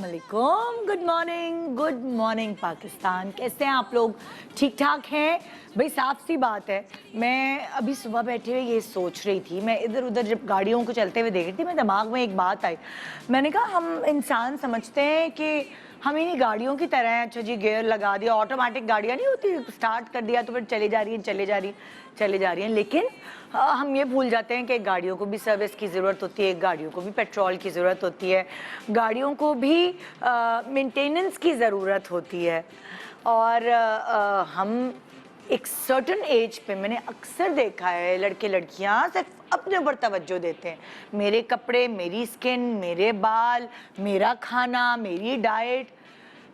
अस्सलामुअलैकुम, good morning Pakistan. कैसे हैं आप लोग? ठीक ठाक हैं भाई? साफ सी बात है, मैं अभी सुबह बैठे हुए ये सोच रही थी, मैं इधर उधर जब गाड़ियों को चलते हुए देख रही थी, मेरे दिमाग में एक बात आई। मैंने कहा हम इंसान समझते हैं कि हम इन्हीं गाड़ियों की तरह हैं। अच्छा जी, गियर लगा दिया, ऑटोमेटिक गाड़ियाँ नहीं होती, स्टार्ट कर दिया तो फिर चली जा रही हैं। लेकिन हम ये भूल जाते हैं कि गाड़ियों को भी सर्विस की ज़रूरत होती है, गाड़ियों को भी पेट्रोल की ज़रूरत होती है, गाड़ियों को भी मेंटेनेंस की ज़रूरत होती है। और हम एक सर्टन एज पे, मैंने अक्सर देखा है लड़के लड़कियां सिर्फ अपने ऊपर तवज्जो देते हैं। मेरे कपड़े, मेरी स्किन, मेरे बाल, मेरा खाना, मेरी डाइट।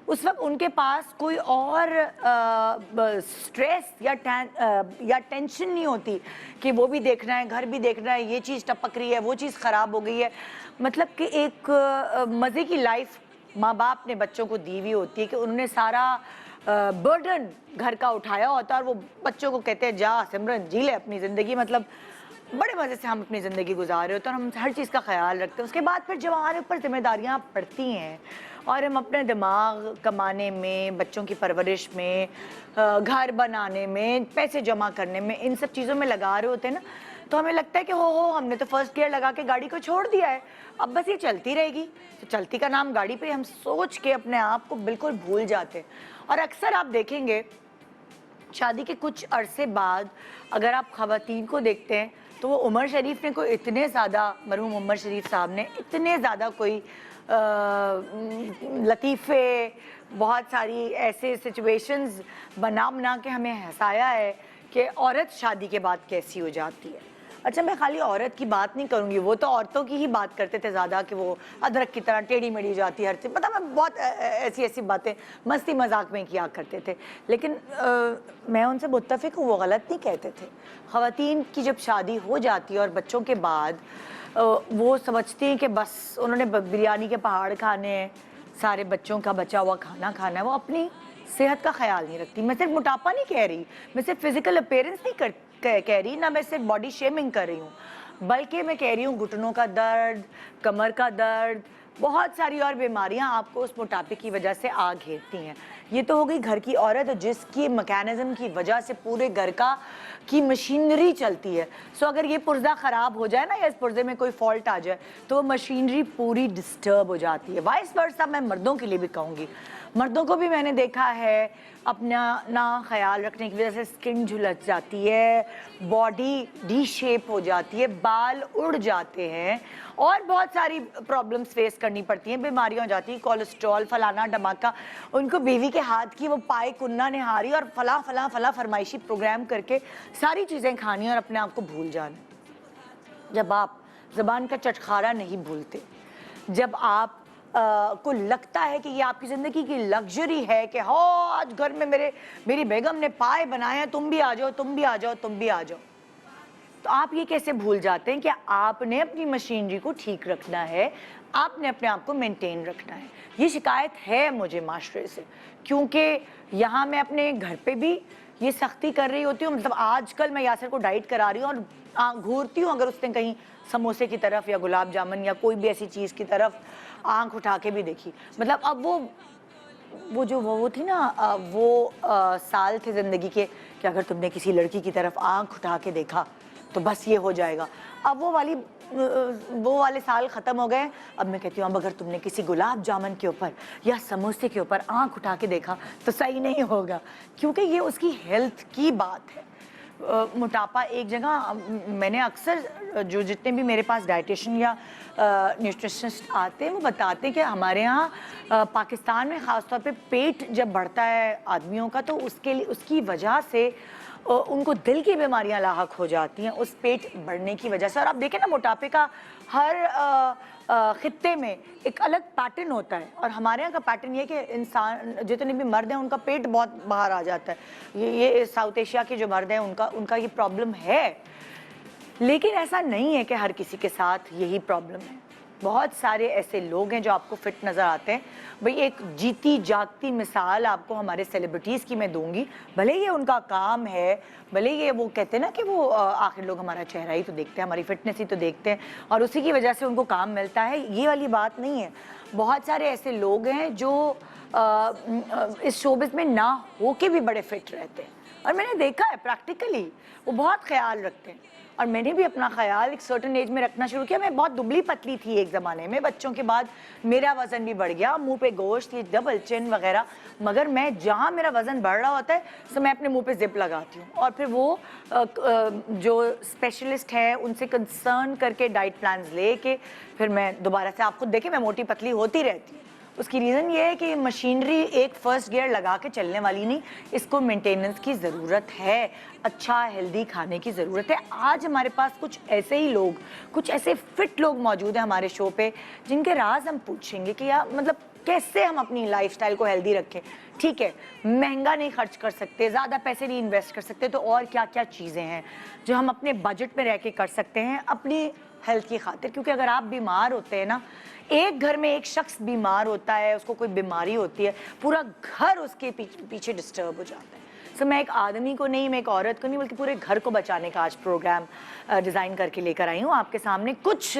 उस वक्त उनके पास कोई और स्ट्रेस या टेंशन नहीं होती कि वो भी देखना है, घर भी देखना है, ये चीज़ टपक रही है, वो चीज़ ख़राब हो गई है। मतलब कि एक मज़े की लाइफ माँ बाप ने बच्चों को दी हुई होती है कि उन्होंने सारा बर्डन घर का उठाया होता है और वो बच्चों को कहते हैं जा सिमरन जी ले अपनी ज़िंदगी। मतलब बड़े मज़े से हम अपनी ज़िंदगी गुजार रहे होते हैं और हम हर चीज़ का ख्याल रखते हैं। उसके बाद फिर जब हमारे ऊपर जिम्मेदारियाँ पड़ती हैं और हम अपने दिमाग कमाने में, बच्चों की परवरिश में, घर बनाने में, पैसे जमा करने में, इन सब चीज़ों में लगा रहे होते हैं ना, तो हमें लगता है कि हो हमने तो फर्स्ट गियर लगा के गाड़ी को छोड़ दिया है, अब बस ये चलती रहेगी। तो चलती का नाम गाड़ी पे हम सोच के अपने आप को बिल्कुल भूल जाते हैं। और अक्सर आप देखेंगे शादी के कुछ अरसे बाद अगर आप ख़वातीन को देखते हैं तो वो उमर शरीफ ने कोई इतने ज़्यादा, मरहूम उमर शरीफ साहब ने इतने ज़्यादा कोई लतीफ़े, बहुत सारी ऐसे सिचुएशंस बना के हमें हंसाया है कि औरत शादी के बाद कैसी हो जाती है। अच्छा, मैं खाली औरत की बात नहीं करूँगी, वो तो औरतों की ही बात करते थे ज़्यादा कि वो अदरक की तरह टेढ़ी मेढ़ी जाती है हर चीज़, मतलब मैं बहुत ऐसी बातें मस्ती मजाक में किया करते थे। लेकिन मैं उनसे मुत्तफ़िक हूँ, वो गलत नहीं कहते थे। ख़वातीन की जब शादी हो जाती है और बच्चों के बाद वो समझती हैं कि बस उन्होंने बिरयानी के पहाड़ खाने हैं, सारे बच्चों का बचा हुआ खाना खाना है, वो अपनी सेहत का ख्याल नहीं रखती। मैं सिर्फ मोटापा नहीं कह रही, मैं सिर्फ फिजिकल अपीयरेंस नहीं कह रही, ना मैं सिर्फ बॉडी शेमिंग कर रही हूँ, बल्कि मैं कह रही हूँ घुटनों का दर्द, कमर का दर्द, बहुत सारी और बीमारियां आपको उस मोटापे की वजह से आ घेरती हैं। ये तो हो गई घर की औरत जिसकी मैकेनिज्म की वजह से पूरे घर की मशीनरी चलती है। सो अगर ये पुर्जा ख़राब हो जाए ना, या इस पुर्जे में कोई फॉल्ट आ जाए तो वो मशीनरी पूरी डिस्टर्ब हो जाती है। वाइस वर्सा मैं मर्दों के लिए भी कहूँगी, मर्दों को भी मैंने देखा है अपना ना ख्याल रखने की वजह से स्किन झुलस जाती है, बॉडी डी शेप हो जाती है, बाल उड़ जाते हैं और बहुत सारी प्रॉब्लम्स फेस करनी पड़ती हैं, बीमारियां हो जाती हैं, कोलेस्ट्रॉल, फलाना धमाका। उनको बीवी के हाथ की वो पाए कुन्ना निहारी और फला फरमाइशी प्रोग्राम करके सारी चीज़ें खानी और अपने आप को भूल जाना। जब आप ज़बान का चटखारा नहीं भूलते, जब आप को लगता है कि ये आपकी ज़िंदगी की लग्जरी है कि हो आज घर में मेरी बेगम ने पाए बनाए हैं, तुम भी आ जाओ, तो आप ये कैसे भूल जाते हैं कि आपने अपनी मशीनरी को ठीक रखना है, आपने अपने आप को मेंटेन रखना है। ये शिकायत है मुझे माशरे से, क्योंकि यहाँ मैं अपने घर पे भी ये सख्ती कर रही होती हूँ। मतलब आजकल मैं यासर को डाइट करा रही हूँ और घूरती हूँ अगर उसने कहीं समोसे की तरफ या गुलाब जामुन या कोई भी ऐसी चीज़ की तरफ आंख उठा के भी देखी। मतलब अब वो थी ना, साल थे ज़िंदगी के कि अगर तुमने किसी लड़की की तरफ आंख उठा के देखा तो बस ये हो जाएगा। अब वो वाले साल ख़त्म हो गए। अब मैं कहती हूँ अब अगर तुमने किसी गुलाब जामुन के ऊपर या समोसे के ऊपर आंख उठा के देखा तो सही नहीं होगा, क्योंकि ये उसकी हेल्थ की बात है। मोटापा एक जगह, मैंने अक्सर जितने भी मेरे पास डाइटिशियन या न्यूट्रिशनिस्ट आते हैं वो बताते हैं कि हमारे यहाँ पाकिस्तान में ख़ासतौर पे पेट जब बढ़ता है आदमियों का तो उसकी वजह से उनको दिल की बीमारियां लाहक हो जाती हैं उस पेट बढ़ने की वजह से। और आप देखें ना, मोटापे का हर खित्ते में एक अलग पैटर्न होता है और हमारे यहाँ का पैटर्न ये कि इंसान जितने भी मर्द हैं उनका पेट बहुत बाहर आ जाता है। ये साउथ एशिया के जो मर्द हैं उनका ये प्रॉब्लम है, लेकिन ऐसा नहीं है कि हर किसी के साथ यही प्रॉब्लम है। बहुत सारे ऐसे लोग हैं जो आपको फिट नज़र आते हैं। भाई एक जीती जागती मिसाल आपको हमारे सेलिब्रिटीज़ की मैं दूंगी, भले ये उनका काम है, भले ये वो कहते हैं ना कि वो आखिर लोग हमारा चेहरा ही तो देखते हैं, हमारी फिटनेस ही तो देखते हैं और उसी की वजह से उनको काम मिलता है, ये वाली बात नहीं है। बहुत सारे ऐसे लोग हैं जो इस शोबिज़ में ना हो के भी बड़े फिट रहते हैं और मैंने देखा है प्रैक्टिकली, वो बहुत ख्याल रखते हैं और मैंने भी अपना ख्याल एक सर्टेन एज में रखना शुरू किया। मैं बहुत दुबली पतली थी एक ज़माने में, बच्चों के बाद मेरा वज़न भी बढ़ गया, मुंह पे गोश्त, ये डबल चिन वगैरह, मगर मैं जहाँ मेरा वज़न बढ़ रहा होता है तो मैं अपने मुंह पे जिप लगाती हूँ और फिर वो जो स्पेशलिस्ट है उनसे कंसर्न करके डाइट प्लान्स ले के फिर मैं दोबारा से, आप खुद देखें मैं मोटी पतली होती रहती हूँ। उसकी रीज़न ये है कि मशीनरी एक फर्स्ट गियर लगा के चलने वाली नहीं, इसको मेंटेनेंस की ज़रूरत है, अच्छा हेल्दी खाने की ज़रूरत है। आज हमारे पास कुछ ऐसे ही लोग, कुछ ऐसे फिट लोग मौजूद हैं हमारे शो पे जिनके राज हम पूछेंगे कि यार मतलब कैसे हम अपनी लाइफस्टाइल को हेल्दी रखें। ठीक है, महंगा नहीं खर्च कर सकते, ज़्यादा पैसे नहीं इन्वेस्ट कर सकते, तो और क्या क्या चीज़ें हैं जो हम अपने बजट में रह के कर सकते हैं अपनी हेल्थ की खातिर। क्योंकि अगर आप बीमार होते हैं ना, एक घर में एक शख्स बीमार होता है, उसको कोई बीमारी होती है, पूरा घर उसके पीछे डिस्टर्ब हो जाता है। सो मैं एक आदमी को नहीं, मैं एक औरत को नहीं, बल्कि पूरे घर को बचाने का आज प्रोग्राम डिज़ाइन करके लेकर आई हूँ आपके सामने। कुछ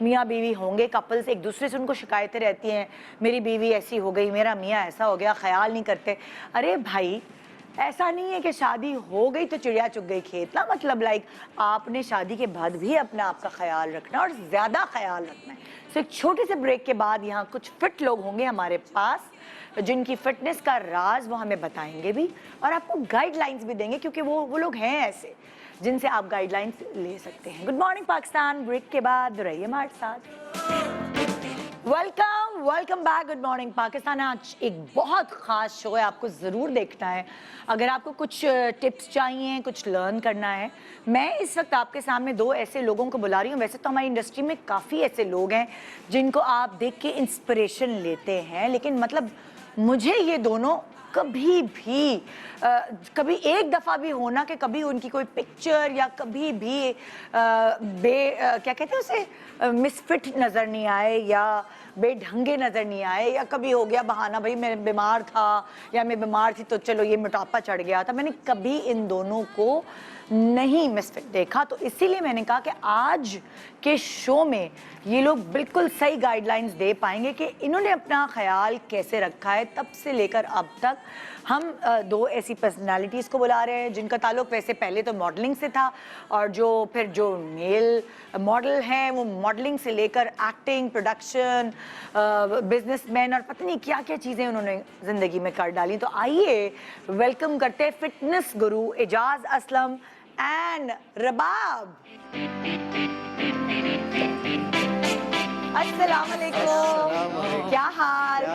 मियाँ बीवी होंगे, कपल्स, एक दूसरे से उनको शिकायतें रहती हैं, मेरी बीवी ऐसी हो गई, मेरा मियाँ ऐसा हो गया, ख्याल नहीं करते। अरे भाई, ऐसा नहीं है कि शादी हो गई तो चिड़िया चुग गई खेत ना, मतलब लाइक आपने शादी के बाद भी अपने आप का ख्याल रखना और ज़्यादा ख्याल रखना है। सो एक छोटे से ब्रेक के बाद यहाँ कुछ फिट लोग होंगे हमारे पास जिनकी फिटनेस का राज वो हमें बताएंगे भी और आपको गाइडलाइंस भी देंगे, क्योंकि वो लोग हैं ऐसे जिनसे आप गाइडलाइंस ले सकते हैं। गुड मॉर्निंग पाकिस्तान, ब्रेक के बाद रहिए हमारे साथ। Welcome back, good morning Pakistan. आज एक बहुत ख़ास शो है, आपको ज़रूर देखना है। अगर आपको कुछ टिप्स चाहिए, कुछ लर्न करना है, मैं इस वक्त आपके सामने दो ऐसे लोगों को बुला रही हूँ। वैसे तो हमारी इंडस्ट्री में काफ़ी ऐसे लोग हैं जिनको आप देख के इंस्पिरेशन लेते हैं, लेकिन मतलब मुझे ये दोनों कभी भी कभी एक दफ़ा भी होना कि कभी उनकी कोई पिक्चर या कभी भी क्या कहते हैं उसे, मिसफिट नज़र नहीं आए या बेढंगे नज़र नहीं आए, या कभी हो गया बहाना भाई मैं बीमार था या मैं बीमार थी तो चलो ये मोटापा चढ़ गया था। मैंने कभी इन दोनों को नहीं मिसफिट देखा, तो इसीलिए मैंने कहा कि आज के शो में ये लोग बिल्कुल सही गाइडलाइंस दे पाएंगे कि इन्होंने अपना ख्याल कैसे रखा है तब से लेकर अब तक। हम दो ऐसी पर्सनालिटीज़ को बुला रहे हैं जिनका ताल्लुक वैसे पहले तो मॉडलिंग से था और जो मेल मॉडल हैं वो मॉडलिंग से लेकर एक्टिंग, प्रोडक्शन, बिजनेसमैन और पता नहीं क्या क्या चीज़ें उन्होंने ज़िंदगी में कर डाली। तो आइए वेलकम करते हैं fitness Guru Ejaz Aslam and रबाब। अस्सलाम वालेकुम, क्या हाल,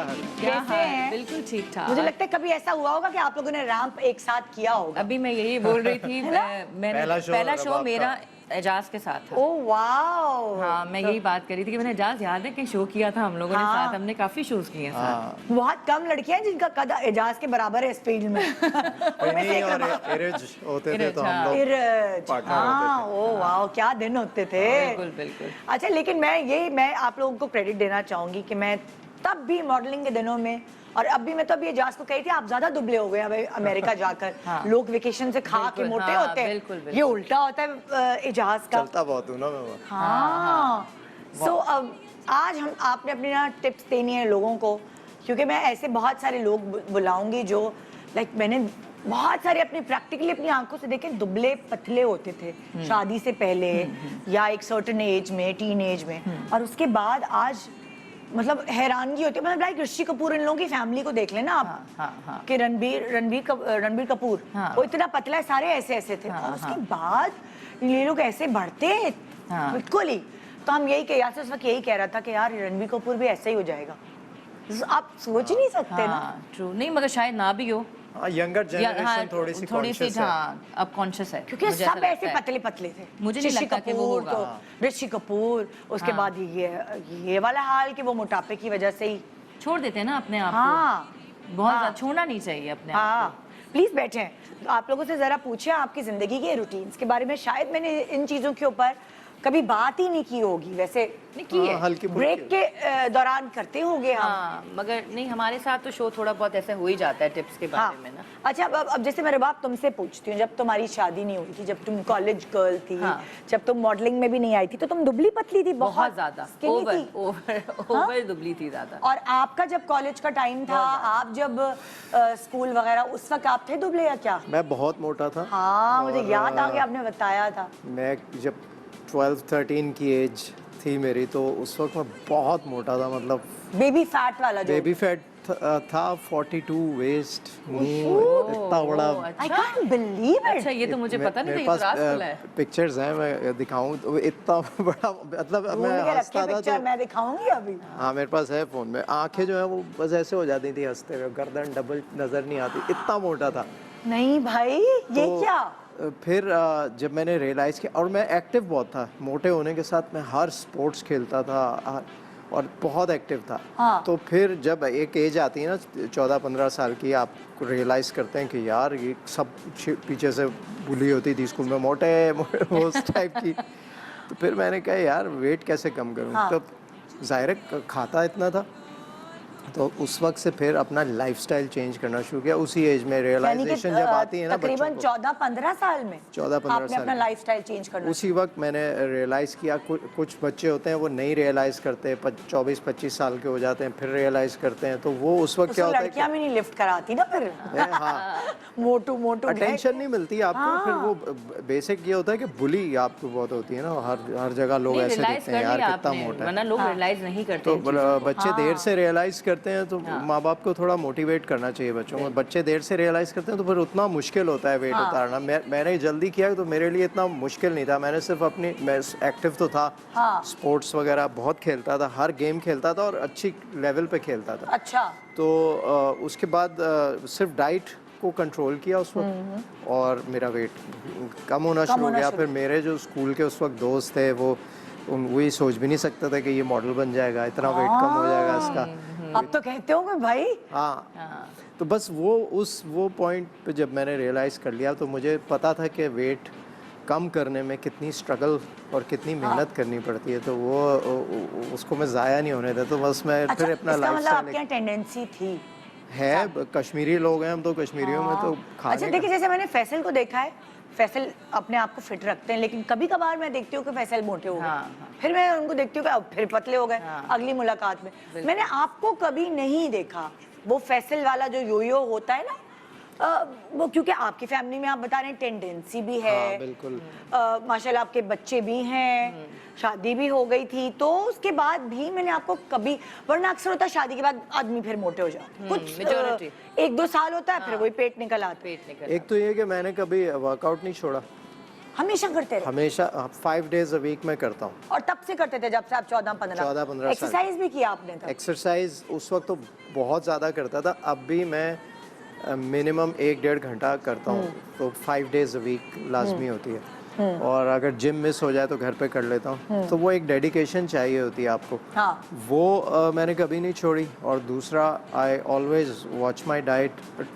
कैसे हैं? बिल्कुल ठीक ठाक। मुझे लगता है कभी ऐसा हुआ होगा कि आप लोगों ने रैंप एक साथ किया होगा। अभी मैं यही बोल रही थी मैंने पहला शो मेरा एजाज के साथ था। Oh wow. हाँ, मैं यही बात कर रही थी कि मैंने एजाज याद है कि शो किया था हम लोगों ने साथ, हमने काफी शोज किए साथ। बहुत कम लड़कियां हैं जिनका कद एजाज के बराबर है इस फील्ड में। इरज होते थे तो हम लोग इरज, हाँ, ओह वाओ, क्या दिन होते थे। बिल्कुल बिल्कुल। अच्छा, लेकिन मैं आप लोगों को क्रेडिट देना चाहूंगी कि मैं तब भी मॉडलिंग के दिनों में और अभी मैं तो अभी एजाज को कही थी आप ज्यादा दुबले हो गए अब अमेरिका जाकर। हाँ। लोग वेकेशन से खा के मोटे होते हैं, बिल्कुल। ये उल्टा होता है एजाज का। चलता बहुत हूँ ना मैं। हाँ, सो अब आज हम आपने अपनी ना टिप्स देनी है लोगों को, क्योंकि मैं ऐसे बहुत सारे लोग बुलाऊंगी जो लाइक मैंने बहुत सारे अपनी प्रैक्टिकली अपनी आंखों से देखे दुबले पतले होते थे शादी से पहले या एक सर्टेन एज में, टीन एज में, और उसके बाद आज मतलब हैरानगी होती है। मतलब लाइक ऋषि कपूर, इन लोगों की फैमिली को देख लेना आप। हाँ। कि रणबीर कपूर, हाँ। वो इतना पतला है, सारे ऐसे ऐसे थे। और उसके बाद ये लोग ऐसे बढ़ते हैं बिल्कुल ही। तो हम यही यार से उस वक्त यही कह रहा था कि यार रणबीर कपूर भी ऐसा ही हो जाएगा। आप सोच ही नहीं सकते ना। ट्रू, नहीं मगर शायद ना भी हो। यंगर जनरेशन थोड़ी सी कॉन्शियस है। अब कॉन्शियस है, क्योंकि सब ऐसे पतले पतले थे। मुझे नहीं लगता कि वो होगा। ऋषि कपूर, उसके बाद ये वाला हाल कि वो मोटापे की वजह से ही छोड़ देते हैं ना अपने आप हाँ को। बहुत ज़्यादा छोड़ना नहीं चाहिए अपने आप हाँ। प्लीज बैठें, तो आप लोगों से जरा पूछें आपकी जिंदगी के रूटीन्स के बारे में। शायद मैंने इन चीज़ों के ऊपर कभी बात ही नहीं की होगी वैसे। नहीं की है। हल्की ब्रेक के दौरान करते होंगे हम। हाँ, मगर नहीं, हमारे साथ तो शो थोड़ा बहुत ऐसे हो ही जाता है टिप्स के हाँ। बारे में ना। अच्छा, अब जैसे मेरे बाप तुमसे पूछती हूँ, जब तुम्हारी शादी नहीं हुई थी, जब तुम कॉलेज गर्ल थी, हाँ। जब तुम मॉडलिंग में भी नहीं आई थी, तो तुम दुबली पतली थी, बहुत ज्यादा, skinny ओवर थी। ओवर दुबली थी ज्यादा। और आपका जब कॉलेज का टाइम था, आप जब स्कूल वगैरह, उस वक्त आप थे दुबले या क्या? मैं बहुत मोटा था। हाँ, मुझे और, याद आ गया, आपने बताया था। मैं जब 12-13 की एज थी मेरी, तो उस वक्त मैं बहुत मोटा था, मतलब बेबी फैट वाला जो। बेबी फैट था 42 वेस्ट, मुंह इतना बड़ा। I can't believe it. अच्छा, ये तो मुझे पता नहीं था, मेरे ये तो पास राज खुला है। पिक्चर्स हैं, मैं दिखाऊं तो इतना बड़ा, मतलब मैं ढूंढ के हंसता रखे था पिक्चर, तो। मैं दिखाऊंगी अभी। हाँ, मेरे पास है फोन में। आंखें जो है वो बस ऐसे हो जाती थी हंसते हुए, गर्दन डबल नजर नहीं आती, इतना मोटा था। नहीं भाई, ये तो, क्या? फिर जब मैंने रियलाइज़ किया, और मैं एक्टिव बहुत था, मोटे होने के साथ मैं हर स्पोर्ट्स खेलता था और बहुत एक्टिव था। हाँ। तो फिर जब एक एज आती है ना 14-15 साल की, आप रियलाइज़ करते हैं कि यार ये सब पीछे से बुली होती थी स्कूल में, मोटे वो उस टाइप की। तो फिर मैंने कहा यार वेट कैसे कम करूँ। हाँ। तो ज़ाहिर है खाता इतना था, तो उस वक्त से फिर अपना लाइफस्टाइल चेंज करना शुरू किया। उसी एज में यानी कि रियलाइजेशन जब आती है ना बच्चों तकरीबन को, 14-15 साल में 14-15 आपने साल अपना में। लाइफस्टाइल चेंज करना। उसी वक्त मैंने रियलाइज़ किया। कुछ बच्चे होते हैं वो नहीं रियलाइज़ करते, 24-25 साल के हो जाते हैं फिर रियलाइज़ करते हैं। तो वो उस वक्त क्या होता है लड़कियां कि भी नहीं लिफ्ट कराती ना फिर। हाँ, मोटू मोटू अटेंशन नहीं मिलती आपको। हाँ। फिर वो बेसिक ये होता है कि बुली आपको बहुत होती है ना, हर जगह लोग नहीं, ऐसे रियलाइज देखते कर हैं यार लिया कितना आपने, मोटा है। वरना लोग रियलाइज नहीं करते तो इन चीज़ों को। बच्चे देर से रियलाइज़ करते हैं, तो हाँ। माँ बाप को थोड़ा मोटिवेट करना चाहिए बच्चों को। बच्चे देर से रियलाइज़ करते हैं तो फिर उतना मुश्किल होता है वेट हाँ। उतारना। मैंने जल्दी किया तो मेरे लिए इतना मुश्किल नहीं था। मैंने सिर्फ मैं एक्टिव तो था, हाँ। स्पोर्ट्स वगैरह बहुत खेलता था, हर गेम खेलता था और अच्छी लेवल पे खेलता था। अच्छा। तो उसके बाद सिर्फ डाइट को कंट्रोल किया उस वक्त, और मेरा वेट कम होना शुरू हो गया। फिर मेरे जो स्कूल के उस वक्त दोस्त थे, वही सोच भी नहीं सकता था कि ये मॉडल बन जाएगा, इतना वेट कम हो जाएगा इसका। अब तो कहते हो भाई। हाँ। तो बस वो पॉइंट पे जब मैंने रियलाइज़ कर लिया, तो मुझे पता था कि वेट कम करने में कितनी स्ट्रगल और कितनी मेहनत करनी पड़ती है। तो उसको मैं ज़ाया नहीं होने देता। तो बस मैं अच्छा, फिर अपना इसका मतलब आपके लाइफस्टाइल यहाँ टेंडेंसी थी। है, कश्मीरी लोग हैं हम, तो कश्मीरियों में तो खाने अच्छा देखिए, जैसे मैंने फैसल को देखा है, फैसल अपने आप को फिट रखते हैं, लेकिन कभी कभार मैं देखती हूँ कि फैसल मोटे हो गए। हाँ। फिर मैं उनको देखती हूँ कि अब फिर पतले हो गए। हाँ। अगली मुलाकात में मैंने आपको कभी नहीं देखा वो फैसल वाला जो योयो होता है ना, वो क्योंकि आपकी फैमिली में आप बता रहे हैं टेंडेंसी भी है। हाँ, बिल्कुल। माशाल्लाह आपके बच्चे भी हैं, शादी भी हो गई थी, तो उसके बाद भी मैंने आपको कभी, वरना अक्सर होता है शादी के बाद आदमी फिर मोटे हो जाते, कुछ majority। 1-2 साल होता है, फिर वही पेट निकल आता है। पेट निकल। एक तो ये कि मैंने कभी वर्कआउट नहीं छोड़ा, हमेशा करते रहे। हमेशा 5 डेज अ वीक में करता हूँ। और तब से करते थे जब से आप 14-15 14-15 एक्सरसाइज भी किया आपने तब? एक्सरसाइज उस वक्त तो बहुत ज़्यादा करता था, अब भी मैं मिनिमम 1-1.5 घंटा करता हूँ। तो 5 डेज अ वीक लाजमी होती है। और अगर जिम मिस हो जाए तो घर पे कर लेता हूँ। तो वो एक डेडिकेशन चाहिए होती है आपको। हाँ। वो मैंने कभी नहीं छोड़ी। और दूसरा, I always watch my diet.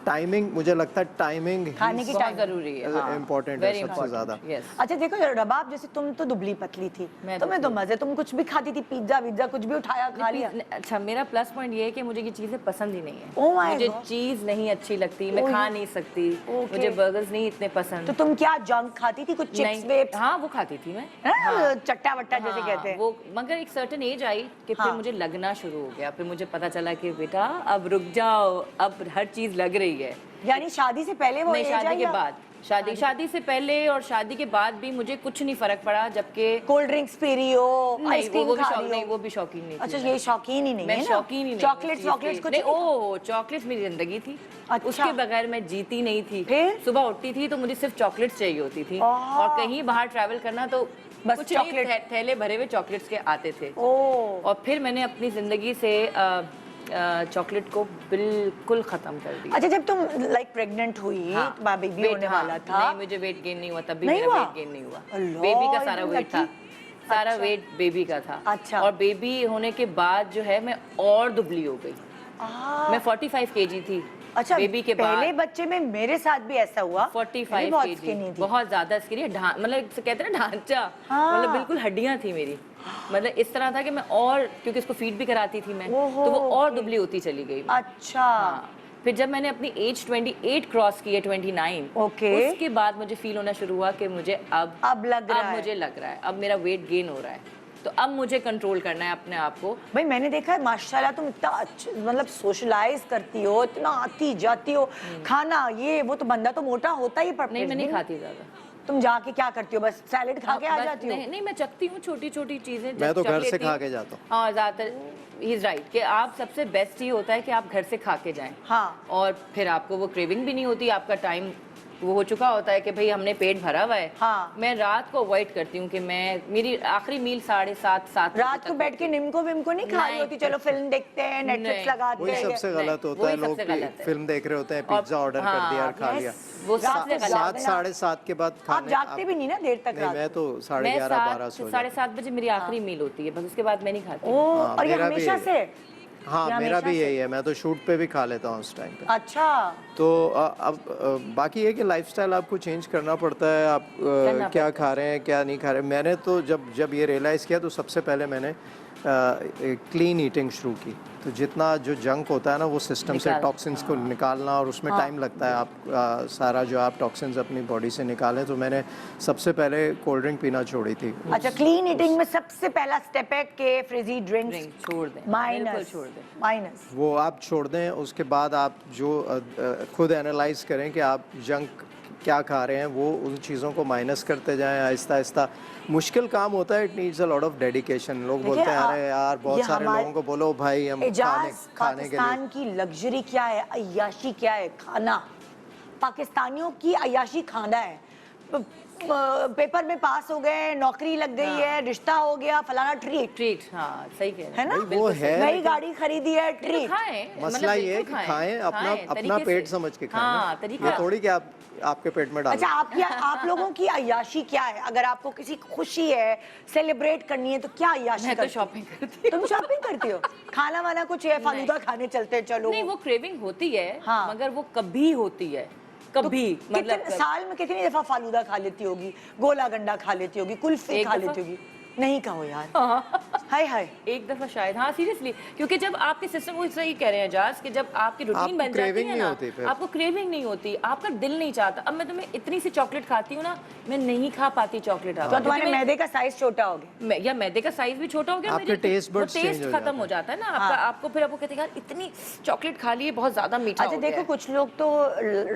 Timing, मुझे लगता है टाइमिंग खाने की बहुत टाइम जरूरी है। हाँ। इम्पोर्टेंट है Very सबसे important, ज़्यादा। yes। अच्छा देखो रबाब, जैसे तुम तो दुबली पतली थी, तुम्हें तो मजे, तुम कुछ भी खाती थी, पिज्जा विज्जा कुछ भी उठाया खा लिया। अच्छा, मेरा प्लस पॉइंट ये है कि मुझे ये चीज़ें पसंद ही नहीं है। Oh my मुझे God। चीज़ नहीं अच्छी लगती, मैं खा नहीं सकती। मुझे बर्गर्स नहीं इतने पसंद। तो तुम क्या जंक खाती थी, कुछ चिप्स वेप्स? हाँ, वो खाती थी मैं। चट्टा वट्टा जैसे कहते हैं। वो मगर एक सर्टेन एज आई कि फिर मुझे लगना शुरू हो गया। फिर मुझे पता चला कि बेटा अब रुक जाओ, अब हर चीज़ लग रही है। यानी शादी से पहले वो नहीं, एज शादी आई के या? बाद। शादी से पहले और शादी के बाद भी मुझे कुछ नहीं फर्क पड़ा, जबकि कोल्ड ड्रिंक्स पी रही हो, नहीं, आइसक्रीम वो भी खा शौक रही हो। नहीं, वो भी शौकीन नहीं थी अच्छा, मैं। ये शौकीन ही नहीं मैं है ना? शौकीन ही नहीं। चॉकलेट्स वॉकलेट्स कुछ नहीं, नहीं? ओह चॉकलेट्स मेरी जिंदगी थी। अच्छा। उसके बगैर मैं जीती नहीं थी। फिर? सुबह उठती थी तो मुझे सिर्फ चॉकलेट्स चाहिए होती थी, और कहीं बाहर ट्रैवल करना तो बस कुछ नहीं, चॉकलेट। थैले भरे हुए चॉकलेट्स के आते थे। ओह। और फिर मैंने अपनी जिंदगी से चॉकलेट को बिल्कुल खत्म कर दिया। अच्छा, जब तुम लाइक प्रेग्नेंट हुई, तुम्हारा बेबी होने वाला था? नहीं, मुझे वेट गेन नहीं हुआ, तब भी नहीं मेरा हुआ? वेट गेन नहीं हुआ। अल्लाह, बेबी का सारा इतनी वेट था, लकी। सारा अच्छा। वेट बेबी का था। अच्छा। और बेबी होने के बाद जो है मैं और दुबली हो गई। मैं 45 केजी थी अच्छा, बेबी के पहले बाद। बच्चे में मेरे साथ भी ऐसा हुआ। 45 मैं भी बहुत केजी, skinny थी। बहुत ज्यादा स्किनी, मतलब कहते हैं ना ढांचा, हाँ। मतलब बिल्कुल हड्डियां थी मेरी, मतलब इस तरह था कि मैं, और क्योंकि उसको फीड भी कराती थी मैं, ओहो, तो वो और ओके। दुबली होती चली गई मैं। अच्छा। हाँ। फिर जब मैंने अपनी एज 28 क्रॉस की है, 29, ओके। उसके बाद मुझे फील होना शुरू हुआ कि मुझे अब लग रहा है। मुझे लग रहा है, अब मेरा वेट गेन हो रहा है, तो अब मुझे कंट्रोल करना है अपने आप को। भाई मैंने देखा है माशाल्लाह तुम इतना मतलब सोशलाइज करती हो, इतना आती जाती हो, खाना ये वो, तो बंदा तो मोटा होता ही पर नहीं, मैं नहीं दिन खाती ज्यादा। तुम जाके क्या करती हो, बस सैलेड खा के आ बस जाती हो? नहीं, मैं चखती हूँ छोटी छोटी चीजें। मैं तो घर से लेती खा हूँ। के जाता हूँ। हाँ, ज्यादातर ही इज राइट कि आप सबसे बेस्ट ये होता है कि आप घर से खा के जाएं। हाँ। और फिर आपको वो क्रेविंग भी नहीं होती, आपका टाइम वो हो चुका होता है कि भाई हमने पेट भरा हुआ है। हाँ। मैं रात को अवॉइड करती हूँ कि मेरी आखिरी मील 7:30 रात को बैठ के निम्को विम्को नहीं खा रही नहीं। होती, चलो फिल्म देखते हैं, नेटफ्लिक्स नहीं। लगाते वही हैं। सबसे नहीं, गलत होता वही है, लोग सबसे भी गलत है। फिल्म देख रहे होते हैं, और- पिज्जा ऑर्डर कर हाँ, दिया और खा yes, लिया। वो रात सबसे को गलत। ज्यादा- 7 के बाद आप जागते भी नहीं ना देर तक नहीं, रात मैं को? तो मैं 11:30-12 सो जाता 7:30 बजे मेरी आखिरी मील होती है, बस उसके बाद मैं नहीं खाती। ओ, हाँ, और ये मेरा भी हमेशा यही से? हूँ। हाँ, या मेरा हमेशा भी से? यही है, मैं तो शूट पे भी खा लेता हूँ उस टाइम पे। अच्छा। तो अब बाकी ये कि लाइफस्टाइल आपको चेंज करना पड़ता है, आप करना क्या पड़ता खा रहे हैं क्या नहीं खा रहे हैं। मैंने तो जब ये रियलाइज़ किया तो सबसे पहले मैंने क्लीन ईटिंग शुरू की। तो जितना जो जंक होता है ना वो सिस्टम से निकाल- टॉक्सिन्स को निकालना, और उसमें टाइम लगता है, आप सारा जो आप टॉक्सिन्स अपनी बॉडी से निकालें। तो मैंने सबसे पहले कोल्ड ड्रिंक पीना छोड़ी थी। अच्छा, क्लीन ईटिंग में सबसे पहला स्टेप है कि फ्रिजी ड्रिंक्स ड्रिंक छोड़ दें, बिल्कुल माइनस छोड़ दें। माइनस। वो आप छोड़ दें, उसके बाद आप जो खुद एनालाइज करें कि आप जंक क्या खा रहे हैं, वो उन चीज़ों को माइनस करते जाएं आहिस्ता आहिस्ता। मुश्किल काम होता है, it needs a lot of dedication. लोग देखिए, बोलते हैं अरे यार बहुत ये सारे लोगों को बोलो भाई हम एजाज, खाने के लिए। पाकिस्तान की लग्जरी क्या है, अय्याशी क्या है, खाना। पाकिस्तानियों की अय्याशी खाना है। पेपर में पास हो गए, नौकरी लग गई है, रिश्ता हो गया, फलाना ट्रीट ट्रीट, हाँ सही कह रहे हैं। है ना? भाई वो है, नई लेकिन गाड़ी खरीदी है, ट्रीट। खाएं, मसला मतलब ये है बिल्कुल कि खाएं अपना खाएं, अपना तरीके पेट से। समझ के खाएं हाँ, ना। तरीका। ये थोड़ी कि आप आपके पेट में डालें। अच्छा, आप लोगों की अय्याशी क्या है? अगर आपको किसी खुशी है, सेलिब्रेट करनी है, तो क्या अय्याशी मैं तो करती हो? शॉपिंग करती हूँ। तुम शॉपिंग करती हो? खाना वाना कुछ है, फालूदा खाने चलते हैं, चलो। नहीं, वो क्रेविंग होती है, हाँ। मगर वो कभी होती है, तो कभी, मतलब साल में कितनी दफा फालूदा खा लेती होगी, गोला गंडा खा लेती होगी, कुल्फी एक खा दफा? लेती होगी? नहीं कहो यार। हाय हाय। एक दफा शायद, हाँ सीरियसली, क्योंकि जब आपके सिस्टम, वो सही कह रहे हैं जाज, कि जब आपकी रूटीन आपको बन जाती craving है नहीं ना, होती फिर। आपको क्रेविंग नहीं होती, आपका दिल नहीं चाहता। अब मैं तुम्हें इतनी सी चॉकलेट खाती हूँ ना, मैं नहीं खा पाती चॉकलेट। तो तुम्हारे मैदे का साइज छोटा हो गया? या मैदे का साइज भी छोटा हो गया, आपके taste buds change टेस्ट हो खत्म जाता हो जाता है ना आपका। आपको फिर आपको कहते हैं यार इतनी चॉकलेट खा ली है, बहुत ज्यादा मीठा अच्छा हो गया देखो, है। कुछ लोग तो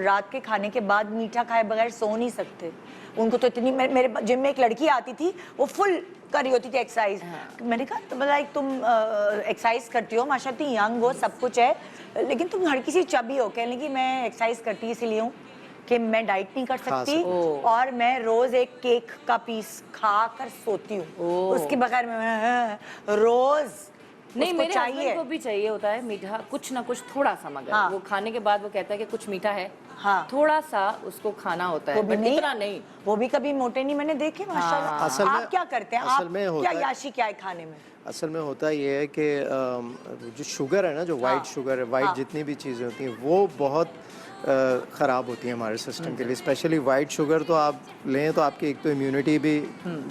रात के खाने के बाद मीठा खाए बगैर सो नहीं सकते। उनको तो इतनी, मेरे जिम में एक लड़की आती थी, वो फुल कर रही होती थी एक्सरसाइज। मैंने कहा तो लाइक तुम एक्सरसाइज करती हो, माशाल्लाह यंग हो, सब कुछ है, लेकिन तुम हल्की सी चबी हो। कहने लगी मैं एक्सरसाइज करती इसलिए हूँ कि मैं डाइट नहीं कर सकती, और मैं रोज एक केक का पीस खा कर सोती हूँ, उसके बगैर मैं रोज नहीं, उसको मेरे चाहिए। हस्बैंड को भी चाहिए होता है मीठा, कुछ ना कुछ थोड़ा सा, मगर हाँ। वो खाने के बाद वो कहता है कि कुछ मीठा है, हाँ। थोड़ा सा उसको खाना होता है, वो भी बट इतना नहीं। वो भी कभी मोटे नहीं मैंने देखे माशाल्लाह। असल में- आप क्या करते हैं? असल आप में होता क्या है- याशी क्या है खाने में? असल में होता ये है कि जो शुगर है ना, जो वाइट शुगर है, वाइट जितनी भी चीज़ें होती हैं वो बहुत ख़राब होती हैं हमारे सिस्टम के लिए। स्पेशली वाइट शुगर तो आप लें तो आपकी एक तो इम्यूनिटी भी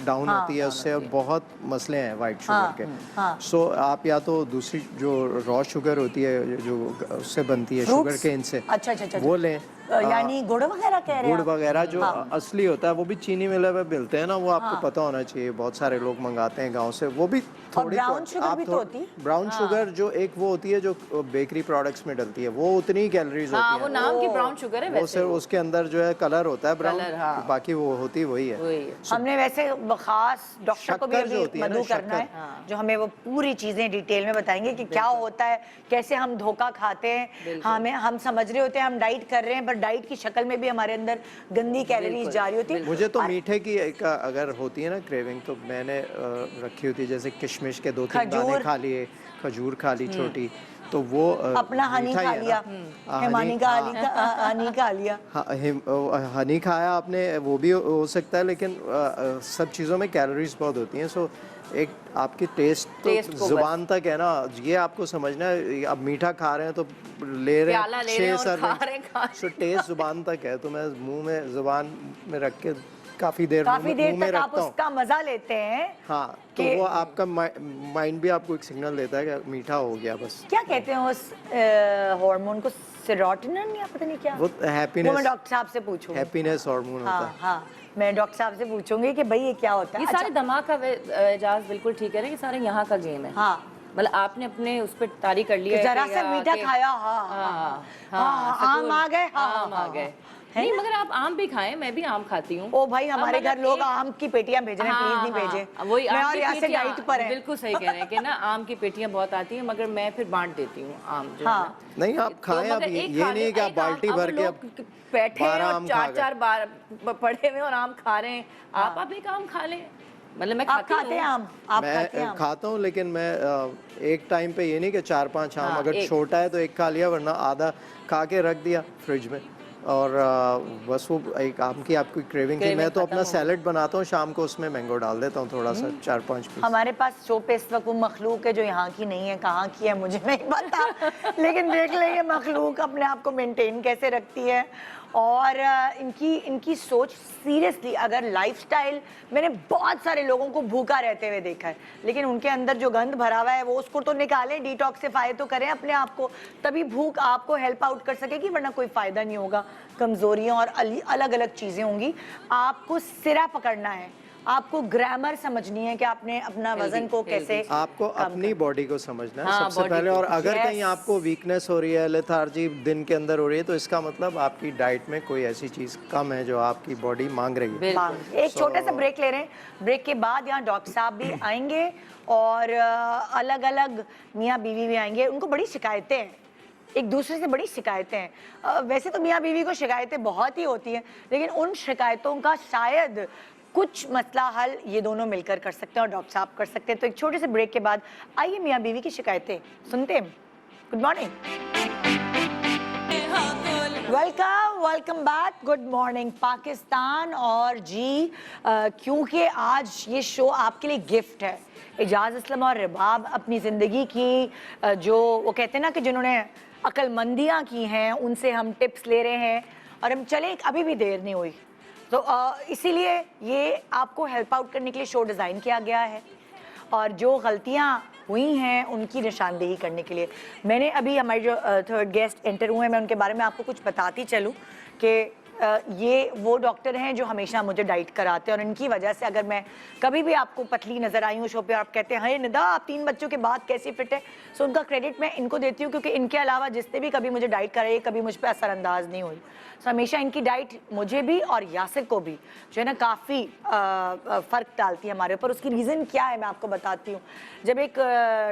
डाउन होती है उससे, और बहुत मसले हैं वाइट शुगर के। सो आप या तो दूसरी जो रॉ शुगर होती है जो उससे बनती है, शुगर Fruits? के इनसे, अच्छा अच्छा अच्छा, वो लें। यानी गुड़ वगैरह कह रहे हैं गुड़ आप? वगैरह जो असली होता है वो भी चीनी मिले हुए मिलते हैं ना, वो आपको पता होना चाहिए। बहुत सारे लोग मंगाते हैं गांव से, वो भी थोड़ी brown sugar भी तो होती है? ब्राउन शुगर जो एक वो होती है जो बेकरी प्रोडक्ट्स में डलती है, वो उतनी ही कैलोरीज हाँ, होती वो है। नाम की ब्राउन शुगर है वो वैसे। सिर्फ उसके अंदर जो है कलर होता है ब्राउन, कलर, हाँ। बाकी वो होती वही है। वही है। हमने वैसे खास डॉक्टर को भी शक्कर जो अभी होती है ना, मधु करना है, शक्कर। जो हमें वो पूरी चीजें डिटेल में बताएंगे कि क्या होता है, कैसे हम धोखा खाते हैं। हमें हम समझ रहे होते हैं हम डाइट कर रहे हैं, पर डाइट की शक्ल में भी हमारे अंदर गंदी कैलोरीज जा रही होती है। मुझे तो मीठे की एक अगर होती है ना क्रेविंग, तो मैंने रखी होती है, जैसे किशमिश के 2-3 दाने खजूर। खा लिए, खजूर खा ली छोटी, तो वो अपना हनी मीठा ही खा है ना। लिया, हिमानी का हनी खा लिया। हाँ, हनी खाया आपने, वो भी हो सकता है, लेकिन सब चीज़ों में कैलोरीज बहुत होती हैं। सो एक आपकी टेस्ट टेस्ट तो को जुबान तक है ना, ये आपको समझना है। अब मीठा खा रहे हैं तो ले रहे प्याला हैं ले रहे हैं 6 और खा रहे सर्विंग, सो टेस्ट जुबान तक है, तो मैं मुंह में जुबान में रख के काफ़ी देर मुंह में तक आप रखता हूँ। उसका मजा लेते हैं। हाँ, तो कि- वो आपका माइंड भी आपको एक सिग्नल देता है कि मीठा हो गया बस। क्या कहते हैं उस हार्मोन को, सेरोटोनिन या पता नहीं क्या, वो मैं हैप्पीनेस, डॉक्टर साहब से पूछूंगी। हैप्पीनेस हार्मोन होता हाँ है। हाँ, मैं डॉक्टर साहब से पूछूंगी कि भाई ये क्या होता है। ये सारे दिमाग का एजाज बिल्कुल ठीक है ना, ये सारे यहाँ का गेम है। हाँ, मतलब आपने अपने उस पर तारी कर लिया है जरा कि सा मीठा कि- खाया, हाँ हाँ हाँ, आम आ गए, हाँ आम आ गए। नहीं मगर आप आम भी खाएं, मैं भी आम खाती हूँ। ओ भाई, हमारे घर लोग आम की पेटियां भेज रहे हैं, प्लीज नहीं भेजे। वही मैं आम और की यहाँ से पेटियां, डाइट पर है। बिल्कुल सही कह रहे हैं कि ना आम की पेटियां बहुत आती हैं, मगर मैं फिर बांट देती हूँ आम जो है हाँ। ना। नहीं आप खाएं, आप मगर ये एक ये खा नहीं ले- कि आप एक आम- बाल्टी अब भर के लोग बैठे हैं 12 और आम खा गए। 4-4 बार पड़े हुए और आम खा रहे हैं। आप एक आम खा लें, मतलब मैं आप खाते हैं हूँ। आम? आप खाते हैं मैं आम? खाता हूँ, लेकिन मैं एक टाइम पे ये नहीं कि 4-5 आम, हाँ, अगर एक। छोटा है तो एक खा लिया, वरना आधा खा के रख दिया फ्रिज में। और बस वो एक आम की आपकी क्रेविंग थी। Craving मैं तो खत्म अपना हो सैलेड बनाता हूँ शाम को, उसमें मैंगो डाल देता हूँ थोड़ा सा, 4-5 पीस। हमारे पास शो पे इस वक्त वो मखलूक है जो यहाँ की नहीं है, कहाँ की है मुझे नहीं पता लेकिन देख लेंगे मखलूक अपने आप को मेंटेन कैसे रखती है। और इनकी सोच सीरियसली, अगर लाइफस्टाइल, मैंने बहुत सारे लोगों को भूखा रहते हुए देखा है, लेकिन उनके अंदर जो गंद भरा हुआ है वो उसको तो निकालें, डिटॉक्सिफाई तो करें अपने आप को, तभी भूख आपको हेल्प आउट कर सकेगी, वरना कोई फायदा नहीं होगा। कमजोरियां और अलग अलग चीजें होंगी। आपको सिरा पकड़ना है, आपको ग्रामर समझनी है कि आपने अपना वजन को कैसे आपको अपनी बॉडी को समझना है हाँ, सबसे body पहले। को। और अगर Yes. कहीं आपको वीकनेस हो रही है, लेथार्जी दिन के अंदर हो रही है, तो इसका मतलब आपकी डाइट में कोई ऐसी चीज़ कम है जो आपकी बॉडी मांग रही है। मांग। एक छोटा सा ब्रेक ले रहे हैं, ब्रेक के बाद यहाँ डॉक्टर साहब भी आएंगे और अलग अलग मियाँ बीवी भी आएंगे। उनको बड़ी शिकायतें हैं, एक दूसरे से बड़ी शिकायतें हैं। वैसे तो मियाँ बीवी को शिकायतें बहुत ही होती हैं, लेकिन उन शिकायतों का शायद कुछ मसला हल ये दोनों मिलकर कर सकते हैं और डॉक्टर साहब कर सकते हैं। तो एक छोटे से ब्रेक के बाद आइए मियाँ बीवी की शिकायतें सुनते हैं। Good morning, welcome back, good morning Pakistan. और जी क्योंकि आज ये शो आपके लिए गिफ्ट है। एजाज असलम और रिबाब अपनी ज़िंदगी की जो वो कहते हैं ना कि जिन्होंने अक्लमंदियाँ की हैं, उनसे हम टिप्स ले रहे हैं और हम चले, अभी भी देर नहीं हुई, तो इसीलिए ये आपको हेल्प आउट करने के लिए शो डिज़ाइन किया गया है। और जो गलतियाँ हुई हैं उनकी निशानदेही करने के लिए मैंने अभी हमारे जो थर्ड गेस्ट एंटर हुए हैं, मैं उनके बारे में आपको कुछ बताती चलूँ कि ये वो डॉक्टर हैं जो हमेशा मुझे डाइट कराते हैं, और इनकी वजह से अगर मैं कभी भी आपको पतली नज़र आई हूँ शो पे, आप कहते हैं हाय निदा आप 3 बच्चों के बाद कैसी फिट है, सो उनका क्रेडिट मैं इनको देती हूँ, क्योंकि इनके अलावा जिसने भी कभी मुझे डाइट कराई कभी मुझ पर असरअंदाज नहीं हुई। सो हमेशा इनकी डाइट मुझे भी और यासिर को भी जो है ना काफ़ी फ़र्क डालती है हमारे ऊपर। उसकी रीज़न क्या है मैं आपको बताती हूँ। जब एक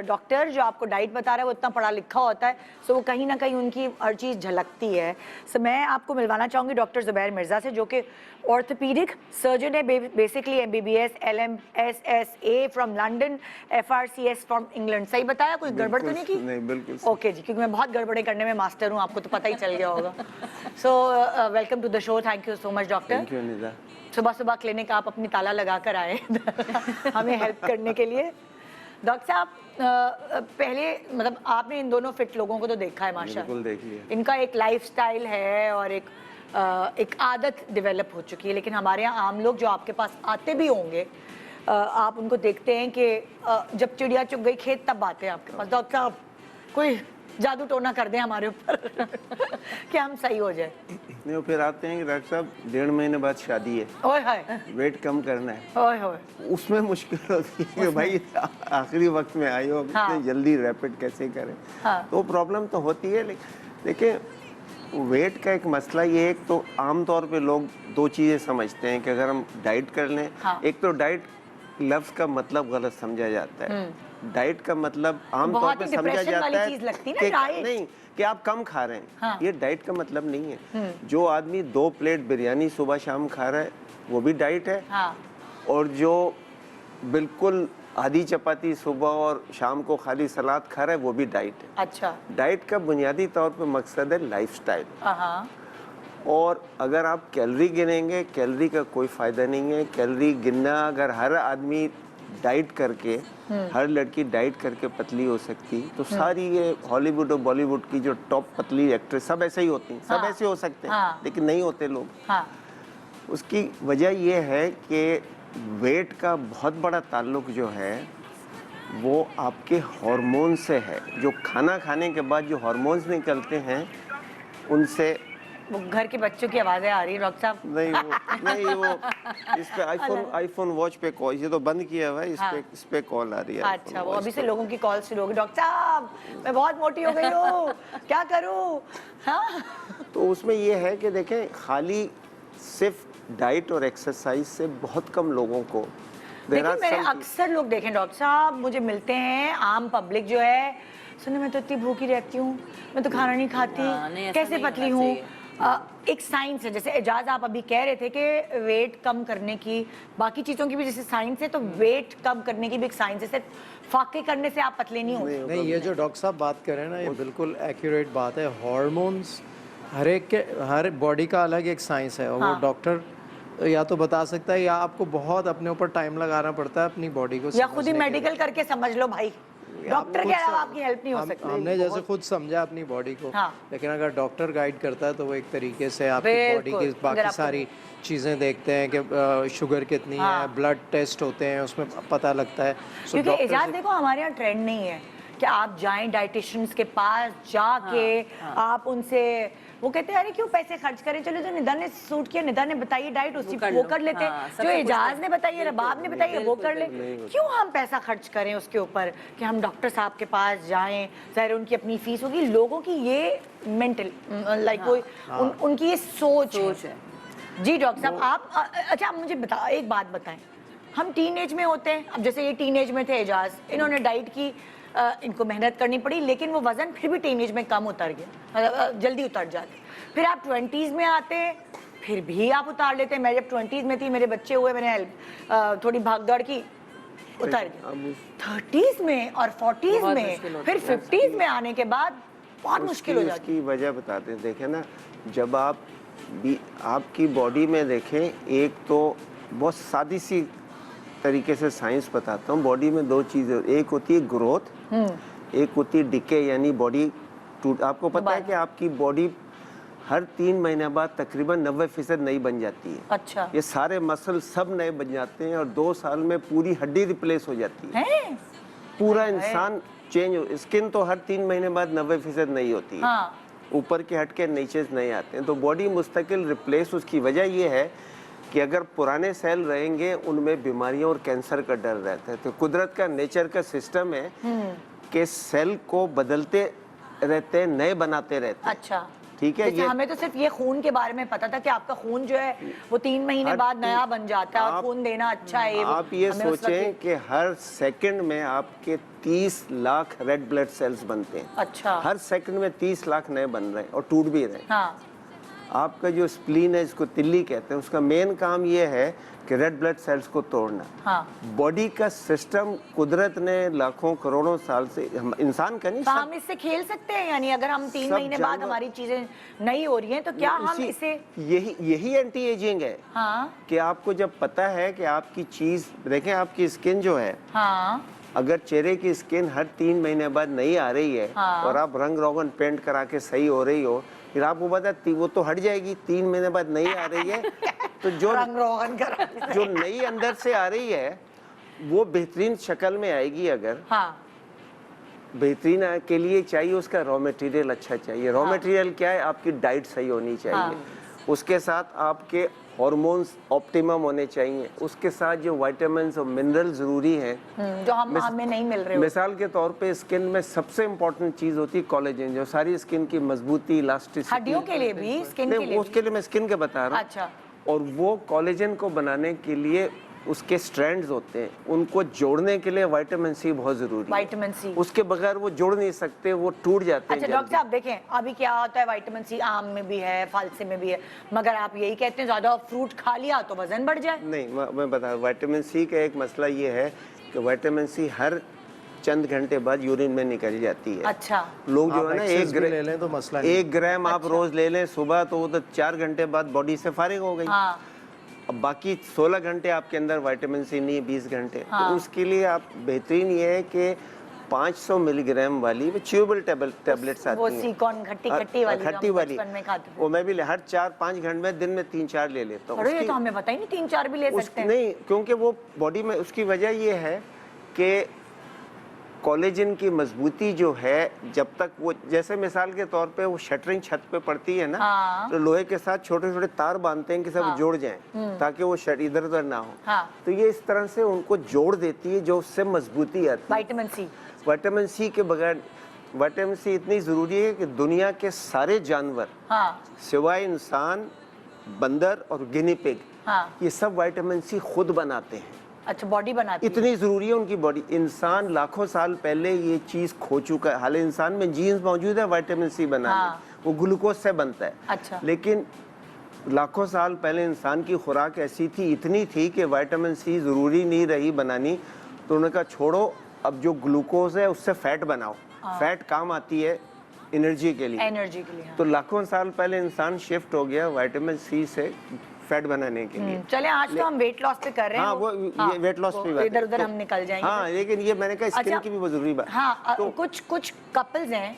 डॉक्टर जो आपको डाइट बता रहा है वो इतना पढ़ा लिखा होता है, सो वो कहीं ना कहीं उनकी हर चीज़ झलकती है। सो मैं आपको मिलवाना चाहूँगी डॉक्टर ज़ुबैर मिर्ज़ा से, जो कि ऑर्थोपीडिक सर्जन है, basically MBBS LMSSA from London, FRCS from England. सही बताया, कोई गड़बड़ तो नहीं की? नहीं, बिल्कुल। ओके जी, क्योंकि मैं बहुत गड़बड़े करने में मास्टर हूँ, आपको तो पता ही चल गया होगा। So welcome to the show, thank you so much doctor. Thank you Nida. सुबह सुबह क्लिनिक आप अपनी ताला लगा कर आए हमें हेल्प करने के लिए। डॉक्टर साहब पहले मतलब आपने इन दोनों फिट लोगों को तो देखा है माशाल्लाह, बिल्कुल देख लिया। इनका एक लाइफस्टाइल है और एक आदत डेवलप हो चुकी है, लेकिन हमारे यहाँ आम लोग जो आपके पास आते भी होंगे, आप उनको देखते हैं कि जब चिड़िया चुग गई खेत तब आते हैं आपके पास। डॉक्टर साहब कोई जादू टोना कर दें हमारे ऊपर कि हम सही हो जाए। नहीं, वो फिर आते हैं कि डॉक्टर साहब 1.5 महीने बाद शादी है, ओए हाय, वेट कम करना है। ओए होए, उसमें मुश्किल होती है कि भाई आखिरी वक्त में आई हो, हाँ। इतने जल्दी रैपिड कैसे करें। हाँ। तो प्रॉब्लम तो होती है, लेकिन वेट का एक मसला ये है, एक तो आमतौर पे लोग 2 चीज़ें समझते हैं कि अगर हम डाइट कर लें, हाँ। एक तो डाइट लफ्ज़ का मतलब गलत समझा जाता है। डाइट का मतलब आमतौर बहुत पे ही समझा depression वाली जाता चीज़ लगती है है ना कि diet। नहीं कि आप कम खा रहे हैं। हाँ। ये डाइट का मतलब नहीं है। जो आदमी 2 प्लेट बिरयानी सुबह शाम खा रहा है वो भी डाइट है, हाँ और जो बिल्कुल आधी चपाती सुबह और शाम को खाली सलाद खा रहा है वो भी डाइट है। अच्छा, डाइट का बुनियादी तौर पे मकसद है लाइफस्टाइल, हाँ और अगर आप कैलोरी गिनेंगे, कैलोरी का कोई फ़ायदा नहीं है। कैलोरी गिनना अगर हर आदमी डाइट करके हर लड़की डाइट करके पतली हो सकती, तो सारी ये हॉलीवुड और बॉलीवुड की जो टॉप पतली एक्ट्रेस सब ऐसे ही होती हैं, सब हाँ। ऐसे हो सकते हैं, हाँ। लेकिन नहीं होते लोग। हाँ उसकी वजह ये है कि वेट का बहुत बड़ा ताल्लुक जो है वो आपके हार्मोन से है। जो खाना खाने के बाद जो हार्मोन्स निकलते हैं उनसे। वो घर के बच्चों की आवाजें आ रही है डॉक्टर साहब। नहीं वो इस पे आईफोन वॉच पे कॉल, ये तो बंद किया हुआ है, इस पे कॉल आ रही है। अच्छा, वो अभी से लोगों की कॉल शुरू होगी, डॉक्टर साहब मैं बहुत मोटी हो गई हूँ, क्या करूँ? हाँ तो उसमें ये है कि देखें, खाली सिर्फ डाइट और एक्सरसाइज से बहुत कम लोगों को देखिए मेरे अक्सर लोग देखें डॉक्टर साहब, मुझे मिलते हैं आम पब्लिक जो है, सुनो मैं तो इतनी भूखी रहती हूँ, मैं तो खाना नहीं खाती, नहीं, ऐसा कैसे नहीं पतली होना हूँ? एक साइंस है, जैसे एजाज आप अभी कह रहे थे कि वेट कम करने की बाकी चीज़ों की भी जैसे साइंस है, तो वेट कम करने की भी एक साइंस है। सिर्फ फाके करने से आप पतले नहीं होते। नहीं, ये जो डॉक्टर साहब बात कर रहे हैं ना, ये बिल्कुल एक्यूरेट बात है। हार्मोन्स हर एक के, हर बॉडी का अलग एक साइंस है, और हाँ। वो डॉक्टर या तो बता सकता है, या आपको बहुत अपने ऊपर टाइम लगाना पड़ता है अपनी बॉडी को या खुद ही समझने के मेडिकल लिए। करके समझ लो भाई, डॉक्टर के अलावा आपकी हेल्प नहीं हो सकती। हमने जैसे खुद समझा अपनी बॉडी को, हाँ। लेकिन अगर डॉक्टर गाइड करता है तो वो एक तरीके से आपकी बॉडी बिल्कुल, की अगर बाकी आपको- सारी चीज़ें देखते हैं कि शुगर कितनी हाँ। है, ब्लड टेस्ट होते हैं, उसमें पता लगता है। So क्योंकि डॉक्टर एजाज से- देखो हमारे यहाँ ट्रेंड नहीं है कि आप जाएं डाइटिशियंस के पास जाके आप उनसे, वो कहते हैं अरे क्यों पैसे खर्च करें, चलो जो निदा ने सूट किया, निदा ने बताइए डाइट उसी वो कर लेते हैं, हाँ, जो सबसे कुछ एजाज कर- ने बताइए, रबाब ने बताइए वो कर ले। क्यों हम पैसा खर्च करें उसके ऊपर कि हम डॉक्टर साहब के पास जाएं, ज़ाहिर उनकी अपनी फीस होगी। लोगों की ये मेंटल लाइक कोई उनकी ये सोच है। जी डॉक्टर साहब आप अच्छा आप मुझे एक बात बताएं, हम टीनेज में होते हैं, अब जैसे ये टीनेज में थे एजाज, इन्होंने डाइट की, इनको मेहनत करनी पड़ी, लेकिन वो वजन फिर भी टीनेज में कम उतर गया, जल्दी उतर जाते। फिर आप 20s में आते, फिर भी आप उतार लेते। मैं जब 20s में थी, मेरे बच्चे हुए, मैंने थोड़ी भाग दौड़ की, उतर गया। 30s में और 40s में, फिर 50s में आने के बाद बहुत मुश्किल हो जाती है। उसकी वजह बताते हैं, देखें ना, जब आप आपकी बॉडी में देखें, एक तो बहुत सादी सी तरीके से साइंस बताता हूँ, बॉडी में दो चीज़ें, एक होती है ग्रोथ, एक होती है डिके, यानी बॉडी टूट। आपको पता है कि आपकी बॉडी हर 3 महीने बाद तकरीबन 90% नई बन जाती है। अच्छा, ये सारे मसल सब नए बन जाते हैं, और 2 साल में पूरी हड्डी रिप्लेस हो जाती है। पूरा इंसान चेंज हो। स्किन तो हर 3 महीने बाद 90% नई होती है। हाँ। ऊपर के हट के नीचे नहीं आते हैं, तो बॉडी मुस्तकिल रिप्लेस। उसकी वजह ये है कि अगर पुराने सेल रहेंगे उनमें बीमारियों और कैंसर का डर रहता है। तो कुदरत का, नेचर का सिस्टम है कि सेल को बदलते रहते हैं, नए बनाते रहते हैं। अच्छा, ठीक है। ये हमें तो सिर्फ ये खून के बारे में पता था कि आपका खून जो है वो 3 महीने बाद नया बन जाता है और खून देना अच्छा है। आप ये सोचें कि हर सेकंड में आपके 30 लाख रेड ब्लड सेल्स बनते हैं। अच्छा, हर सेकंड में 30 लाख नए बन रहे हैं और टूट भी रहे हैं। हाँ। आपका जो स्प्लीन है, इसको तिल्ली कहते हैं, उसका मेन काम ये है कि रेड ब्लड सेल्स को तोड़ना। हाँ। बॉडी का सिस्टम कुदरत ने लाखों करोड़ों साल से, इंसान का नहीं, तो हम इससे खेल सकते हैं, यानी अगर हम 3 महीने बाद हमारी चीजें नहीं हो रही हैं तो क्या हम इसे, यही एंटी एजिंग है। हाँ कि आपको जब पता है कि आपकी चीज, देखें आपकी स्किन जो है, हाँ अगर चेहरे की स्किन हर 3 महीने बाद नहीं आ रही है, हाँ। और आप रंग रोगन पेंट करा के सही हो रही हो, फिर आपको पता वो तो हट जाएगी, 3 महीने बाद नहीं आ रही है, तो जो रंग रोगन करा जो नई अंदर से आ रही है वो बेहतरीन शक्ल में आएगी। अगर हाँ, बेहतरीन के लिए चाहिए उसका रॉ मटेरियल अच्छा चाहिए। रॉ मटेरियल क्या है? आपकी डाइट सही होनी चाहिए, उसके साथ आपके हार्मोन्स ऑप्टिमम होने चाहिए, उसके साथ जो विटामिन्स और मिनरल जरूरी हैं जो हमें नहीं मिल रहे। मिसाल के तौर पे स्किन में सबसे इम्पोर्टेंट चीज होती है कोलेजन, जो सारी स्किन की मजबूती, इलास्टिसिटी। हड्डियों के लिए भी, स्किन के लिए उसके लिए मैं स्किन के बता रहा हूँ। अच्छा। और वो कोलेजन को बनाने के लिए उसके स्ट्रैंड्स होते हैं, उनको जोड़ने के लिए विटामिन सी बहुत जरूरी है। विटामिन सी, उसके बगैर वो जोड़ नहीं सकते, वो टूट जाते हैं। अच्छा डॉक्टर साहब देखें, अभी क्या होता है, विटामिन सी आम में भी है, फालसे में भी है, मगर आप यही कहते हैं ज्यादा फ्रूट खा लिया तो वजन बढ़ जाए। नहीं, मैं बता, विटामिन सी का एक मसला ये है कि विटामिन सी हर चंद घंटे बाद यूरिन में निकल जाती है। अच्छा, लोग जो आप है ना, excess भी ले लें तो मसला नहीं। 1 ग्राम आप रोज ले लें सुबह, तो वो तो 4 घंटे बाद बॉडी से फारिग हो गई। हाँ। अब बाकी 16 घंटे आपके अंदर विटामिन सी नहीं है, 20 घंटे। हाँ। तो उसके लिए आप बेहतरीन ये है कि 500 मिलीग्राम वाली वो च्यूएबल टैबलेट्स आती वो हैं। सीकॉन खट्टी खट्टी वाली जो हम खट्टी वाली बचपन में खाते थे। वो मैं भी हर 4-5 घंटे में दिन में 3-4 ले लेता हूँ। अरे ये उसकी- तो हमें पता ही नहीं, 3-4 भी ले सकते हैं। नहीं, क्योंकि वो बॉडी में उसकी वजह ये है कि कोलेजन की मजबूती जो है, जब तक वो जैसे मिसाल के तौर पे वो शटरिंग छत पे पड़ती है ना, हाँ। तो लोहे के साथ छोटे छोटे तार बांधते हैं कि सब हाँ। जोड़ जाएं ताकि वो इधर उधर ना हो। हाँ। तो ये इस तरह से उनको जोड़ देती है, जो उससे मजबूती आती है। Vitamin C. विटामिन सी के बगैर, विटामिन सी इतनी ज़रूरी है कि दुनिया के सारे जानवर हाँ सिवाय इंसान, बंदर और गिनी पिग, हाँ। ये सब विटामिन सी खुद बनाते हैं। अच्छा, बॉडी बनाती है। इतनी ज़रूरी है उनकी बॉडी। इंसान लाखों साल पहले ये चीज़ खो चुका है। हालांकि इंसान में जीन्स मौजूद है विटामिन सी बनाने, हाँ। वो ग्लूकोज से बनता है। अच्छा। लेकिन लाखों साल पहले इंसान की खुराक ऐसी थी, इतनी थी कि विटामिन सी ज़रूरी नहीं रही बनानी, तो उन्होंने कहा छोड़ो, अब जो ग्लूकोज है उससे फैट बनाओ। फैट काम आती है एनर्जी के लिए। एनर्जी के लिए। हाँ। तो लाखों साल पहले इंसान शिफ्ट हो गया विटामिन सी से फैट बनाने के लिए। चले, आज तो हम वेट लॉस पे कर रहे हैं। हाँ, वो ये वेट लॉस पे बात है। इधर उधर तो- हम निकल जाएंगे। हाँ, लेकिन ये मैंने कहा स्किन अच्छा, की भी बहुत जरूरी बात। हाँ, तो कुछ कपल्स हैं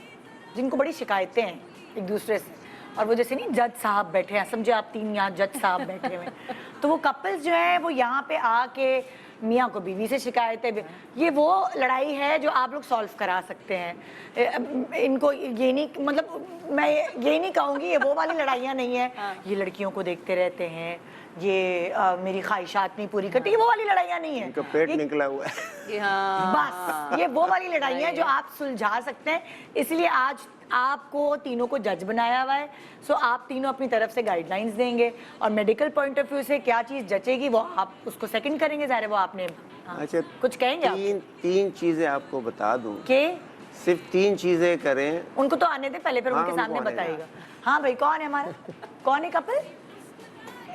जिनको बड़ी शिकायतें हैं एक दूसरे से, और वो जैसे नहीं जज साहब बैठे हैं, समझे आप, 3 यहाँ जज साहब बैठे हुए हैं। तो वो कपल्स जो है वो यहाँ पे आके मियाँ को बीवी से शिकायतें भी, ये वो लड़ाई है जो आप लोग सॉल्व करा सकते हैं। इनको ये नहीं, मतलब मैं ये नहीं कहूँगी ये वो वाली लड़ाइयाँ नहीं है। ये लड़कियों को देखते रहते हैं, ये मेरी ख्वाहिशात नहीं पूरी करती, ये वो वाली लड़ाइयाँ नहीं है। इनका पेट ये निकला हुआ है। कि हाँ, बस ये वो वाली लड़ाइयाँ जो आप सुलझा सकते हैं। इसलिए आज आपको तीनों को जज बनाया हुआ है। सो आप तीनों अपनी तरफ से गाइडलाइंस देंगे, और मेडिकल पॉइंट ऑफ व्यू से क्या चीज़ जचेगी वो आप उसको सेकंड करेंगे। ज़ाहिर है वो आपने हाँ, अच्छा, कुछ कहेंगे आप तीन चीजें आपको बता दूं। कि सिर्फ 3 चीजें करें। उनको तो आने दे पहले, फिर हाँ, उनके उनको सामने आने बताइएगा। हाँ भाई, कौन है हमारा, कौन है कपल?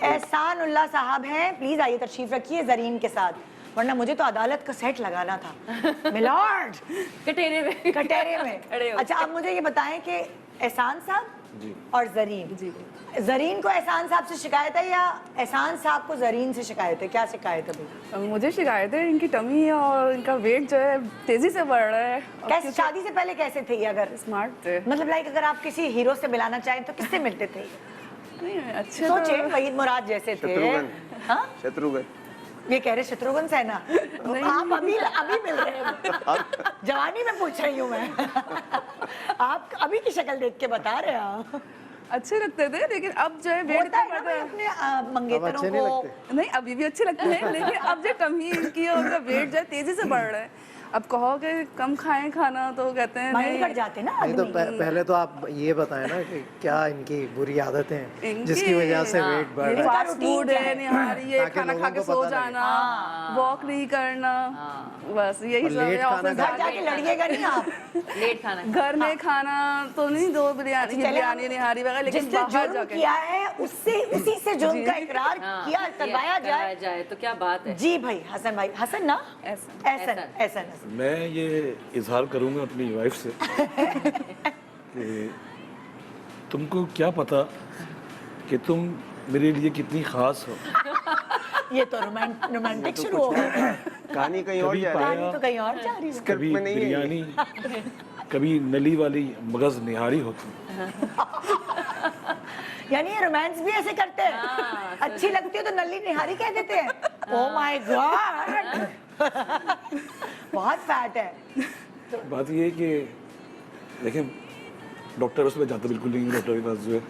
एहसान उल्लाह साहब हैं, प्लीज आइए, तशरीफ रखिए जरीन के साथ, वरना मुझे तो अदालत का सेट लगाना था मिलॉर्ड कटेरे में कटहरे में। खड़े हो। अच्छा, आप मुझे ये बताएं कि एहसान साहब और जरीन, जरीन को एहसान साहब से शिकायत है या एहसान साहब को जरीन से शिकायत है? क्या शिकायत है भाई? मुझे शिकायत है इनकी टमी और इनका वेट जो है तेजी से बढ़ रहा है। कैसे, शादी से पहले कैसे थे ये? अगर स्मार्ट थे, मतलब लाइक अगर आप किसी हीरो से मिलाना चाहें तो किससे मिलते थे? नहीं अच्छे सोचे तो वहीद मुराद जैसे थे। शत्रुघ्न। हाँ, शत्रुघ्न। ये कह रहे शत्रुघ्न से ना, आप अभी अभी मिल रहे हैं, जवानी में पूछ रही हूँ मैं आप अभी की शक्ल देख के बता रहे हैं। अच्छे लगते थे, लेकिन अब जो है वेट होता है ना बढ़ रहा भाई है। अपने अब मंगेतरों अच्छे नहीं को। लगते। नहीं, अभी भी अच्छे लगते हैं, लेकिन अब जो कमी इनकी है, उनका वेट जो है तेजी से बढ़ रहा है। अब कहो कि कम खाएं खाना तो कहते हैं माइंड नहीं। कट जाते ना नहीं तो आदमी। पहले तो आप ये बताएं ना कि क्या इनकी बुरी आदतें हैं इनकी- जिसकी वजह से वेट बढ़ रहा है। फास्ट रूटीन फूड क्या है, है? निहारी है, ताकि खाना लोगों खा के को सो पता लगे। जाना, वॉक नहीं करना, बस यही और सब लेट है। खाना ऑफिस घर जाके जाके लड़िएगा नहीं आप। लेट खाना। घर में खाना तो नहीं, दो बिरयानी चले हम- बिरयानी निहारी वगैरह, लेकिन जिसने बाहर जुर्म जाके किया है उससे, उसी से जुर्म का इकरार हाँ, किया करवाया जाए। तो क्या बात है। जी भाई, हसन भाई, हसन ना, ऐसा। एहसन एहसन। मैं ये इजहार करूंगा अपनी वाइफ से कि तुमको क्या पता कि तुम मेरे लिए कितनी खास हो। ये तो रोमांटिक शुरू हो गया। कहानी कहीं और कभी जा रही है। कहानी तो कहीं और जा रही है। स्क्रिप्ट कभी में नहीं है ये। बिरयानी, कभी नली वाली मगज निहारी होती। यानी ये रोमांस भी ऐसे करते हैं, अच्छी लगती है तो नल्ली निहारी कह देते हैं। ओह माय गॉड, बहुत फैट है। बात ये है कि देखें, डॉक्टर उसमें जाता बिल्कुल नहीं, डॉक्टर के पास जो है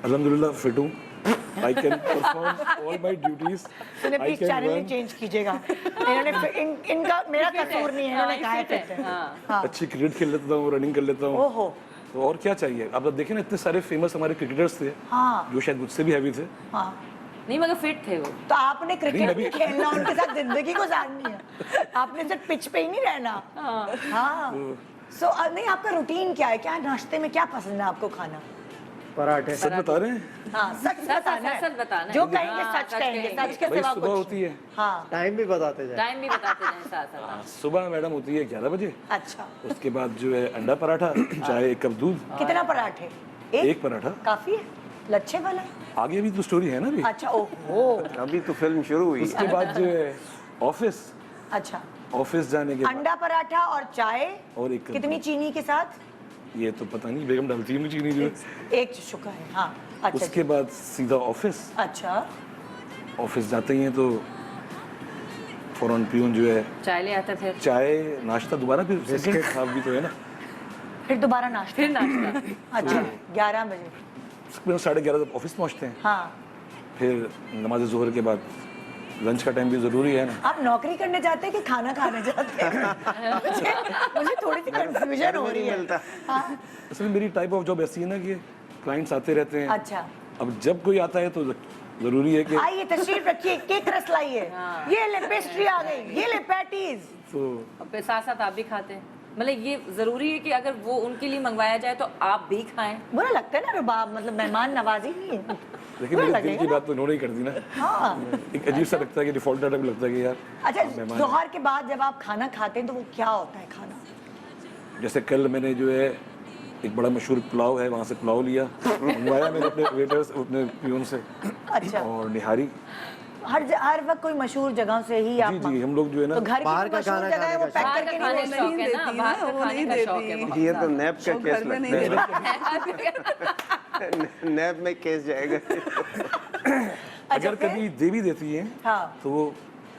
अल्हम्दुलिल्लाह फिट हूँ। I can perform all my duties. सुने प्लीज चैनल नहीं चेंज कीजिएगा। इनका मेरा कसूर नहीं है, इन्होंने कहा है fit है। हाँ। अच्छी क्रिकेट खेल लेता हूँ, रनिंग कर लेता हूँ। ओहो। तो और क्या चाहिए? आप देखें ना, इतने सारे फेमस हमारे क्रिकेटर्स थे हाँ। जो शायद मुझसे भी हैवी थे। हाँ, नहीं मगर फिट थे वो। तो आपने क्रिकेट नहीं, नहीं खेलना, उनके साथ जिंदगी गुजारनी है। आपने सिर्फ पिच पे ही नहीं रहना। हाँ। सो नहीं, आपका रूटीन क्या है? क्या नाश्ते में क्या पसंद है आपको खाना? पराठे। सच बता रहे हैं हाँ, सच बताना है। सच बताना है। जो कहेंगे हाँ, सच सच कहेंगे, कहेंगे। सच के भाई सिवा सुबह कुछ होती है, हाँ, टाइम भी बताते जाए। टाइम भी बताते जाएं साथ साथ। सुबह मैडम होती है 11 बजे। अच्छा। उसके बाद जो है अंडा पराठा, चाहे 1 कप दूध, कितना पराठे? एक पराठा। काफी है? लच्छे वाला? आगे भी तो स्टोरी है ना अभी। अच्छा, ओहो, अभी तो फिल्म शुरू हुई है। उसके बाद जो है ऑफिस, अच्छा। ऑफिस जाने के बाद अंडा पराठा और चाय और एक कितनी चीनी के साथ? ये तो पता नहीं, बेगम डालती है चीनी जो है। एक शुक्र है, हाँ। अच्छा उसके बाद सीधा ऑफिस। अच्छा, ऑफिस जाते ही हैं तो फौरन पियून जो है चाय ले आता फिर चाय नाश्ता दोबारा, फिर सेकंड हाफ भी तो है ना। फिर दोबारा नाश्ता। फिर नाश्ता। अच्छा, 11 बजे। फिर 11:30 तक ऑफिस पहुंचते हैं। हाँ, फिर नमाज ज़ोहर के बाद लंच का टाइम भी ज़रूरी है ना। आप नौकरी करने जाते हैं कि खाना खाने जाते हैं? मुझे थोड़ी सी कंफ्यूजन हो रही है। मिलता। हाँ, असल में मेरी टाइप ऑफ जॉब ऐसी है ना कि क्लाइंट्स आते रहते हैं। अच्छा, अब जब कोई आता है तो ज़रूरी है कि आइए तशरीफ रखिए, केक रस लाइए, ये ले पेस्ट्री आ गई, ये ले पैटीज। तो और फिर साथ साथ आप भी खाते हैं, मतलब ये जरूरी है कि अगर वो उनके लिए मंगवाया जाए तो आप भी खाएं। बुरा लगता है ना रुबाब, मतलब मेहमान नवाजी नहीं है। लेकिन बुरा मेरे दिल लगेगा की ना? बात तो उन्होंने ही कर दी ना। हाँ। एक अजीब सा लगता है कि डिफॉल्ट टाइप लगता है कि यार अच्छा, मेहमान- त्योहार के बाद जब आप खाना खाते हैं तो वो क्या होता है खाना? जैसे कल मैंने जो है एक बड़ा मशहूर पुलाव है, वहाँ से पुलाव लिया, मंगवाया मैंने अपने वेटर्स अपने पियून से, अच्छा, और निहारी। हर वक्त कोई मशहूर जगह से ही आप जी जी, हम लोग जो है ना तो घर की बाहर जो का मशहूर खाना जगह है वो खाने का पैक बाहर करके का खाने नहीं का देती। शौक है ना, देती बाहर ना, का वो खाने नहीं का शौक है देती। बहुत। ये तो नैप का वो केस घर में नहीं लगता देती। है। नैप में केस जाएगा। अगर फिर? कभी दे भी देती है हाँ, तो वो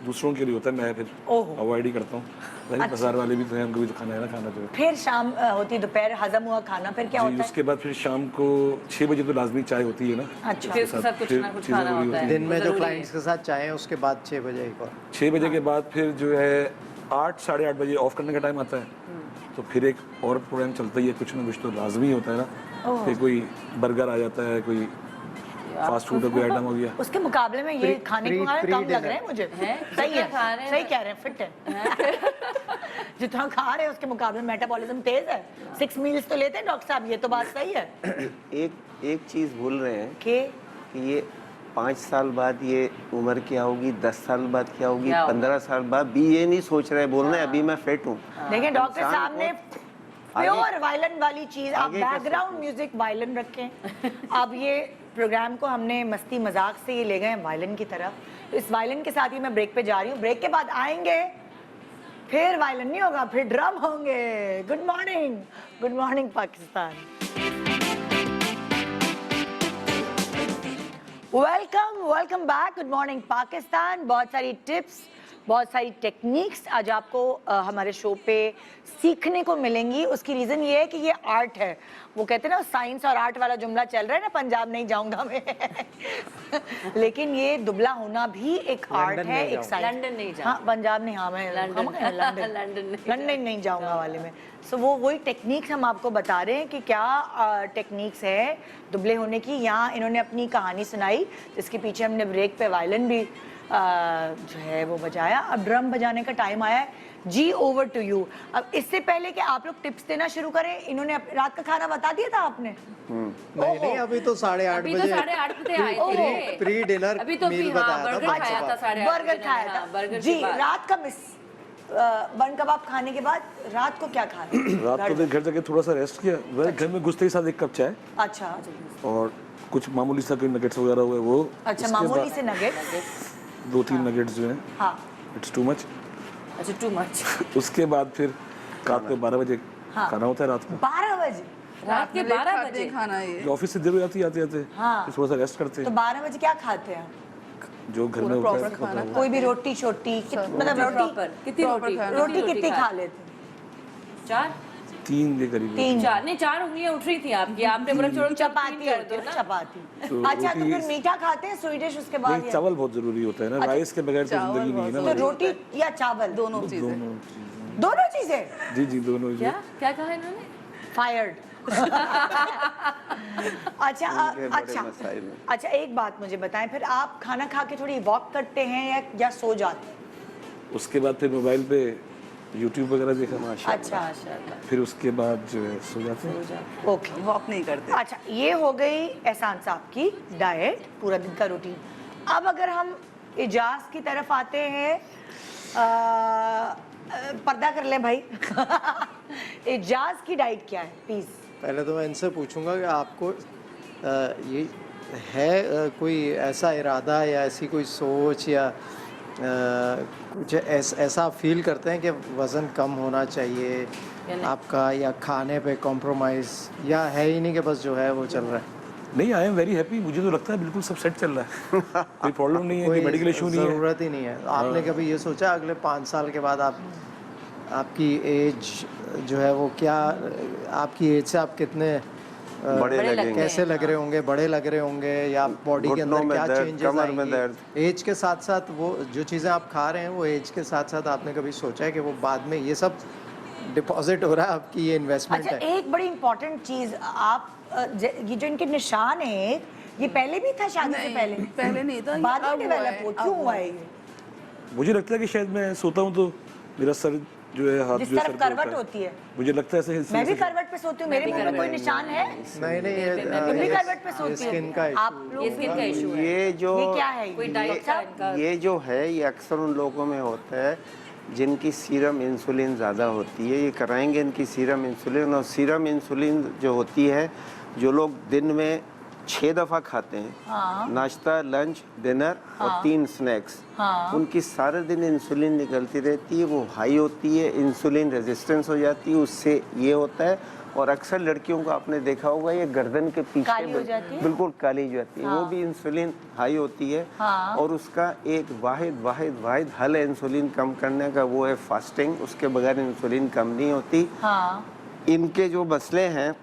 दूसरों के लिए होता है, मैं फिर ओहो। अवॉइड ही करता हूँ। वही बाजार वाले भी तो हैं, उनको भी तो खाना है ना, खाना जो है। फिर शाम होती है, दोपहर हजम हुआ खाना, फिर क्या जी, होता है? उसके बाद फिर शाम को 6 बजे तो लाजमी चाय होती है ना। अच्छा, फिर उसके साथ कुछ ना कुछ चीज़ें खाना पूरी होता है। होती दिन में जो जरूरी है। क्लाइंट्स के साथ चाय है उसके बाद 6 बजे एक और। 6 बजे के बाद फिर जो है 8 साढ़े 8 बजे ऑफ करने का टाइम आता है, तो फिर एक और प्रोग्राम चलता ही है, कुछ ना कुछ तो लाजमी होता है ना। फिर कोई बर्गर आ जाता है, कोई फास्ट फूड का कोई आइटम हो गया। उसके मुकाबले में ये खाने को pre- कम लग dinner। रहे हैं मुझे। हैं? सही है, जितना खा रहे हैं सही कह रहे हैं, फिट है। जितना खा रहे हैं उसके मुकाबले मेटाबॉलिज्म तेज है। 6 मील्स तो लेते हैं डॉक्टर साहब, ये तो बात सही है एक चीज भूल रहे हैं कि कि ये 5 साल बाद ये उम्र क्या होगी, 10 साल बाद क्या होगी, क्या होगा? 15 साल बाद भी ये नहीं सोच रहे, बोल रहे हैं अभी मैं फिट हूँ। देखिए डॉक्टर इंसान साहब ने प्योर वायलिन वाली चीज, आप आगे का बैकग्राउंड म्यूजिक वायलिन रखें। अब ये प्रोग्राम को हमने मस्ती मजाक से ये ले गए हैं वायलिन की तरफ, तो इस वायलिन के साथ ही मैं ब्रेक पे जा रही हूँ। ब्रेक के बाद आएंगे, फिर वायलिन नहीं होगा, फिर ड्रम होंगे। Good morning Pakistan. Welcome back. Good morning Pakistan. बहुत सारी टिप्स, बहुत सारी टेक्निक्स आज आपको हमारे शो पे सीखने को मिलेंगी। उसकी रीज़न ये है कि ये आर्ट है। वो कहते हैं ना, साइंस और आर्ट वाला जुमला चल रहा है ना, पंजाब नहीं जाऊंगा मैं। लेकिन ये दुबला होना भी एक आर्ट लंदन है, नहीं एक साइंस। लंदन नहीं जाऊंगा। हाँ, पंजाब नहीं, हाँ मैं लंदन। लंदन लंदन नहीं जाऊंगा वाले में। सो वो वही टेक्निक्स हम आपको बता रहे हैं कि क्या टेक्निक्स है दुबले होने की। यहाँ इन्होंने अपनी कहानी सुनाई, जिसके पीछे हमने ब्रेक पे वायलिन भी जो है वो बजाया। अब ड्रम बजाने का टाइम आया है। जी, ओवर टू यू। अब इससे पहले कि आप लोग टिप्स देना शुरू करें, इन्होंने रात का खाना बता दिया था आपने? नहीं, अभी तो 8:30 अभी तो बजे 8:30 बजे आए थे। प्री डिनर अभी तो मील हाँ, बताया था बर्गर पाँच खाया था सुबह। 8:30 बर्गर बजे, खाया हाँ, था बर्गर जी। के बाद। रात का मिस बन कबाब खाने के बाद रात को क्या खा रहे हैं? रात को फिर घर जाके थोड़ा सा रेस्ट किया, वह घर में घुसते ही साथ 1 कप चाय अच्छा और कुछ मामूली सा कोई नगेट्स वगैरह हुए वो। अच्छा, उसके मामूली बाद से नगेट। 2-3 नगेट्स जो हैं, हाँ, इट्स टू मच। अच्छा, टू मच। उसके बाद फिर रात को 12 बजे हाँ। खाना होता है रात को। 12 बजे। रात के लेट 12 खाते बजे हैं खाना ये। ऑफिस से देर हो जाती है आते आते, हाँ। फिर थोड़ा सा रेस्ट करते तो हैं, 12 बजे क्या खाते हैं? जो घर में होता है खाना कोई भी रोटी छोटी, मतलब रोटी प्रॉपर कितनी रोटी? रोटी कितनी खा लेते हैं? 4 3 के करीब। 3 4 नहीं, 4 उंगलियां उठ रही थी आपकी, आपने बोला छोड़ो चपाती कर होती दो है, ना। चपाती। तो अच्छा, तो रोटी- फिर मीठा खाते हैं स्वीट डिश उसके बाद? नहीं, या- चावल बहुत जरूरी होता है ना, राइस के बगैर तो चावल जिंदगी नहीं है ना तो हमारी। रोटी या चावल? दोनों चीजें। दोनों चीजें। दोनों चीजें? जी जी, दोनों क्या चीजें। क्या कहा इन्होंने? फायर्ड। अच्छा उनके बड़े अच्छा मसाइल हैं। अच्छा, एक बात मुझे बताएं, फिर आप खाना खा के थोड़ी वॉक करते हैं या सो जाते हैं? उसके बाद फिर मोबाइल पे यूट्यूब वगैरह देखा, अच्छा, माशाल्लाह। फिर उसके बाद जो है सो जाते हैं। ओके। वॉक नहीं करते। अच्छा, ये हो गई एहसान साहब की डाइट, पूरा दिन का रूटीन। अब अगर हम इजाज की तरफ आते हैं, पर्दा कर लें भाई। इजाज की डाइट क्या है प्लीज? पहले तो मैं इनसे पूछूंगा कि आपको ये है कोई ऐसा इरादा या ऐसी कोई सोच या कुछ ऐसा फील करते हैं कि वज़न कम होना चाहिए आपका, या खाने पे कॉम्प्रोमाइज़, या है ही नहीं कि बस जो है वो चल रहा है? नहीं, आई एम वेरी हैप्पी। मुझे तो लगता है बिल्कुल सब सेट चल रहा है। कोई प्रॉब्लम नहीं है, कोई मेडिकल इशू नहीं है। ज़रूरत ही नहीं है। आपने कभी ये सोचा अगले 5 साल के बाद आपकी एज जो है वो क्या, आपकी एज से आप कितने बड़े लगेंगे, कैसे लग रहे होंगे, बड़े लग रहे होंगे, या बॉडी के अंदर क्या चेंजेस कमर में आएंगे? दर्द। एज के साथ साथ वो जो चीज़ें आप खा रहे हैं वो एज के साथ साथ आपने कभी सोचा है कि वो बाद में ये सब डिपॉजिट हो रहा है, आपकी ये इन्वेस्टमेंट अच्छा, है? एक बड़ी इंपॉर्टेंट चीज, आप ये जो इनके निशान है, ये पहले भी था शादी से पहले? पहले नहीं था, ये बाद में अब हुआ डेवलप है, हो, अब क्यों हुआ हुआ है। है ये? मुझे लगता है कि शायद मैं सोता हूँ तो मेरा सर जो है, हाथ जिस जो है तरफ सर पे करवट होता है। होती है, मुझे लगता है ऐसे मैं भी करवट पे सोती हूँ, मेरे मुंह में कोई निशान है? नहीं नहीं, तुम भी करवट पे सोती हो? स्किन का आप लोग ये स्किन का इशू है। ये जो ये क्या है? कोई ये? डाइट का इनका ये जो है ये अक्सर उन लोगों में होता है जिनकी सीरम इंसुलिन ज़्यादा होती है। ये कराएंगे इनकी सीरम इंसुलिन, और सीरम इंसुलिन जो होती है, जो लोग दिन में 6 दफ़ा खाते हैं, नाश्ता, लंच, डिनर और 3 स्नैक्स, उनकी सारे दिन इंसुलिन निकलती रहती है, वो हाई होती है, इंसुलिन रेजिस्टेंस हो जाती है, उससे ये होता है। और अक्सर लड़कियों को आपने देखा होगा ये गर्दन के पीछे काली हो जाती है? बिल्कुल काली हो जाती है, वो भी इंसुलिन हाई होती है। और उसका एक वाहिद हल है इंसुलिन कम करने का, वो है फास्टिंग। उसके बगैर इंसुलिन कम नहीं होती। इनके जो मसले हैं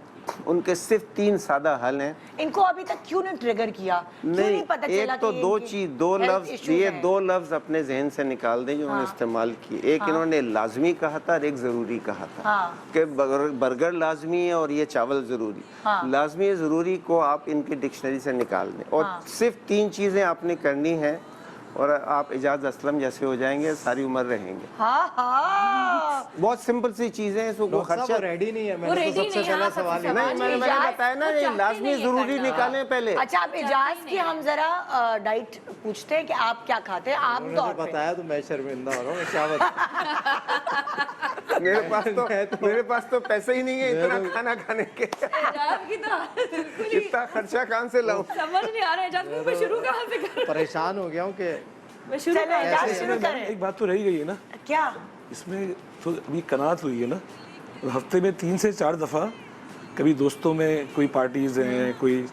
उनके सिर्फ 3 सादा हल हैं। इनको अभी तक क्यों नहीं ट्रिगर किया? क्यों नहीं पता चला एक तो कि दो इनकी चीज, 2 health लफ्ज, issue ये है? 2 लफ्ज अपने जहन से निकाल दें जो उन्होंने इस्तेमाल किए। एक इन्होंने लाजमी कहा था और एक जरूरी कहा था कि बर्गर लाजमी है और ये चावल जरूरी। लाजमी जरूरी को आप इनकी डिक्शनरी से निकाल दें, और सिर्फ 3 चीजें आपने करनी है और आप एजाज असलम जैसे हो जाएंगे, सारी उम्र रहेंगे। बहुत सिंपल सी चीजें हैं, इसको खर्चा रेडी नहीं है। वो मैंने तो रेडी सबसे नहीं है, पहला आप सबसे सवाल ही सवाल नहीं, मैंने बताया ना, ये लाजमी जरूरी निकालें पहले। अच्छा, आप इजाज की हम जरा डाइट पूछते हैं कि आप क्या खाते हैं आम तौर पे? बताया तो मैं शर्मिंदा हो रहा हूँ, क्या बताऊं? मेरे पास तो पैसे ही नहीं है इतना खाना खाने के। इजाज़ की तो हालत बिल्कुल ही इतना खर्चा कहाँ से लाऊं? समझ नहीं आ रहा है इजाज़, मैं शुरू कहाँ से करूं? परेशान हो गया हूँ कि मैं शुरू चलो इजाज शुरू करें। एक बात तो रही गई है ना क्या? इसमें, तो अभी कनात हुई है ना, हफ्ते में 3 से 4 दफ़ा कभी दोस्तों में कोई पार्टीज हैं, कोई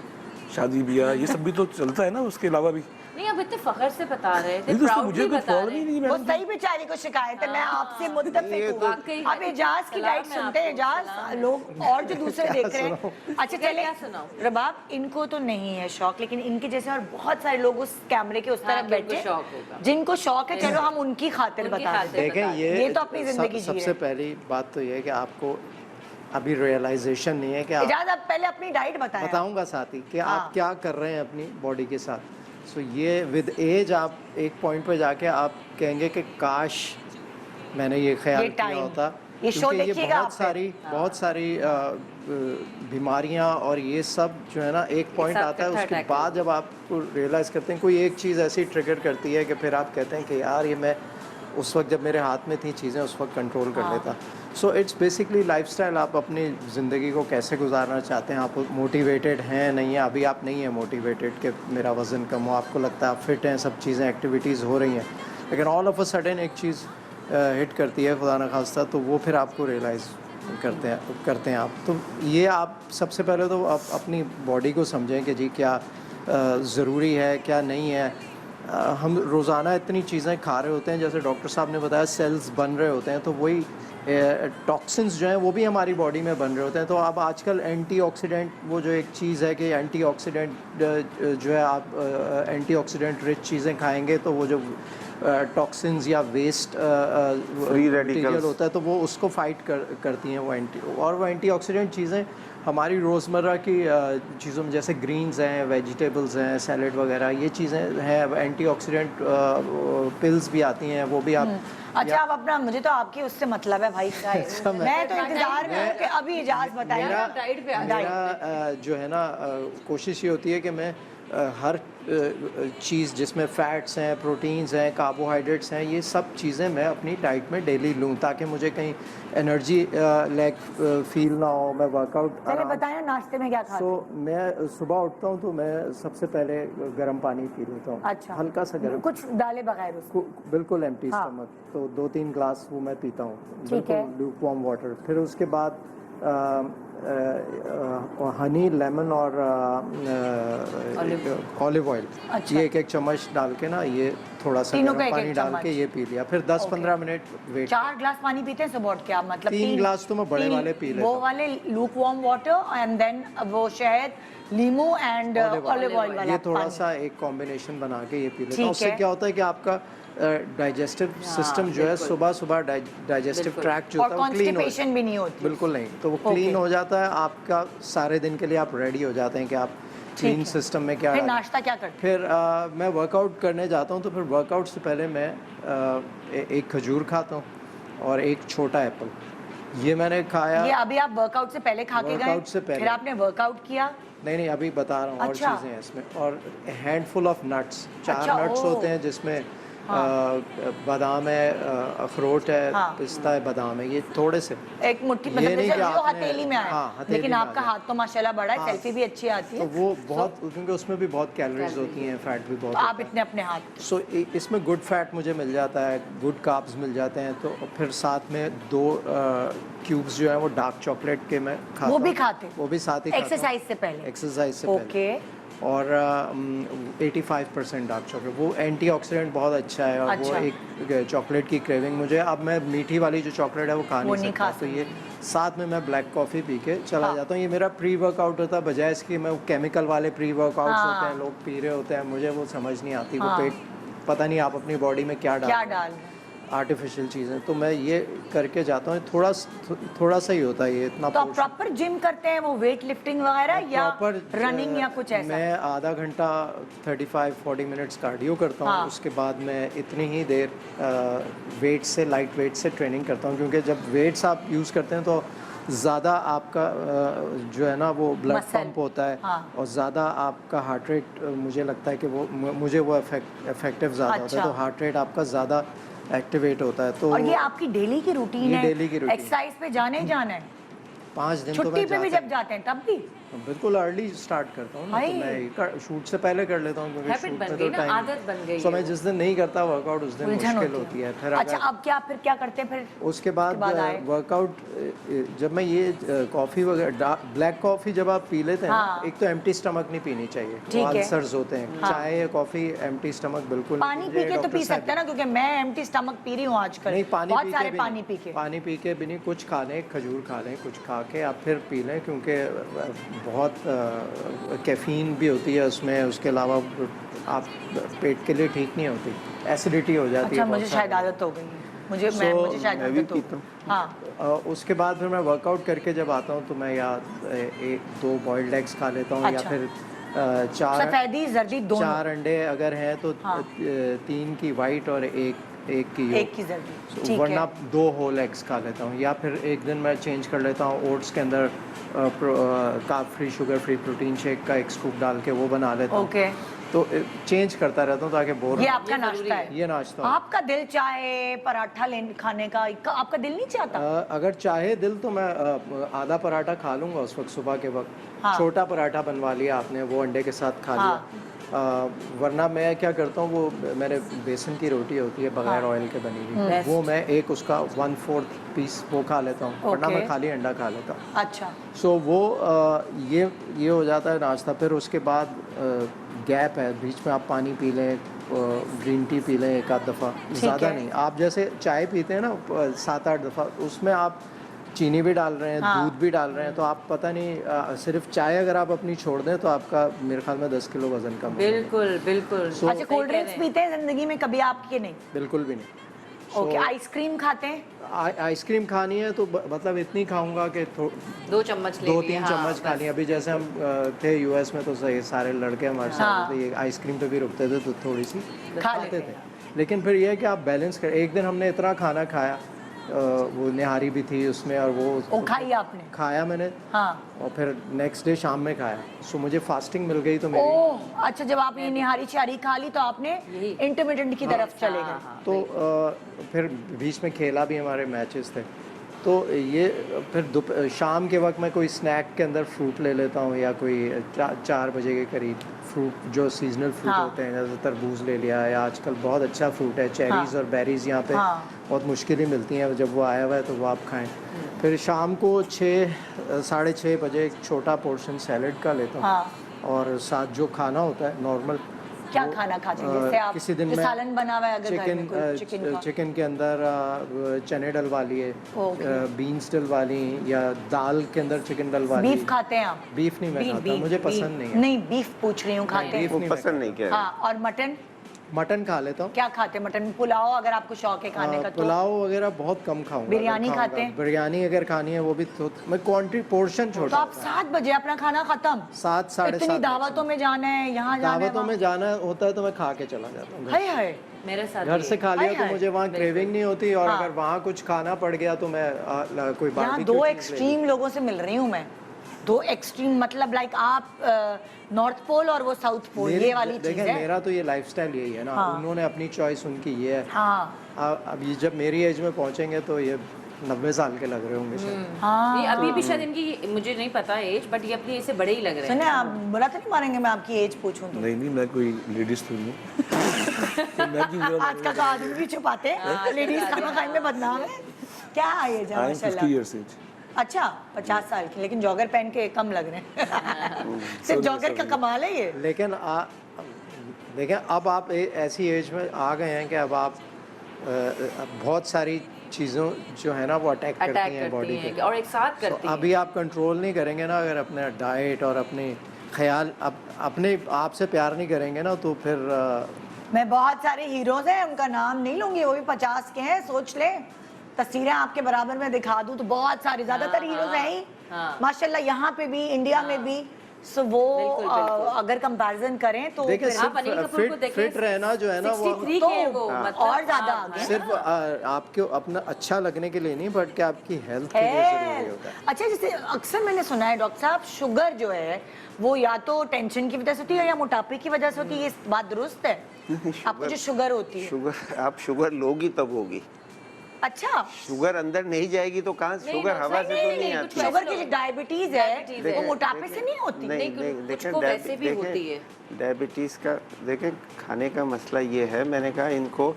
शादी ब्याह, ये सब भी तो चलता है ना, उसके अलावा भी। नहीं, अब इतने फखर से बता रहे थे, नहीं तो उसमें प्राउडली मुझे कोई बता प्रॉब्लम रहे ही हैं। नहीं वो मैडम। सही बेचारी को शिकायत है, मैं आपसे मुत्तफिक हूँ। वाकई अब इजाज की सलाम डाइट है सुनते हैं, आपको, इजाज सलाम। लोग और जो दूसरे देख रहे हैं। अच्छा चले, क्या सुनाऊं? रबाब, इनको तो नहीं है शौक, लेकिन इनके जैसे और बहुत सारे लोग उस कैमरे के उस हाँ, तरफ कि उनको बैठे शौक होगा। जिनको शौक है, चलो हम उनकी खातिर उनकी बता खातिर। दें। देखें, ये तो अपनी जिंदगी जी सबसे रहे। पहली बात तो ये है कि आपको अभी रियलाइजेशन नहीं है कि आप, इजाज, आप पहले अपनी डाइट बताएं। बताऊंगा साथ ही कि हाँ। आप क्या कर रहे हैं अपनी बॉडी के साथ। सो ये विद एज आप एक पॉइंट पे जाके आप कहेंगे कि काश मैंने ये ख्याल ये किया time, होता, ये शो क्योंकि ये देखिएगा आप बहुत सारी बीमारियां और ये सब जो है ना, एक पॉइंट सब आता है, इकट्ठा उसके attack बाद जब आपको रियलाइज़ करते हैं, कोई एक चीज़ ऐसी ट्रिगर करती है कि फिर आप कहते हैं कि यार ये मैं उस वक्त जब मेरे हाथ में थी चीज़ें उस वक्त कंट्रोल कर लेता। सो इट्स बेसिकली लाइफस्टाइल, आप अपनी ज़िंदगी को कैसे गुजारना चाहते हैं, आप मोटिवेटेड हैं नहीं है, अभी आप नहीं हैं मोटिवेटेड कि मेरा वज़न कम हो, आपको लगता है आप फिट हैं, सब चीज़ें एक्टिविटीज़ हो रही हैं, लेकिन ऑल ऑफ अ सडन एक चीज़ हिट करती है खुदा न खास्ता, तो वो फिर आपको रियलाइज़ करते हैं आप। तो ये आप सबसे पहले तो आप अपनी बॉडी को समझें कि जी क्या ज़रूरी है क्या नहीं है। हम रोज़ाना इतनी चीज़ें खा रहे होते हैं, जैसे डॉक्टर साहब ने बताया सेल्स बन रहे होते हैं, तो वही टॉक्सिन्स जो हैं वो भी हमारी बॉडी में बन रहे होते हैं। तो अब आजकल एंटीऑक्सीडेंट, वो जो एक चीज़ है कि एंटीऑक्सीडेंट जो है, आप एंटीऑक्सीडेंट रिच चीज़ें खाएंगे तो वो जो टॉक्सिन्स या वेस्ट फ्री रेडिकल्स होता है तो वो उसको फाइट करती हैं वो एंटीऑक्सीडेंट चीज़ें हमारी रोज़मर्रा की चीज़ों में, जैसे ग्रीन्स हैं, वेजिटेबल्स हैं, सैलड वगैरह, ये चीज़ें हैं। एंटीऑक्सीडेंट पिल्स भी आती हैं, वो भी आप अच्छा, आप अपना, मुझे तो आपकी उससे मतलब है भाई साहब। मैं तो इंतजार में हूँ कि अभी इजाज बताएगा। मेरा जो है ना कोशिश ये होती है कि मैं हर चीज़ जिसमें फैट्स हैं, प्रोटीन्स हैं, कार्बोहाइड्रेट्स हैं, ये सब चीज़ें मैं अपनी डाइट में डेली लूँ ताकि मुझे कहीं एनर्जी लैक फील ना हो, मैं वर्कआउट पहले बताया नाश्ते में क्या खाते सो हैं? मैं सुबह उठता हूँ तो मैं सबसे पहले गर्म पानी पी लेता हूँ, अच्छा, हल्का सा गर्म, कुछ डाले बगैर उसको? बिल्कुल एम्प्टी हाँ। स्टमक, तो 2-3 ग्लास वो मैं पीता हूँ, ठीक है। बिल्कुल लूकवार्म वाटर। फिर उसके बाद हनी, लेमन और ऑलिव ऑयल, अच्छा। ये 1-1 चम्मच डाल के ना, ये थोड़ा सा तीनों का गर्म 1-1 पानी डाल के चम्मच। ये पी लिया। फिर 10-15 मिनट वेट। 4 ग्लास पानी पीते हैं सुबह उठ के आप? मतलब 3 ग्लास तो मैं बड़े वाले पी लेता वो हूँ। वाले lukewarm water and then वो शहद, नींबू एंड ऑलिव ऑयल वाला ये थोड़ा पानी। सा एक कॉम्बिनेशन बना के ये पी लेता ठीक हूँ। उससे है। क्या होता है कि आपका डाइजेस्टिव सिस्टम जो है, सुबह सुबह डाइजेस्टिव ट्रैक्ट जो और होता है वो क्लीन हो कॉन्स्टिपेशन भी नहीं होती। बिल्कुल नहीं, तो वो क्लीन हो जाता है आपका, सारे दिन के लिए आप रेडी हो जाते हैं कि आप क्लीन है। सिस्टम में क्या फिर डालें। नाश्ता क्या करते फिर मैं वर्कआउट करने जाता हूँ, तो फिर वर्कआउट से पहले मैं एक खजूर खाता हूँ और एक छोटा एप्पल, ये मैंने खाया। हैं? ये अभी आप वर्कआउट से पहले खा के गए? वर्कआउट से पहले। फिर आपने वर्कआउट किया? नहीं, अभी बता रहा हूँ अच्छा। और चीज़ें हैं इसमें, और हैंडफुल ऑफ नट्स, 4 अच्छा, नट्स ओह। होते हैं जिसमें बादाम है, अखरोट है, हाँ। पिस्ता है, बादाम है, ये थोड़े से। एक मुट्ठी, ये मतलब नहीं जैसे कि जो आपने- हथेली में आए। हाँ, हथेली लेकिन में आ आपका जाए। हाथ तो माशाल्लाह बड़ा है, हाँ। सेल्फी भी अच्छी आती तो है। वो बहुत, क्योंकि उसमें भी बहुत कैलोरीज होती हैं, फैट भी बहुत आप होता है। इतने अपने हाथ। सो इसमें गुड फैट मुझे मिल जाता है, गुड कार्ब्स मिल जाते हैं, तो फिर साथ में 2 क्यूब्स जो है वो डार्क चॉकलेट के मैं खाता वो भी हूँ। खाते? वो भी साथ ही खाता हूँ। एक्सरसाइज से पहले? एक्सरसाइज से ओके। पहले। और 85% डार्क चॉकलेट, वो एंटीऑक्सीडेंट बहुत अच्छा है, और अच्छा। वो एक चॉकलेट की क्रेविंग मुझे, अब मैं मीठी वाली जो चॉकलेट है वो खा वो नहीं नहीं सकता, खा तो ये साथ में मैं ब्लैक कॉफ़ी पी के चला हाँ। जाता हूँ। ये मेरा प्री वर्कआउट होता है, बजाय इसकी मैं केमिकल वाले प्री वर्कआउट्स हाँ। होते हैं, लोग पी रहे होते हैं, मुझे वो समझ नहीं आती। हाँ। वो पेट, पता नहीं आप अपनी बॉडी में क्या क्या डाल डाल रहे हैं? आर्टिफिशियल चीज़ें, तो मैं ये करके जाता हूँ। थोड़ा सा ही होता है ये, इतना तो आप portion। प्रॉपर जिम करते हैं, वो वेट लिफ्टिंग वगैरह या रनिंग या कुछ ऐसा? मैं आधा घंटा 35-40 मिनट्स कार्डियो करता हूँ, हाँ। उसके बाद मैं इतनी ही देर वेट से, लाइट वेट से ट्रेनिंग करता हूँ, क्योंकि जब वेट्स आप यूज़ करते हैं तो ज़्यादा आपका जो है ना वो ब्लड Muscle। पंप होता है, हाँ। और ज़्यादा आपका हार्ट रेट, मुझे लगता है कि वो मुझे वो इफेक्टिव ज़्यादा होता है, अच्छा। तो हार्ट रेट आपका ज़्यादा एक्टिवेट होता है। तो और ये आपकी डेली की रूटीन ये है? डेली की रूटीन। एक्सरसाइज पे जाना ही जाना है? 5 दिन तो छुट्टी मैं पे भी जाता जब जाते हैं तब भी? बिल्कुल अर्ली स्टार्ट करता हूँ ना, तो हाय। मैं शूट से पहले कर लेता हूँ, क्योंकि Habit शूट बन में गई तो ना, टाइम, आदत बन गई सो है मैं वो। जिस दिन नहीं करता वर्कआउट उस दिन उलझन मुश्किल होती है। फिर अच्छा, अगर अब क्या, फिर क्या करते हैं फिर? उसके बाद आए? वर्कआउट, जब मैं ये कॉफ़ी वगैरह, ब्लैक कॉफ़ी जब आप पी लेते हैं ना, हाँ। एक तो एम्प्टी स्टमक नहीं पीनी चाहिए, ठीक वो है। अल्सर्स होते हैं। हाँ। चाय या कॉफ़ी एम्प्टी स्टमक बिल्कुल नहीं पानी पी पीजिए, के तो डॉक्टर पी साहब सकते हैं ना, क्योंकि मैं एम्प्टी स्टमक पी रही हूँ आजकल। नहीं, पानी बहुत पी सारे के भी पानी नहीं। पी के। पानी पी के भी नहीं, कुछ खा लें, खजूर खा लें, कुछ खा के आप फिर पी लें, क्योंकि बहुत कैफीन भी होती है उसमें, उसके अलावा आप पेट के लिए ठीक नहीं होती, एसिडिटी हो जाती अच्छा, है। मुझे शायद आदत हो गई है, मुझे मुझे शायद मैं भी आदत हो पीता हूँ। हाँ। उसके बाद फिर मैं वर्कआउट करके जब आता हूँ तो मैं या 1-2 बॉइल्ड एग्स खा लेता हूँ, या अच्छा। फिर 4 सफेदी जर्दी दोनों? 4 अंडे अगर हैं तो हाँ। 3 की वाइट और एक की एक yolk। की जर्दी, So, ठीक वरना है। 2 होल एग्स खा लेता हूँ, या फिर एक दिन मैं चेंज कर लेता हूँ, ओट्स के अंदर carb free, sugar free protein shake का एक स्कूप डाल के वो बना लेता हूँ। ओके। तो चेंज करता रहता हूँ ताकि बोर ये ना आपका नाश्ता है? ये नाश्ता हो। आपका दिल चाहे पराठा खाने का, आपका दिल नहीं चाहता? अगर चाहे दिल तो मैं आधा पराठा खा लूँगा उस वक्त, सुबह के वक्त। हाँ। छोटा पराठा बनवा लिया आपने, वो अंडे के साथ खा हाँ। लिया। वरना मैं क्या करता हूँ, वो मेरे बेसन की रोटी होती है बगैर हाँ। ऑयल के बनी हुई, वो मैं एक उसका 1/4 पीस वो खा लेता हूँ, वरना ओके। मैं खाली अंडा खा लेता हूँ। अच्छा। सो वो ये हो जाता है नाश्ता। फिर उसके बाद गैप है, बीच में आप पानी पी लें, ग्रीन टी पी लें एक आध दफ़ा, ज़्यादा है। नहीं। आप जैसे चाय पीते हैं ना 7-8 दफ़ा, उसमें आप चीनी भी डाल रहे हैं, हाँ। दूध भी डाल रहे हैं, तो आप पता नहीं, सिर्फ चाय अगर आप अपनी छोड़ दें तो आपका मेरे ख्याल में 10 किलो वजन कम हो जाएगा। बिल्कुल बिल्कुल। अच्छा, कोल्ड ड्रिंक्स पीते हैं जिंदगी में कभी आपके? नहीं। बिल्कुल भी नहीं। ओके। आइसक्रीम खाते हैं? आइसक्रीम खानी है तो मतलब इतनी खाऊंगा कि 2 चम्मच ले 2-3 लिए, हाँ, चम्मच खा बस। लिया। अभी जैसे हम थे यूएस में तो सही, सारे लड़के हमारे साथ हाँ। थे, ये आइसक्रीम पे भी रुकते थे तो थोड़ी सी खा खाते लेते थे। लेकिन फिर ये है कि आप बैलेंस कर, एक दिन हमने इतना खाना खाया वो निहारी भी थी उसमें, और वो खाई आपने? खाया मैंने, हाँ। और फिर नेक्स्ट डे शाम में खाया। सो मुझे फास्टिंग मिल गई तो मेरी। ओह अच्छा, जब आपने निहारी शारी खा ली तो आपने इंटरमिटेंट की तरफ चले गए। तो फिर बीच में खेला भी, हमारे मैचेस थे। तो ये फिर शाम के वक्त मैं कोई स्नैक के अंदर फ्रूट ले लेता हूँ, या कोई 4 बजे के करीब फ्रूट, जो सीजनल फ्रूट होते हैं, जैसे तरबूज ले लिया, या आजकल बहुत अच्छा फ्रूट है चेरीज़ और बेरीज़ यहाँ पे बहुत मुश्किल ही मिलती हैं, जब वो आया हुआ है तो वो आप खाएं। फिर शाम को 6-6:30 बजे एक छोटा पोर्शन सैलड का लेता हूँ, और साथ जो खाना होता है नॉर्मल। क्या खाना खाते हैं? जैसे आप किसी दिन जो में सालन बना हुआ है, अगर घर में कोई चिकन चिकन के अंदर चने डलवा लिए, बीन्स डलवा ली, या दाल के अंदर चिकन डलवा ली। बीफ खाते हैं आप? बीफ नहीं मैं खाता, मुझे पसंद नहीं है। नहीं, बीफ पूछ रही हूँ, खाते हैं? वो पसंद नहीं क्या? हाँ, और मटन? मटन खा लेता हूँ। क्या खाते हैं मटन? पुलाव अगर आपको शौक है खाने का तो? पुलाव वगैरह बहुत कम खाऊंगा। बिरयानी अगर खाते हैं? बिरयानी अगर खानी है वो भी तो मैं क्वांटिटी पोर्शन तो छोटा। आप 7 बजे अपना खाना खत्म? 7-7:30 इतनी दावतों में जाना है, यहाँ जाना है, दावतों में जाना होता है तो मैं खा के चला जाता हूँ। हाय हाय, मेरे साथ घर से खा लिया हाय तो हाय। मुझे वहाँ क्रेविंग नहीं होती, और अगर वहाँ कुछ खाना पड़ गया तो मैं कोई यहाँ बारबेक्यू 2 चीज़ ले ली। एक्सट्रीम लोगों से मिल रही हूँ मैं। 2 एक्सट्रीम मतलब लाइक आप नॉर्थ पोल और वो साउथ पोल, ये वाली चीज देखें, है। मेरा तो ये लाइफस्टाइल यही है ना। उन्होंने अपनी चॉइस उनकी ये है। हाँ अब ये जब मेरी एज में पहुंचेंगे तो ये 90 साल के लग रहे होंगे शायद। हाँ। ये अभी भी शायद इनकी, मुझे नहीं पता एज, बट ये अपनी एज से बड़े ही लग रहे हैं। सुने, आप बुरा तो नहीं मानेंगे मैं आपकी एज पूछूं तो? नहीं मैं कोई लेडीज तो नहीं हूँ। तो मैं क्यों जरा आजकल तो आदमी भी छुपाते हैं, लेडीज खाना खाने में बदनाम है। क्या है ये आई एम 50 years age। अच्छा 50 साल की, लेकिन जॉगर पहन के कम लग रहे हैं। सिर्फ जॉगर का कमाल है ये। लेकिन देखें, अब आप ऐसी एज में आ गए हैं कि अब आप बहुत सारी चीज़ों जो है ना वो अटैक करती हैं बॉडी पे, और एक साथ करती हैं। अभी आप कंट्रोल नहीं करेंगे ना, अगर अपने डाइट और अपने ख्याल अपने आप से प्यार नहीं करेंगे ना, तो फिर मैं बहुत सारे हीरोज हैं, उनका नाम नहीं लूंगी, वो भी 50 के हैं, सोच ले। तस्वीरें आपके बराबर में दिखा दूं तो बहुत सारे, ज्यादातर हीरोज हैं ही माशाल्लाह, यहाँ पे भी, इंडिया में भी। सो वो अगर कंपैरिजन करें तो देखिए, फिर आप अनिल कपूर को देखिए, फिट रहना जो है ना वो 63 तो के हैं वो, मतलब और ज्यादा आगे सिर्फ आपको अपना अच्छा लगने के लिए नहीं, बट कि आपकी हेल्थ के लिए जरूरी होता है। अच्छा, जैसे अक्सर मैंने सुना है डॉक्टर साहब, शुगर जो है वो या तो टेंशन की वजह से होती है या मोटापे की वजह से होती है, ये बात दुरुस्त है? आपको जो शुगर होती है, शुगर आप शुगर लोगी तब होगी। अच्छा, शुगर अंदर नहीं जाएगी तो कहाँ? शुगर हवा से तो नहीं आती। शुगर की जो डायबिटीज है वो मोटापे से नहीं होती? नहीं, कुछ को वैसे भी होती है। डायबिटीज का देखें, खाने का मसला ये है, मैंने कहा इनको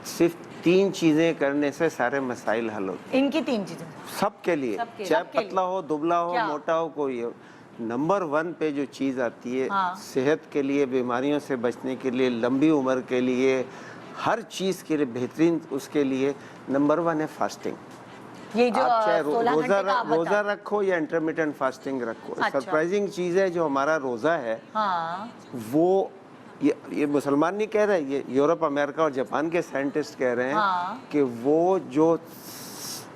सिर्फ 3 चीजें करने से सारे मसाइल हल होते हैं। इनकी 3 चीजें सबके लिए, चाहे पतला हो, दुबला हो, मोटा हो, कोई हो। नंबर 1 पे जो चीज़ आती है सेहत के लिए, बीमारियों से बचने के लिए, लंबी उम्र के लिए, हर चीज़ के लिए बेहतरीन, उसके लिए नंबर 1 है फास्टिंग। ये जो आप चाहे 16 घंटे का आप रोज़ा रखो या इंटरमिटेंट फास्टिंग रखो। सरप्राइजिंग चीज़ है जो हमारा रोज़ा है, वो ये मुसलमान नहीं कह रहे, ये यूरोप, अमेरिका और जापान के साइंटिस्ट कह रहे हैं कि वो जो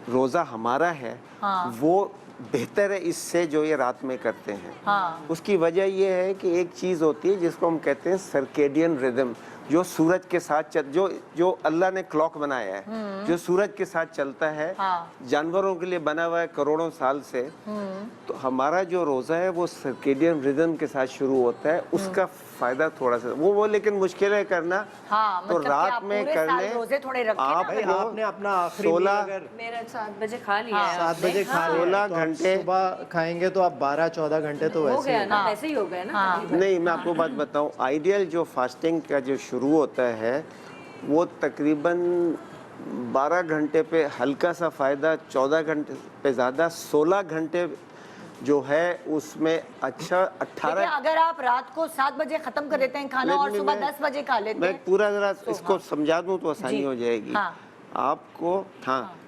रोज़ा हमारा है वो बेहतर है इससे जो ये रात में करते हैं। उसकी वजह ये है कि एक चीज़ होती है जिसको हम कहते हैं सर्केडियन रिदम, जो सूरज के साथ जो अल्लाह ने क्लॉक बनाया है, जो सूरज के साथ चलता है, जानवरों के लिए बना हुआ है करोड़ों साल से। तो हमारा जो रोज़ा है वो सर्केडियन रिदम के साथ शुरू होता है, उसका फायदा थोड़ा सा वो लेकिन मुश्किल है करना। तो मतलब रात में कर ले रोजे थोड़े रखें ना। आपने अपना आखिरी 16 मेरा 7 बजे खा लिया है 7 बजे खा 16 घंटे सुबह खाएंगे तो आप 12-14 घंटे तो हो वैसे गया ही ना, वैसे ही हो गया ना। नहीं, मैं आपको बात बताऊं, आइडियल जो फास्टिंग का जो शुरू होता है वो तकरीबन 12 घंटे पे हल्का सा फ़ायदा, 14 घंटे पे ज़्यादा, 16 घंटे जो है उसमें अच्छा 18। अगर आप रात को 7 बजे खत्म कर देते हैं खाना और सुबह 10 बजे खा लेते मैं हैं, पूरा जरा इसको समझा दूं तो आसानी हो जाएगी। आपको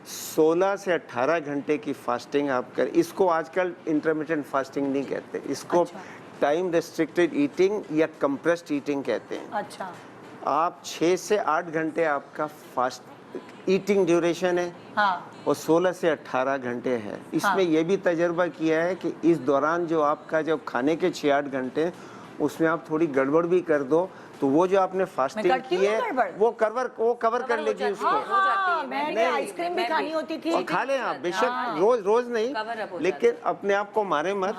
16 से 18 घंटे की फास्टिंग आप कर, इसको आजकल इंटरमिटेंट फास्टिंग नहीं कहते, इसको टाइम रेस्ट्रिक्टेड ईटिंग या कंप्रेस्ड ईटिंग कहते हैं। अच्छा, आप 6 से 8 घंटे आपका फास्ट ईटिंग ड्यूरेशन है और 16 से 18 घंटे है। इसमें यह भी तजर्बा किया है कि इस दौरान जो आपका जब खाने के 6-8 घंटे उसमें आप थोड़ी गड़बड़ भी कर दो तो वो जो आपने फास्टिंग करती की हूँ है गड़बड़। वो कवर कर लेगी उसको। मैं आइसक्रीम भी खानी होती थी और खा लें आप बेशक, रोज नहीं, Cover up हो लेकिन अपने आप को मारे मत।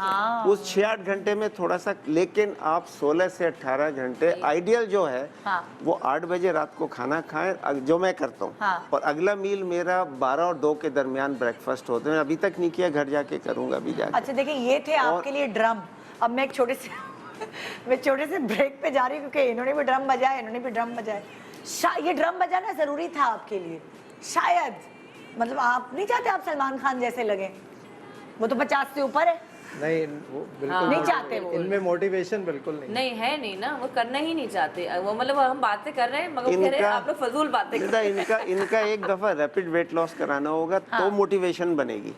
उस 6-8 घंटे में थोड़ा सा, लेकिन आप 16 से 18 घंटे आइडियल जो है वो 8 बजे रात को खाना खाएं, जो मैं करता हूँ। और अगला मील मेरा 12 और 2 के दरमियान ब्रेकफास्ट होते हैं। अभी तक नहीं किया, घर जाके करूंगा अभी जाके। अच्छा देखिए, ये थे आपके लिए ड्रम। अब मैं एक छोटे से मैं छोटे से ब्रेक पे जा रही हूँ, क्योंकि इन्होंने भी ड्रम बजाया, इन्होंने भी ड्रम बजाया। ये ड्रम बजाना जरूरी था आपके लिए शायद, मतलब आप नहीं चाहते आप सलमान खान जैसे लगे? वो तो 50 से ऊपर है। नहीं, वो बिल्कुल नहीं चाहते वो। इनमें मोटिवेशन बिल्कुल नहीं। नहीं है नहीं ना, वो करना ही नहीं चाहते वो, मतलब हम बातें कर रहे हैं मगर वो कह रहे हैं आप लोग फजूल बातें कर रहे हैं। इनका एक दफा रैपिड वेट लॉस कराना होगा तो मोटिवेशन बनेगी।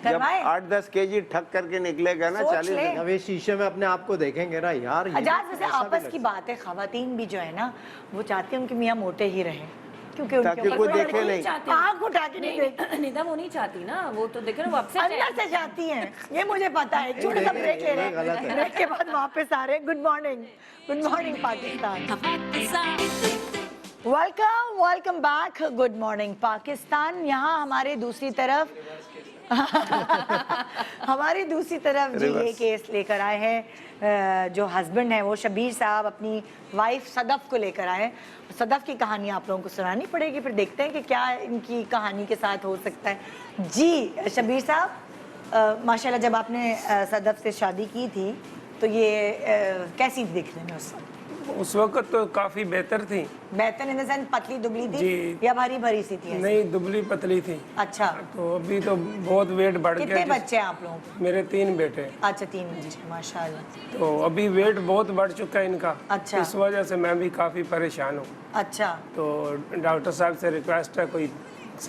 जब करवाएं? 8-10 केजी ठक करके निकलेगा ना, सोच 40 ले। दिन। अब ये शीशे में अपने आप को देखेंगे ना यार, ये अजाज वैसे ऐसा भी आपस लग की बात है, खवातीन भी जो है ना वो चाहती हैं उनके मियाँ मोटे ही रहें, क्योंकि उनके ताकि ऊपर कोई कोई देखे नहीं। चाहती आँख उठा के नहीं देखती, निदा वो नहीं चाहती ना, वो तो देखे ना वो अपसेट है। अंदर से चाहती हैं, ये मुझे पता है। एक छोटा सा ब्रेक ले रहे ये गलत हैं, है। ब्रेक के बाद वापस आ रहे हैं। Good morning Pakistan. Welcome back. Good morning Pakistan. यहाँ हमारे दूसरी तरफ हमारी दूसरी तरफ जी ये केस लेकर आए हैं, जो हस्बैंड है वो शबीर साहब अपनी वाइफ सदफ को लेकर आए हैं। सदफ की कहानी आप लोगों को सुनानी पड़ेगी, फिर देखते हैं कि क्या इनकी कहानी के साथ हो सकता है। जी शबीर साहब, माशाल्लाह जब आपने सदफ से शादी की थी तो ये कैसी दिखने में उस वक्त तो काफ़ी बेहतर थी। बेहतर इन द सेंस पतली दुबली थी जी। या भरी भरी सी थी ऐसी? नहीं, दुबली पतली थी। अच्छा, तो अभी तो बहुत वेट बढ़ गया। कितने बच्चे हैं आप लोगों को? मेरे 3 बेटे। अच्छा 3 बच्चे, माशाल्लाह। तो अभी वेट बहुत बढ़ चुका है इनका। अच्छा। इस वजह से मैं भी काफ़ी परेशान हूँ। अच्छा तो डॉक्टर साहब से रिक्वेस्ट है कोई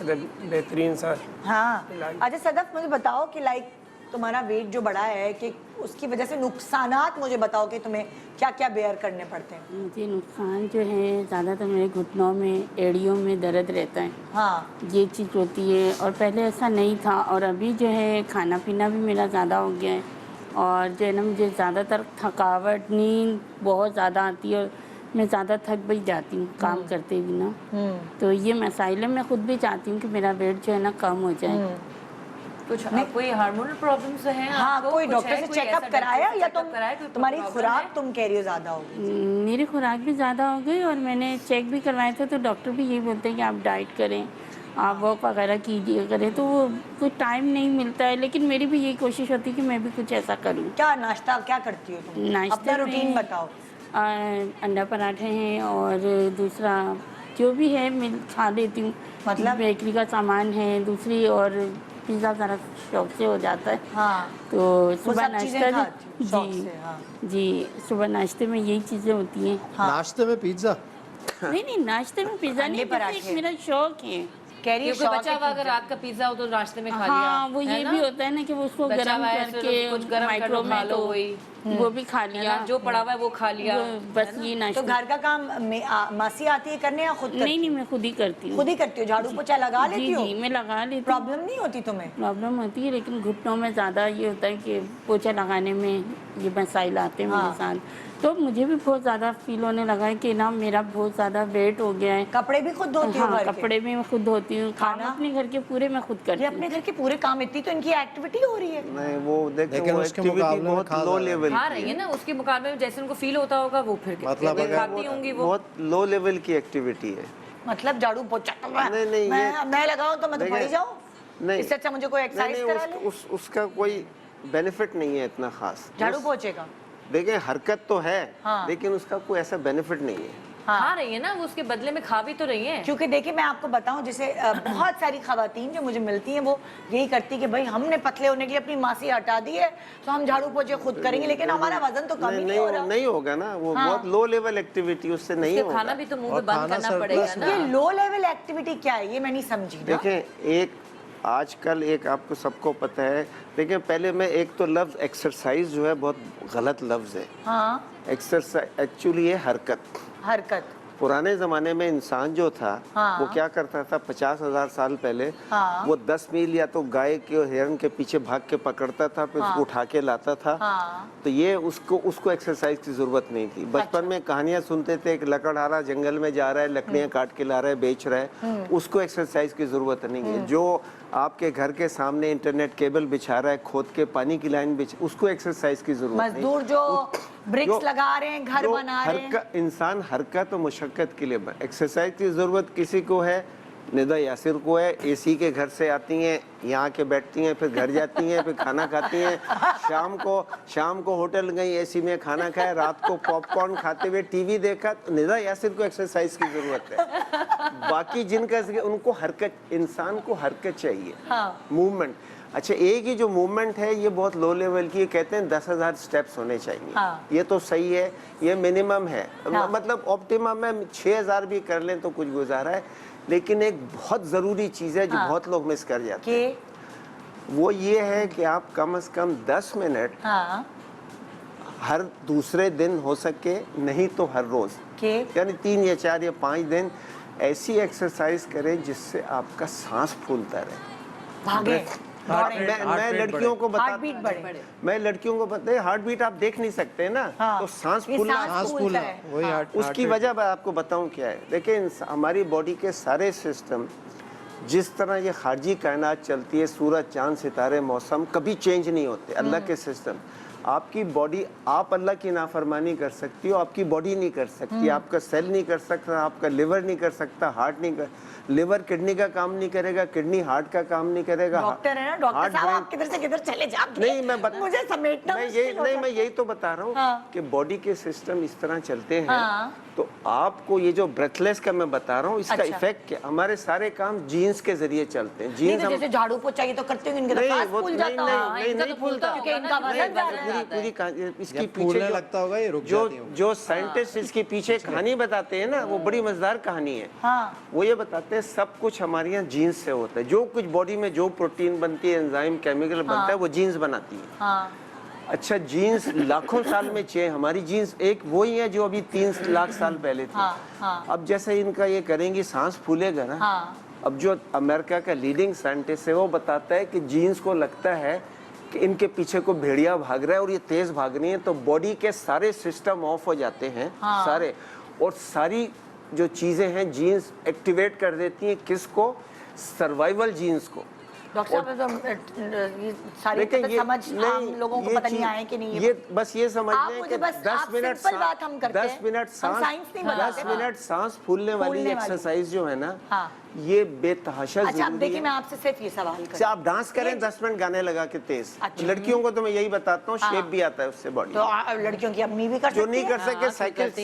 बेहतरीन सा हाँ। इलाज। अच्छा सदफ, मुझे बताओ कि लाइक तुम्हारा वेट जो बढ़ा है कि उसकी वजह से नुकसानात मुझे बताओ कि तुम्हें क्या क्या बेयर करने पड़ते हैं। मुझे नुकसान जो है ज़्यादातर मेरे घुटनों में, एड़ियों में दर्द रहता है। हाँ ये चीज़ होती है, और पहले ऐसा नहीं था। और अभी जो है खाना पीना भी मेरा ज़्यादा हो गया है, और जो है ना मुझे ज़्यादातर थकावट, नींद बहुत ज़्यादा आती है, और मैं ज़्यादा थक भी जाती हूँ काम करते भी ना। तो ये मसाइल है, मैं खुद भी चाहती हूँ कि मेरा वेट जो है ना कम हो जाए। कुछ कोई हार्मोनल प्रॉब्लम्स हैं हाँ, आपको? कोई कुछ डॉक्टर है? से कोई चेकअप ऐसा कराया डॉक्टर से या चेकअप कराया? कोई तुम्हारी प्रॉब्लम खुराक है? तुम कह रही हो ज्यादा होगी? मेरी खुराक भी ज़्यादा हो गई, और मैंने चेक भी करवाए थे तो डॉक्टर भी यही बोलते हैं कि आप डाइट करें, आप वॉक वगैरह कीजिए करें। तो वो कुछ टाइम नहीं मिलता है, लेकिन मेरी भी यही कोशिश होती है कि मैं भी कुछ ऐसा करूँ। क्या नाश्ता क्या करती हो तुम? नाश्ते अपना रूटीन में- बताओ। अंडा पराठे हैं, और दूसरा जो भी है मैं खा लेती हूँ। मतलब? बेकरी का सामान है दूसरी, और पिज़्ज़ा ज़रा शौक से हो जाता है। हाँ तो सुबह सब चीज़ें नाश्ता खाती हो शौक से, हाँ। जी सुबह नाश्ते में यही चीज़ें होती हैं। नाश्ते में पिज्जा। नहीं, नाश्ते में पिज़्ज़ा अंडे नहीं, बस पराठे। एक मेरा शौक है। कह रही है क्योंकि शौक बचा है हुआ अगर पिज्जा। रात का पिज्जा हो तो नाश्ते में खा लिया। हाँ, वो है ये ना? भी होता है ना कि वो उसको बचा गर्म हुआ है, करके कुछ गर्म कर माइक्रो लो, खा में लो तो वही। वो भी खा है लिया। ना? जो पड़ा हुआ है वो खा लिया। वो बस ये तो नाश्ता। घर का काम मासी आती है करने या खुद करती नहीं हो? नहीं, मैं खुद ही करती हूँ। खुद ही करती हो? झाड़ू पोछा लगा जी लेती हो? जी, मैं लगा लेती हूँ। प्रॉब्लम नहीं होती तुम्हें? प्रॉब्लम होती है, लेकिन घुटनों में ज़्यादा ये होता है कि पोछा लगाने में ये मसाइल आते हैं हाँ। मेरे साथ। तो मुझे भी बहुत ज़्यादा फील होने लगा है कि ना मेरा बहुत ज़्यादा वेट हो गया है। कपड़े भी खुद धोती हो हाँ, घर के? कपड़े भी मैं खुद धोती हूँ। काम खाना? अपने घर के पूरे मैं खुद ये करती अपने हूँ। घर के पूरे काम, इतनी तो इनकी एक्टिविटी हो रही है। नहीं, वो देखो लेकिन वो उसके एक्टिविटी मुकाबले में बहुत खा लो ज्यादा लेवल खा की रही है है। ना, उसके मुकाबले में जैसे उनको फील होता होगा वो फिर मतलब वो अगर खाती होंगी वो। बहुत लो लेवल की एक्टिविटी है। मतलब झाड़ू पोछा तो मैं नहीं, मैं लगाऊं तो मैं तो देखिए, पड़ी जाऊं? नहीं, इससे अच्छा मुझे कोई एक्सरसाइज नहीं, करा ले। उसका कोई बेनिफिट नहीं है इतना खास। झाड़ू पोछे का? देखिए हरकत तो है, हाँ। लेकिन उसका कोई ऐसा बेनिफिट नहीं है। खा रही है ना वो, उसके बदले में खा भी तो रही है। क्योंकि देखिए मैं आपको बताऊं, जैसे बहुत सारी खवातीन जो मुझे मिलती हैं वो यही करती कि भाई हमने पतले होने के लिए अपनी मासी हटा दी है तो हम झाड़ू पोछे खुद करेंगे, लेकिन हमारा वजन तो कम ही नहीं हो रहा। नहीं होगा ना, वो हाँ। बहुत लो लेवल एक्टिविटी, उससे नहीं उसके होगा। खाना भी तो मुंह और में बंद खाना करना surplus पड़ेगा में। ना। ये लो लेवल एक्टिविटी क्या है, ये मैं नहीं समझी ना। देखें, एक आजकल एक आपको सबको पता है, देखिए पहले मैं एक तो लफ्ज़ एक्सरसाइज जो है बहुत गलत लफ्ज़ है। हाँ एक्सरसाइज एक्चुअली है हरकत। हरकत। पुराने ज़माने में इंसान जो था हाँ। वो क्या करता था 50,000 साल पहले हाँ। वो 10 मील या तो गाय के और हिरण के पीछे भाग के पकड़ता था फिर उसको उठा के लाता था। हाँ। तो ये उसको एक्सरसाइज की ज़रूरत नहीं थी। बचपन में कहानियाँ सुनते थे, एक लकड़हारा जंगल में जा रहा है, लकड़ियाँ काट के ला रहा है, बेच रहा है, उसको एक्सरसाइज की ज़रूरत नहीं है। जो आपके घर के सामने इंटरनेट केबल बिछा रहा है, खोद के पानी की लाइन उसको एक्सरसाइज की ज़रूरत नहीं। मजदूर जो ब्रिक्स लगा रहे हैं, घर बना रहे हैं, इंसान हरकत और मुशक्कत के लिए एक्सरसाइज की ज़रूरत किसी को है, निदा यासिर को है। एसी के घर से आती हैं, यहाँ के बैठती हैं, फिर घर जाती हैं, फिर खाना खाती हैं, शाम को होटल गई, एसी में खाना खाया, रात को पॉपकॉर्न खाते हुए टीवी देखा। तो निदा यासिर को एक्सरसाइज की ज़रूरत है। बाकी जिनका उनको हरकत, इंसान को हरकत चाहिए, मूवमेंट। अच्छा, एक ही जो मूवमेंट है ये बहुत लो लेवल की, कहते हैं 10,000 स्टेप्स होने चाहिए। ये तो सही है, ये मिनिमम है। मतलब ऑप्टिमम है 6,000 भी कर लें तो कुछ गुजारा है। लेकिन एक बहुत ज़रूरी चीज़ है जो बहुत लोग मिस कर जाते हैं, वो ये है कि आप कम से कम 10 मिनट हर दूसरे दिन हो सके, नहीं तो हर रोज़, यानी 3 या 4 या 5 दिन ऐसी एक्सरसाइज करें जिससे आपका सांस फूलता रहे। भागे, मैं लड़कियों को बता, मैं लड़कियों को बताए हार्ट बीट आप देख नहीं सकते ना, तो सांस फूलना वही उसकी वजह मैं आपको बताऊं क्या है। देखिए, हमारी बॉडी के सारे सिस्टम, जिस तरह ये खारजी कायनात चलती है, सूरज चांद सितारे मौसम कभी चेंज नहीं होते, अल्लाह के सिस्टम। आपकी बॉडी, आप अल्लाह की नाफरमानी कर सकती हो, आपकी बॉडी नहीं कर सकती, आपका सेल नहीं कर सकता, आपका लिवर नहीं कर सकता, हार्ट नहीं कर, लिवर किडनी का काम नहीं करेगा, किडनी हार्ट का काम नहीं करेगा। डॉक्टर है ना, डॉक्टर साहब आप किधर से किधर चले जाते हैं। नहीं, मुझे समेटना मैं यही तो बता रहा हूँ कि बॉडी के सिस्टम इस तरह चलते हैं। तो आपको ये जो ब्रेथलेस का मैं बता रहा हूँ, इसका इफेक्ट क्या, हमारे सारे काम जीन्स के जरिए चलते हैं। जीन्स जैसे झाड़ू पोछा ये तो करते होंगे, इनके तो सांस फूल जाता होगा। नहीं फूलता, क्योंकि इनका वजन ज्यादा है। पूरी इसकी फूलने पीछे लगता होगा, ये रुक जाती होगी। जो साइंटिस्ट इसके पीछे कहानी बताते हैं ना, वो बड़ी मजेदार कहानी है। वो ये बताते हैं सब कुछ हमारे यहाँ जीन्स से होता है। जो कुछ बॉडी में जो प्रोटीन बनती है, एंजाइम, केमिकल बनता है, वो जीन्स बनाती है। अच्छा, जीन्स लाखों साल में हमारी जीन्स एक वही है जो अभी 3 लाख साल पहले थी। अब जैसे इनका ये करेंगी, सांस फूलेगा ना। अब जो अमेरिका का लीडिंग साइंटिस्ट है वो बताता है कि जीन्स को लगता है कि इनके पीछे को भेड़िया भाग रहा है और ये तेज भाग रही है, तो बॉडी के सारे सिस्टम ऑफ हो जाते हैं, सारे, और सारी जो चीजें हैं जीन्स एक्टिवेट कर देती हैं। किसको? सर्वाइवल जीन्स को। डॉक्टर साहब तो सारी समझ आम लोगों को पता नहीं आए कि नहीं। ये बस ये समझ लें कि 10 मिनट सांस फूलने वाली एक्सरसाइज जो है ना, ये बेतहाशा अच्छा, अब देखिए मैं आपसे सिर्फ ये सवाल करूं, आप डांस करें 10 मिनट गाने लगा के तेज। लड़कियों को तो मैं यही बताता हूँ, शेप भी आता है उससे बॉडी। तो लड़कियों की अम्मी भी कर सकती है, जो नहीं कर सके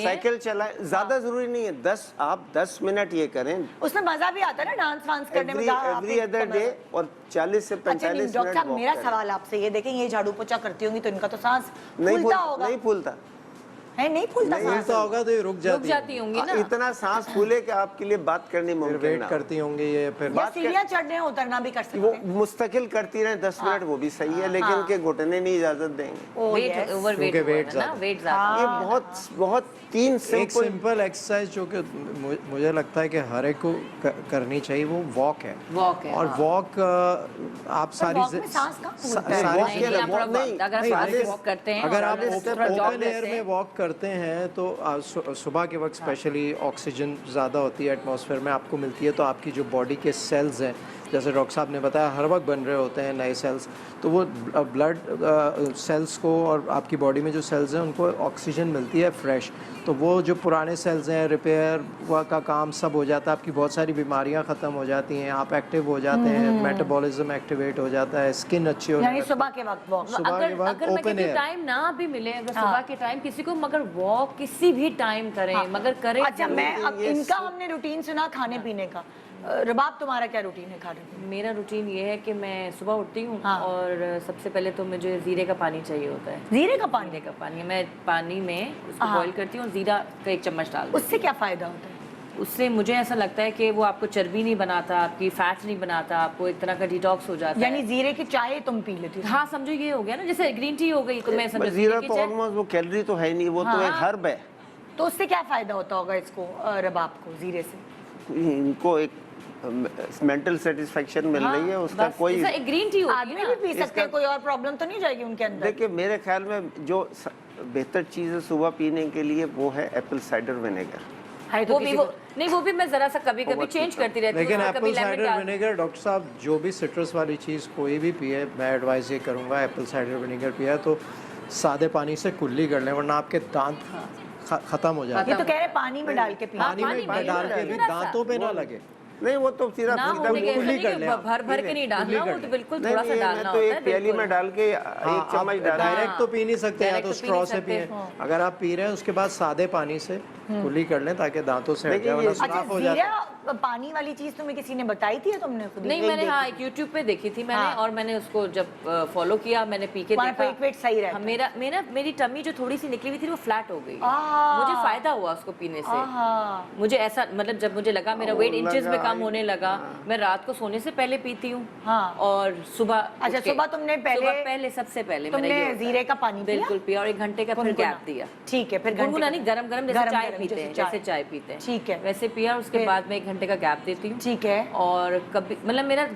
साइकिल चलाए, ज्यादा जरूरी नहीं है। आप 10 मिनट ये करें, उसमें मजा भी आता है ना डांस वांस करने में। एवरी अदर डे, और 40 से 45 मिनट। डॉक्टर साहब मेरा सवाल आपसे ये, देखें ये झाड़ू पोछा करती होंगी तो इनका तो सांस नहीं फूलता होगा। नहीं फूलता है, नहीं फूलता फूलता होगा तो ये रुक जाती होंगी ना। इतना सांस फूले कि आपके लिए बात करनी मुमकिन वेट ना हो। करती होंगी ये, फिर या सीढ़ियां चढ़ने हैं, उतरना भी कर सकते वो हैं। मुस्तकिल करती रहे 10 मिनट, वो भी सही है, लेकिन के घुटने नहीं इजाजत देंगे। वेट ओवरवेट क्योंकि वेट ना, वेट ज्यादा। ये बहुत 3 एक सिंपल एक्सरसाइज जो कि मुझे लगता है कि हर एक को करनी चाहिए, वो वॉक है। और वॉक आप सारी अगर आप ओपन एयर में वॉक करते हैं तो सुबह के वक्त स्पेशली ऑक्सीजन ज़्यादा होती है एटमॉस्फेयर में, आपको मिलती है, तो आपकी जो बॉडी के सेल्स हैं, जैसे डॉक्टर साहब ने बताया, हर वक्त बन रहे होते हैं नए सेल्स, तो वो ब्लड सेल्स को और आपकी बॉडी में जो सेल्स हैं उनको ऑक्सीजन मिलती है फ्रेश, तो वो जो पुराने सेल्स हैं रिपेयर का काम सब हो जाता है, आपकी बहुत सारी बीमारियां ख़त्म हो जाती हैं, आप एक्टिव हो जाते हैं, मेटाबॉलिज्म एक्टिवेट हो जाता है, स्किन अच्छी हो जाती है। सुबह के वक्त वॉक, अगर ओपन एयर टाइम ना भी मिले, अगर सुबह के टाइम किसी को, मगर वॉक किसी भी टाइम करें, मगर करें। अच्छा, मैं अब इनका हमने रूटीन सुना खाने पीने का, रबाब तुम्हारा क्या रूटीन है खाने में? मेरा रूटीन ये है कि मैं सुबह उठती हूँ और सबसे पहले तो मुझे जीरे का पानी चाहिए होता है। जीरे का पानी? मैं पानी में उसको बॉईल करती हूँ, जीरा का 1 चम्मच डाल। उससे क्या फायदा होता है? उससे मुझे ऐसा लगता है कि वो आपको चर्बी नहीं बनाता, आपकी फैट नहीं बनाता, आपको एक तरह का डिटॉक्स हो जाता है। यानी जीरे की चाय तुम पी लेती हो? हाँ, समझो ये हो गया ना, जैसे ग्रीन टी हो गई, तो मैं समझो जीरा तो ऑलमोस्ट वो कैलोरी तो है नहीं, वो तो एक हर्ब है। तो उससे क्या फायदा होता होगा इसको रबाब को, जीरे से? इनको एक मेंटल सेटिस्फेक्शन मिल रही है, उसका बस, कोई जैसा एक ग्रीन टी होती है आदमी ना, भी पी सकते हैं, कोई और प्रॉब्लम तो नहीं जाएगी उनके अंदर? देखिए मेरे ख्याल में जो बेहतर चीज़ है सुबह पीने के लिए वो है एप्पल साइडर विनेगर। है तो वो किसी भी को नहीं, वो भी मैं जरा सा कभी कभी चेंज करती रहती हूँ, लेकिन उसमें कभी एप्पल लेमन साइडर डाल विनेगर डॉक्टर साहब जो भी सिट्रस वाली चीज़ कोई भी पिए, मैं एडवाइस ये करूँगा एप्पल साइडर विनेगर पिया है तो सादे पानी से कुल्ली कर लें, वरना आपके दांत खत्म हो जाते ये हैं। तो कह रहे पानी में डाल के पिए। पानी पानी में डाल के भी थोड़ा सा। दांतों पे ना लगे। नहीं वो तो सीधा ना सीधा होने के ऐसा कुल्ली नहीं कर कि लें आप, भर भर के नहीं डालना, कुल्ली वो कर तो लें। बिल्कुल नहीं थोड़ा सा नहीं, डालना मैं तो होता है एक प्याली बिल्कुल। में डाल के हाँ, एक चम्मच डाल डायरेक्ट तो पी नहीं सकते, या डायरेक्ट तो तो पी स्ट्रॉ नहीं से सकते। पिए। अगर आप पी रहे हैं उसके बाद सादे पानी से कुल्ली कर लें ताकि दांतों से हट देखिए जाए, वरना ये- अच्छा, सुराख हो जाता है। जीरा पानी वाली चीज तुम्हें किसी ने बताई थी या तुमने खुद ही? नहीं, मैंने हाँ एक YouTube पे देखी थी मैंने, हाँ। और मैंने उसको जब फॉलो किया, मैंने पी के तुम्हारा देखा। पेट वेट सही रहता हाँ, है? मेरी टमी जो थोड़ी सी निकली हुई थी वो फ्लैट हो गई। आह। मुझे फायदा हुआ उसको पीने से। हाँ। मुझे ऐसा मतलब जब मुझे लगा मेरा वेट इंचेस में कम होने लगा, मैं रात को सोने से पहले पीती हूँ। हाँ। और सुबह अच्छा, उठ के- सुबह तुमने पहले सबसे पहले तुमने मेरा ये होता है। जीरे का पानी पिया? बिल्कुल पिया, और 1 घंटे का फिर गुनगुना। गैप दिया। ठीक है, फिर घंटे गुनगुना का- नहीं, गरम गरम जैसे गरम चाय गरम, पीते हैं, जैसे जैसे चाय पीते हैं, ठीक है। वैसे पिया। उसके फिर? बाद में 1 घंटे का गैप देती हूँ। ठीक है। और कभी मतलब मेरा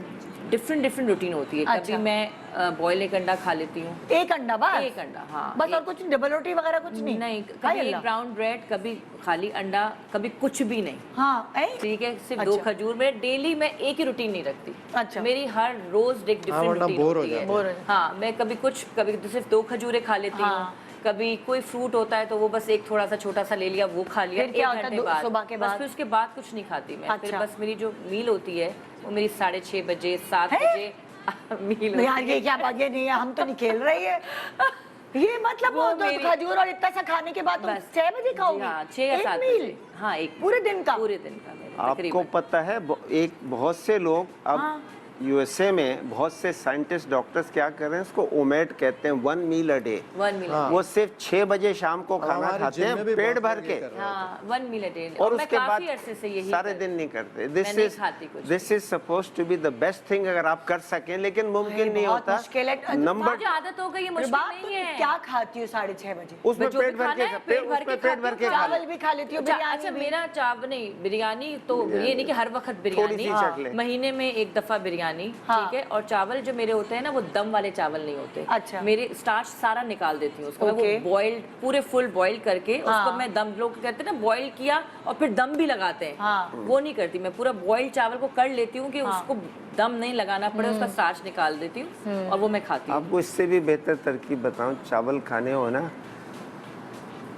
डिफरेंट रूटीन होती है। अच्छा। कभी मैं बॉयल एक अंडा खा लेती हूँ, एक अंडा बस? एक अंडा, हाँ, बस, एक- और कुछ नहीं? डबल रोटी वगैरह कुछ नहीं? नहीं, हाय कभी एक अल्लाह। ब्राउन ब्रेड, कभी खाली अंडा, कभी कुछ भी नहीं। हाँ, ठीक है, सिर्फ अच्छा। 2 खजूर। मैं डेली मैं एक ही रूटीन नहीं रखती। अच्छा। मेरी हर रोज एक डिफरेंट वरना रूटीन बोर हो होती है। जाते बोर हो जाते हाँ, मैं कभी कुछ, कभी तो सिर्फ 2 खजूरें खा लेती हाँ। हूँ। कभी कोई फ्रूट होता है तो वो बस एक थोड़ा सा छोटा सा ले लिया, वो खा लिया। फिर क्या 1 होता है घंटे बाद, सुबह के बस बाद? फिर उसके बाद कुछ नहीं खाती मैं। फिर अच्छा। बस मेरी जो मील होती है वो मेरी 6:30 बजे 7 है? बजे मील नहीं यार, होती ये है। क्या बात, ये नहीं है, हम तो नहीं खेल रहे हैं। ये मतलब वो वो तो मेरी- खजूर और इतना सा खाने के बाद तुम बस 6 बजे खाओगी? हाँ, 6 या 7 मील? बजे। हाँ, एक पूरे दिन का? पूरे दिन का मेरा आपको तकरीबन। पता है एक बहुत से लोग अब हाँ। यूएसए में बहुत से साइंटिस्ट डॉक्टर्स क्या कर रहे हैं, उसको ओमेट कहते हैं, 1 मील अ डे। 1 मील हाँ। वो सिर्फ 6 बजे शाम को अब खाना हमारे खाते जिम में हैं भी पेट बहुत भर लोग के, ये कर रहे हैं। हाँ, 1 मील अ डे। और मैं उसके बाद काफी अरसे से यही सारे कर दिन रही नहीं हूँ। करते। मैं नहीं खाती कुछ। This is suppose to be the best thing अगर आप कर सकें, लेकिन मुमकिन नहीं बहुत होता। मुश्किल है। नंबर मुझे आदत हो गई, ये मुश्किल बात नहीं तुम है। क्या खाती हो 6:30 बजे? उसमें जो भी पेट भर खाना के है, पेट भर के पेट भर खाती के हूँ। खा चावल लो। भी खा लेती हो, बिरयानी अच्छा, भी? मेरा चाव नहीं, बिरयानी तो ये नहीं कि हर वक्त बिरयानी। सी चख ले। महीने में 1 दफा बिरयानी, हाँ। ठीक है। और चावल जो मेरे होते हैं ना, वो दम वाले चावल नहीं होते। अच्छा। मेरे स्टार्च सारा निकाल देती हूँ उसको। मैं ओके। वो बॉइल्ड, पूरे फुल बॉइल करके हाँ। उसको मैं दम, लोग कहते हैं ना बॉइल किया और फिर दम भी लगाते हैं, हाँ। वो नहीं करती मैं। पूरा बॉइल्ड चावल को कर लेती हूँ कि हाँ। उसको दम नहीं लगाना पड़े, उसका स्टार्च निकाल देती हूँ और वो मैं खाती हूँ। आपको इससे भी बेहतर तरकीब बताऊं, चावल खाने हो ना,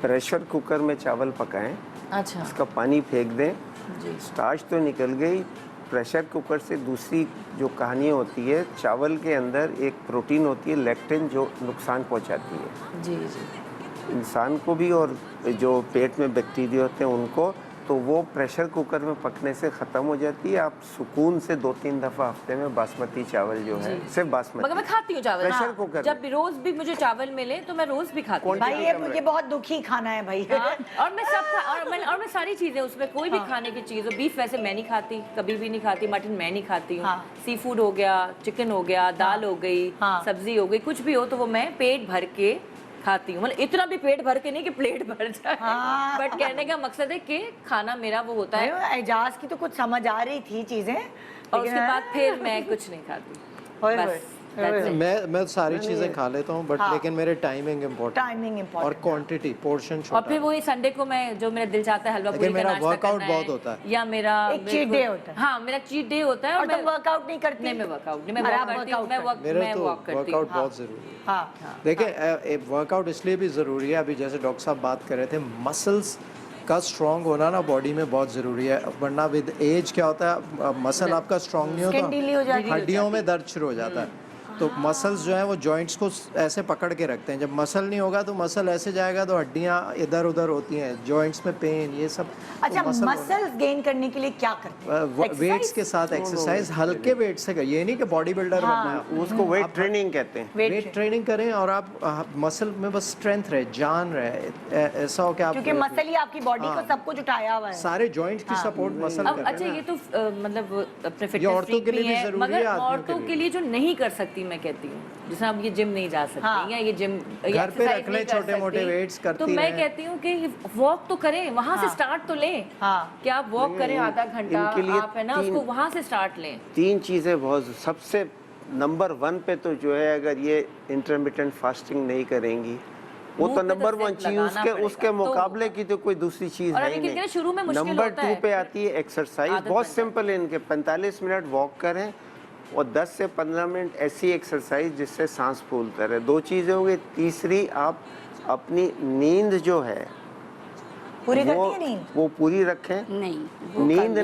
प्रेशर कुकर में चावल पकाएं, अच्छा उसका पानी फेंक दें, जी। स्टार्च तो निकल गई। प्रेशर कुकर से दूसरी जो कहानी होती है, चावल के अंदर एक प्रोटीन होती है लेक्टिन, जो नुकसान पहुंचाती है जी जी। इंसान को भी और जो पेट में बैक्टीरिया होते हैं उनको। तो वो प्रेशर कुकर में पकने से ख़त्म हो जाती है। आप सुकून से 2-3 दफ़ा हफ्ते में बासमती चावल जो है, सिर्फ बासमती, मगर मैं खाती हूँ चावल। प्रेशर हाँ। कुकर जब भी रोज भी मुझे चावल मिले तो मैं रोज भी खाती हूँ। भाई ये बहुत दुखी खाना है भाई। हाँ, और मैं सब और मैं सारी चीजें उसमें, कोई भी खाने की चीज हो। बीफ वैसे मैं नहीं खाती, कभी भी नहीं खाती। मटन मैं नहीं खाती हूँ। हाँ। सी फूड हो गया, चिकन हो गया, दाल हो गई, हाँ। सब्जी हो गई, कुछ भी हो तो वो मैं पेट भर के खाती हूँ। मतलब इतना भी पेट भर के नहीं कि प्लेट भर जाए, हाँ। बट कहने का मकसद है कि खाना मेरा वो होता है। भाई, एजाज की तो कुछ समझ आ रही थी चीजें, और उसके बाद फिर मैं कुछ नहीं खाती होए होए, बस। होए होए। मैं सारी चीज़ें खा लेता हूँ, बट हाँ। लेकिन मेरे टाइमिंग इम्पोर्टेंट टाइमिंग और इम्पोर्टेंट। क्वांटिटी, पोर्शन और छोटा। फिर वही संडे को मैं, जो मेरा दिल चाहता है हलवा लेकिन पूरी का मेरा नाश्ता workout करना बहुत होता है। या मेरा एक cheat day होता है। हाँ, मेरा चीट डे होता है। और मैं तुम वर्कआउट नहीं करती? नहीं, मैं वर्कआउट नहीं, मैं अरे वॉक आप करती हूँ, workout मैं करती वॉक मेरा मैं तो वॉक करती हूँ। वर्कआउट बहुत ज़रूरी है। हाँ। देखिए वर्कआउट इसलिए भी ज़रूरी है, अभी जैसे डॉक्टर साहब बात कर रहे थे, मसल्स का स्ट्रॉन्ग होना ना बॉडी में बहुत ज़रूरी है, वरना विद एज क्या होता है, मसल आपका स्ट्रॉन्ग नहीं Skin ढीली हो होता, जाती है। हड्डियों में दर्द शुरू हो जाता है। तो मसल्स जो है वो जॉइंट्स को ऐसे पकड़ के रखते हैं। जब मसल नहीं होगा तो मसल ऐसे जाएगा तो हड्डियाँ इधर उधर होती हैं, जॉइंट्स में पेन, ये सब। अच्छा, मसल्स गेन करने के लिए क्या करते हैं? वेट्स के साथ एक्सरसाइज, हल्के वेट से कर, ये नहीं कि बॉडी बिल्डर बनना है। उसको वेट ट्रेनिंग कहते हैं। वेट ट्रेनिंग करें और आप मसल में बस स्ट्रेंथ रहे, जान रहे, ऐसा हो कि आप, क्योंकि मसल ही आपकी बॉडी को सब कुछ उठाया हुआ है। सारे जॉइंट्स की सपोर्ट मसल अब कर अच्छा, ये तो मतलब अपने औरतों फिटनेस के लिए भी है, जरूरी है, मगर आदमियों के औरतों लिए। के लिए जो नहीं कर सकती सकती, मैं कहती हूँ जैसे अब ये जिम नहीं जा सकती हाँ। या ये जिम घर पे रख लें, छोटे-मोटे weights करती तो मैं रहें। कहती हूँ कि वॉक तो करें, वहाँ से स्टार्ट तो लें। हाँ। कि आप वॉक करें आधा घंटा, इनके लिए आप है ना उसको वहाँ से स्टार्ट लें। 3 चीज़ें बहुत सबसे नंबर 1 पे तो जो है, अगर ये इंटरमिटेंट फास्टिंग नहीं करेंगी, वो मुंह तो पे तो नंबर 1 सिर्फ चीज, लगाना उसके पड़ेगा। मुकाबले की तो कोई दूसरी चीज और है अभी ही क्योंकि नहीं। शुरू में मुश्किल नंबर होता 2 है, पे फिर आती है एक्सरसाइज। आदत बहुत बन सिंपल है इनके, 45 मिनट वॉक करें और 10 से 15 मिनट ऐसी एक्सरसाइज जिससे सांस फूलता रहे। 2 चीज़ें हो गई। तीसरी, आप अपनी नींद जो है पूरी करती है नींद? वो पूरी रखें। नहीं, वो नींद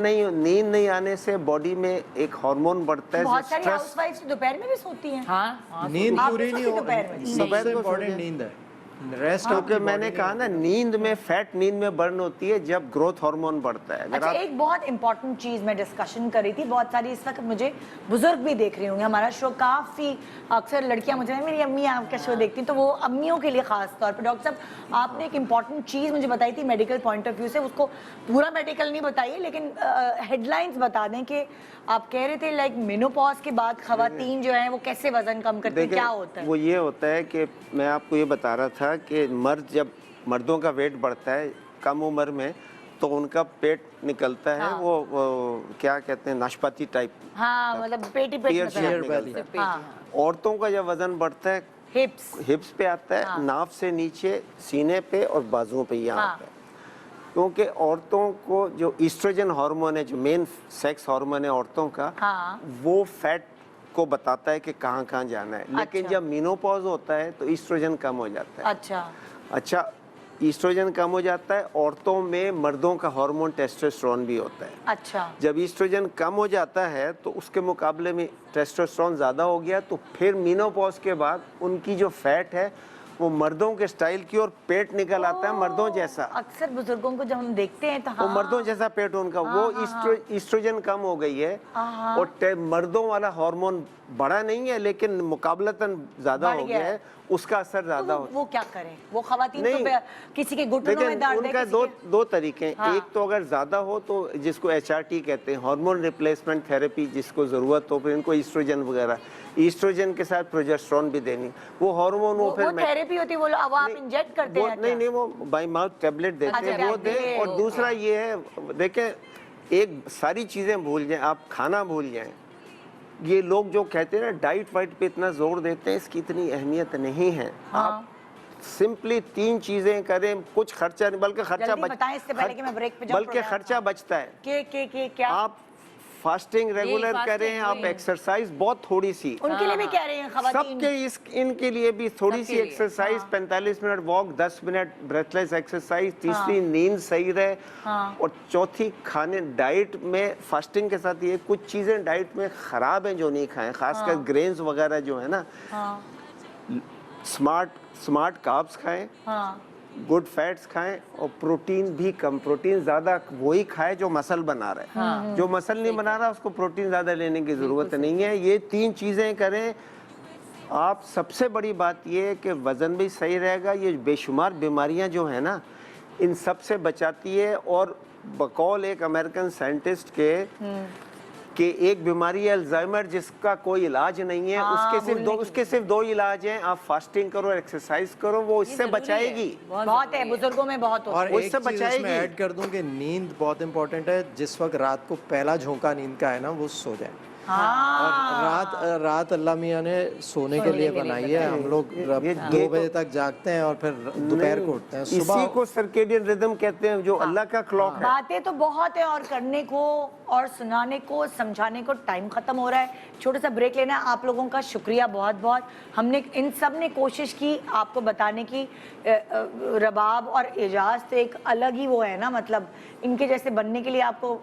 नहीं आने से बॉडी में एक हार्मोन बढ़ता है बहुत सारी स्ट्रेस। हाउसवाइफ्स दोपहर में भी सोती हैं। हाँ नींद आप पूरी भी नहीं सोती हो, दोपहर में? सबसे दोपहर को इम्पोर्टेंट सोते हैं। नींद है। रेस्ट क्योंकि मैंने कहा ना, नींद में फैट नींद में बर्न होती है जब ग्रोथ हार्मोन बढ़ता है। अगर अच्छा, आप एक बहुत इंपॉर्टेंट चीज मैं डिस्कशन कर रही थी, बहुत सारी इस वक्त मुझे बुजुर्ग भी देख रही होंगे हमारा शो, काफी अक्सर लड़कियां मुझे, मेरी अम्मी आपका शो देखती हैं, तो वो अम्मियों के लिए खास तौर पे डॉक्टर साहब आपने एक इंपॉर्टेंट चीज मुझे बताई थी मेडिकल पॉइंट ऑफ व्यू से, उसको पूरा मेडिकल नहीं बताइए लेकिन हेडलाइंस बता दें कि आप कह रहे थे लाइक मेनोपॉज के बाद खवातीन जो है वो कैसे वजन कम करती हैं, देखिए, क्या होता है? वो ये होता है कि मैं आपको ये बता रहा था कि जब मर्दों का वेट बढ़ता है कम उम्र में, तो उनका पेट निकलता है। हाँ। वो क्या कहते हैं, नाशपाती टाइप, हाँ, मतलब पेट ही पेट Pear नजर shape आता है। निकलता है। हाँ, औरतों का जब वजन बढ़ता है हिप्स। हिप्स पे आता है, हाँ। नाभ से नीचे सीने पे और बाजुओं पे यहाँ हाँ। आता है। क्योंकि औरतों को जो ईस्ट्रोजन हार्मोन है, जो मेन सेक्स हार्मोन है औरतों का, हाँ। वो फैट को बताता है कि कहाँ कहाँ जाना है। लेकिन अच्छा। जब मेनोपॉज होता है तो ईस्ट्रोजन कम हो जाता है। अच्छा, ईस्ट्रोजन कम हो जाता है। औरतों में मर्दों का हार्मोन टेस्टोस्टेरोन भी होता है। अच्छा, जब ईस्ट्रोजन कम हो जाता है तो उसके मुकाबले में टेस्टोस्टेरोन ज़्यादा हो गया, तो फिर मेनोपॉज के बाद उनकी जो फैट है वो मर्दों के स्टाइल की, और पेट निकल आता है मर्दों जैसा। अक्सर बुजुर्गों को जब हम देखते हैं तो वो हाँ, मर्दों जैसा पेट उनका, वो ईस्ट्रोजन कम हो गई है और मर्दों वाला हार्मोन बढ़ा नहीं है लेकिन मुकाबलतन ज्यादा बढ़ हो गया गया है। है, उसका असर तो ज्यादा वो क्या करें? वो खवातीन तो नहीं। किसी के घुटनों में लेकिन दर्द है, उनका किसी के- दो तरीके हैं। हाँ। एक तो अगर ज़्यादा हो तो जिसको HRT कहते हैं, हार्मोन रिप्लेसमेंट थेरेपी, जिसको ज़रूरत हो, फिर इनको ईस्ट्रोजन वगैरह, ईस्ट्रोजन के साथ प्रोजेस्टेरोन भी देनी। वो हार्मोन वो फिर वो थेरेपी होती है, वो अब आप इंजेक्ट करते हैं नहीं क्या? वो बाई माउथ टैबलेट देते अच्छा, हैं, वो टैबलेट। दें। और दूसरा ये है, देखें, एक सारी चीज़ें भूल जाएं, आप खाना भूल जाएं। ये लोग जो कहते हैं ना डाइट वाइट पे इतना जोर देते हैं, इसकी इतनी अहमियत नहीं है। आप सिंपली 3 चीजें करें, कुछ खर्चा नहीं, बल्कि खर्चा जल्दी बताएं इससे पहले कि मैं ब्रेक पे जाऊं, बल्कि प्रोग्राम। खर्चा बचता है। के क्या? आप फास्टिंग रेगुलर fasting, करें, आप वही। एक्सरसाइज बहुत थोड़ी सी, उनके लिए भी कह रहे हैं खवातीन? सबके इनके लिए भी थोड़ी सी सबके लिए। Exercise, 45 minute walk, 10 minute breathless exercise, तीसरी नींद सही रहे, और चौथी खाने डाइट में फास्टिंग के साथ ये कुछ चीजें डाइट में खराब हैं जो नहीं खाएं, खासकर ग्रेन्स वगैरह जो है ना, स्मार्ट कार्ब्स खाएं, गुड फैट्स खाएं, और प्रोटीन भी कम, प्रोटीन ज़्यादा वही खाएं जो मसल बना रहा है। जो मसल नहीं बना रहा उसको प्रोटीन ज़्यादा लेने की ज़रूरत नहीं है। ये 3 चीज़ें करें आप। सबसे बड़ी बात ये है कि वज़न भी सही रहेगा। ये बेशुमार बीमारियां जो है ना, इन सब से बचाती है। और बकौल एक अमेरिकन साइंटिस्ट के कि एक बीमारी है अल्जाइमर, जिसका कोई इलाज नहीं है, उसके सिर्फ 2 इलाज हैं। आप फास्टिंग करो, एक्सरसाइज करो, वो इससे बचाएगी। बहुत है, बुजुर्गों में बहुत होता है। और वो एक इससे चीज बचाएगी। इसमें ऐड कर दूं कि नींद बहुत इंपॉर्टेंट है। जिस वक्त रात को पहला झोंका नींद का है ना, वो सो जाए। और रात अल्लाह मियाँ ने सोने के लिए बनाई है। हम लोग 2 बजे तक जागते हैं और फिर दोपहर को उठते हैं। इसी सुबह को सर्केडियन रिदम कहते हैं, जो अल्लाह का क्लॉक है। बातें तो बहुत है और करने को और सुनाने को, समझाने को टाइम खत्म हो रहा है। छोटा सा ब्रेक लेना है। आप लोगों का शुक्रिया बहुत बहुत। हमने इन सब ने कोशिश की आपको बताने की। रबाब और एजाज तो एक अलग ही वो है ना, मतलब इनके जैसे बनने के लिए आपको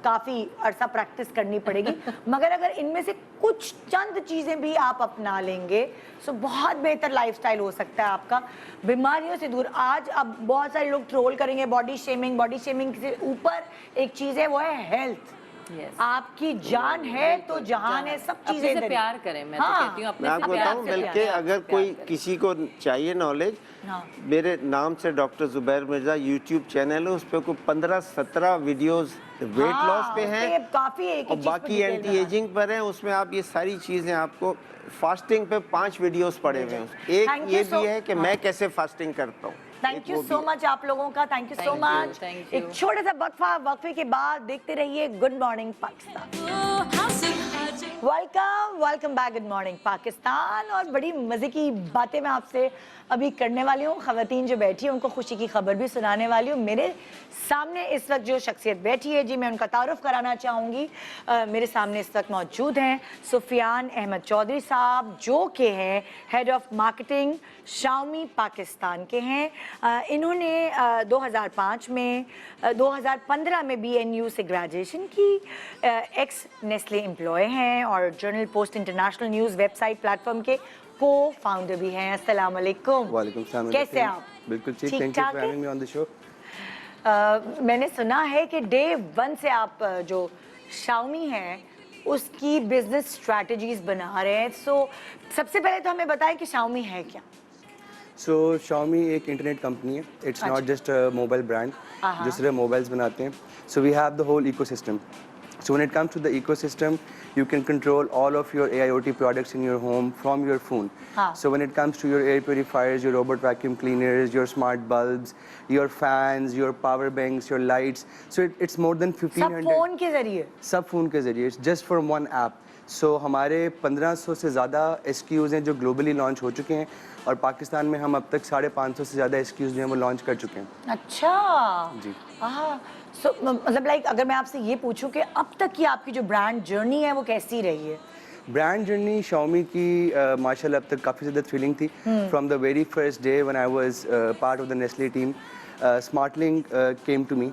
काफ़ी अरसा प्रैक्टिस करनी पड़ेगी। मगर अगर इनमें से कुछ चंद चीज़ें भी आप अपना लेंगे तो बहुत बेहतर लाइफस्टाइल हो सकता है आपका, बीमारियों से दूर। आज अब बहुत सारे लोग ट्रोल करेंगे बॉडी शेमिंग से ऊपर एक चीज़ है, वो है हेल्थ। Yes. आपकी जान है तो जहान है, सब चीजें अपने से इधर ही। प्यार करें, मैं तो हाँ। कहती हूँ मैं अपने आपको से प्यार बताऊं, करें, बल्कि अपने आप अगर से कोई प्यार करें। किसी को चाहिए नॉलेज, हाँ। मेरे नाम से doctor Zubair Mirza YouTube channel है, उस पर कोई 15-17 वीडियोस वेट हाँ, लॉस पे उस हैं पे काफी एक और एक चीज पे बाकी डिटेल एंटी बना एजिंग पर हैं। उसमें आप ये सारी चीज़ें आपको, फास्टिंग पे 5 वीडियोस पड़े हुए हैं। एक Thank you ये so- भी है कि हाँ। मैं कैसे फास्टिंग करता हूँ। थैंक एक यू वो सो भी है। मच आप लोगों का, thank you so Thank you, much. thank एक you. छोटे सा वक्फे के बाद देखते रहिए good morning Pakistan. Welcome back good morning Pakistan. और बड़ी मज़े की बातें मैं आपसे अभी करने वाली हूँ। ख़वातीन जो बैठी हैं उनको खुशी की खबर भी सुनाने वाली हूँ। मेरे सामने इस वक्त जो शख्सियत बैठी है जी, मैं उनका तारुफ कराना चाहूँगी। मेरे सामने इस वक्त मौजूद हैं सुफियान अहमद चौधरी साहब, जो कि हैं head of marketing Xiaomi Pakistan के हैं। इन्होंने 2005 में 2015 में BNU से ग्रेजुएशन की, एक्स नेस्ले एम्प्लॉय हैं और journal post international news website platform के को फाउंडर भी हैं। अस्सलाम वालेकुम। वालेकुम सलाम। कैसे आप? बिल्कुल ठीक, ठीक थैंक यू ठाक फॉर है? Having me on the show. मैंने सुना है कि डे 1 से आप जो शाओमी है उसकी बिजनेस स्ट्रैटेजीज बना रहे हैं। सो सबसे पहले तो हमें बताएं कि शाओमी है क्या? सो Xiaomi एक इंटरनेट कंपनी है, it's not just a mobile brand जो सिर्फ मोबाइल्स बनाते हैं। So we have the whole ecosystem. So when it comes to the ecosystem, you can control all of your AIoT products in your home from your phone. So when it comes to your air purifiers, your robot vacuum cleaners, your smart bulbs, your fans, your power banks, your lights, so it's more than 1500. सब phone के जरिए? सब phone के ज़रिए, just from one app. सो हमारे 1500 से ज़्यादा SKUs हैं जो ग्लोबली लॉन्च हो चुके हैं और पाकिस्तान में हम अब तक 550 से ज़्यादा SKUs जो हैं वो लॉन्च कर चुके हैं। अच्छा जी। हाँ, सो मतलब लाइक अगर मैं आपसे ये पूछूं कि अब तक की आपकी जो ब्रांड जर्नी है वो कैसी रही है? ब्रांड जर्नी Xiaomi की माशाल्लाह अब तक काफ़ी ज़्यादा थ्रिलिंग थी। From the very first day when I was part of the Nestle team, Smartlink came to me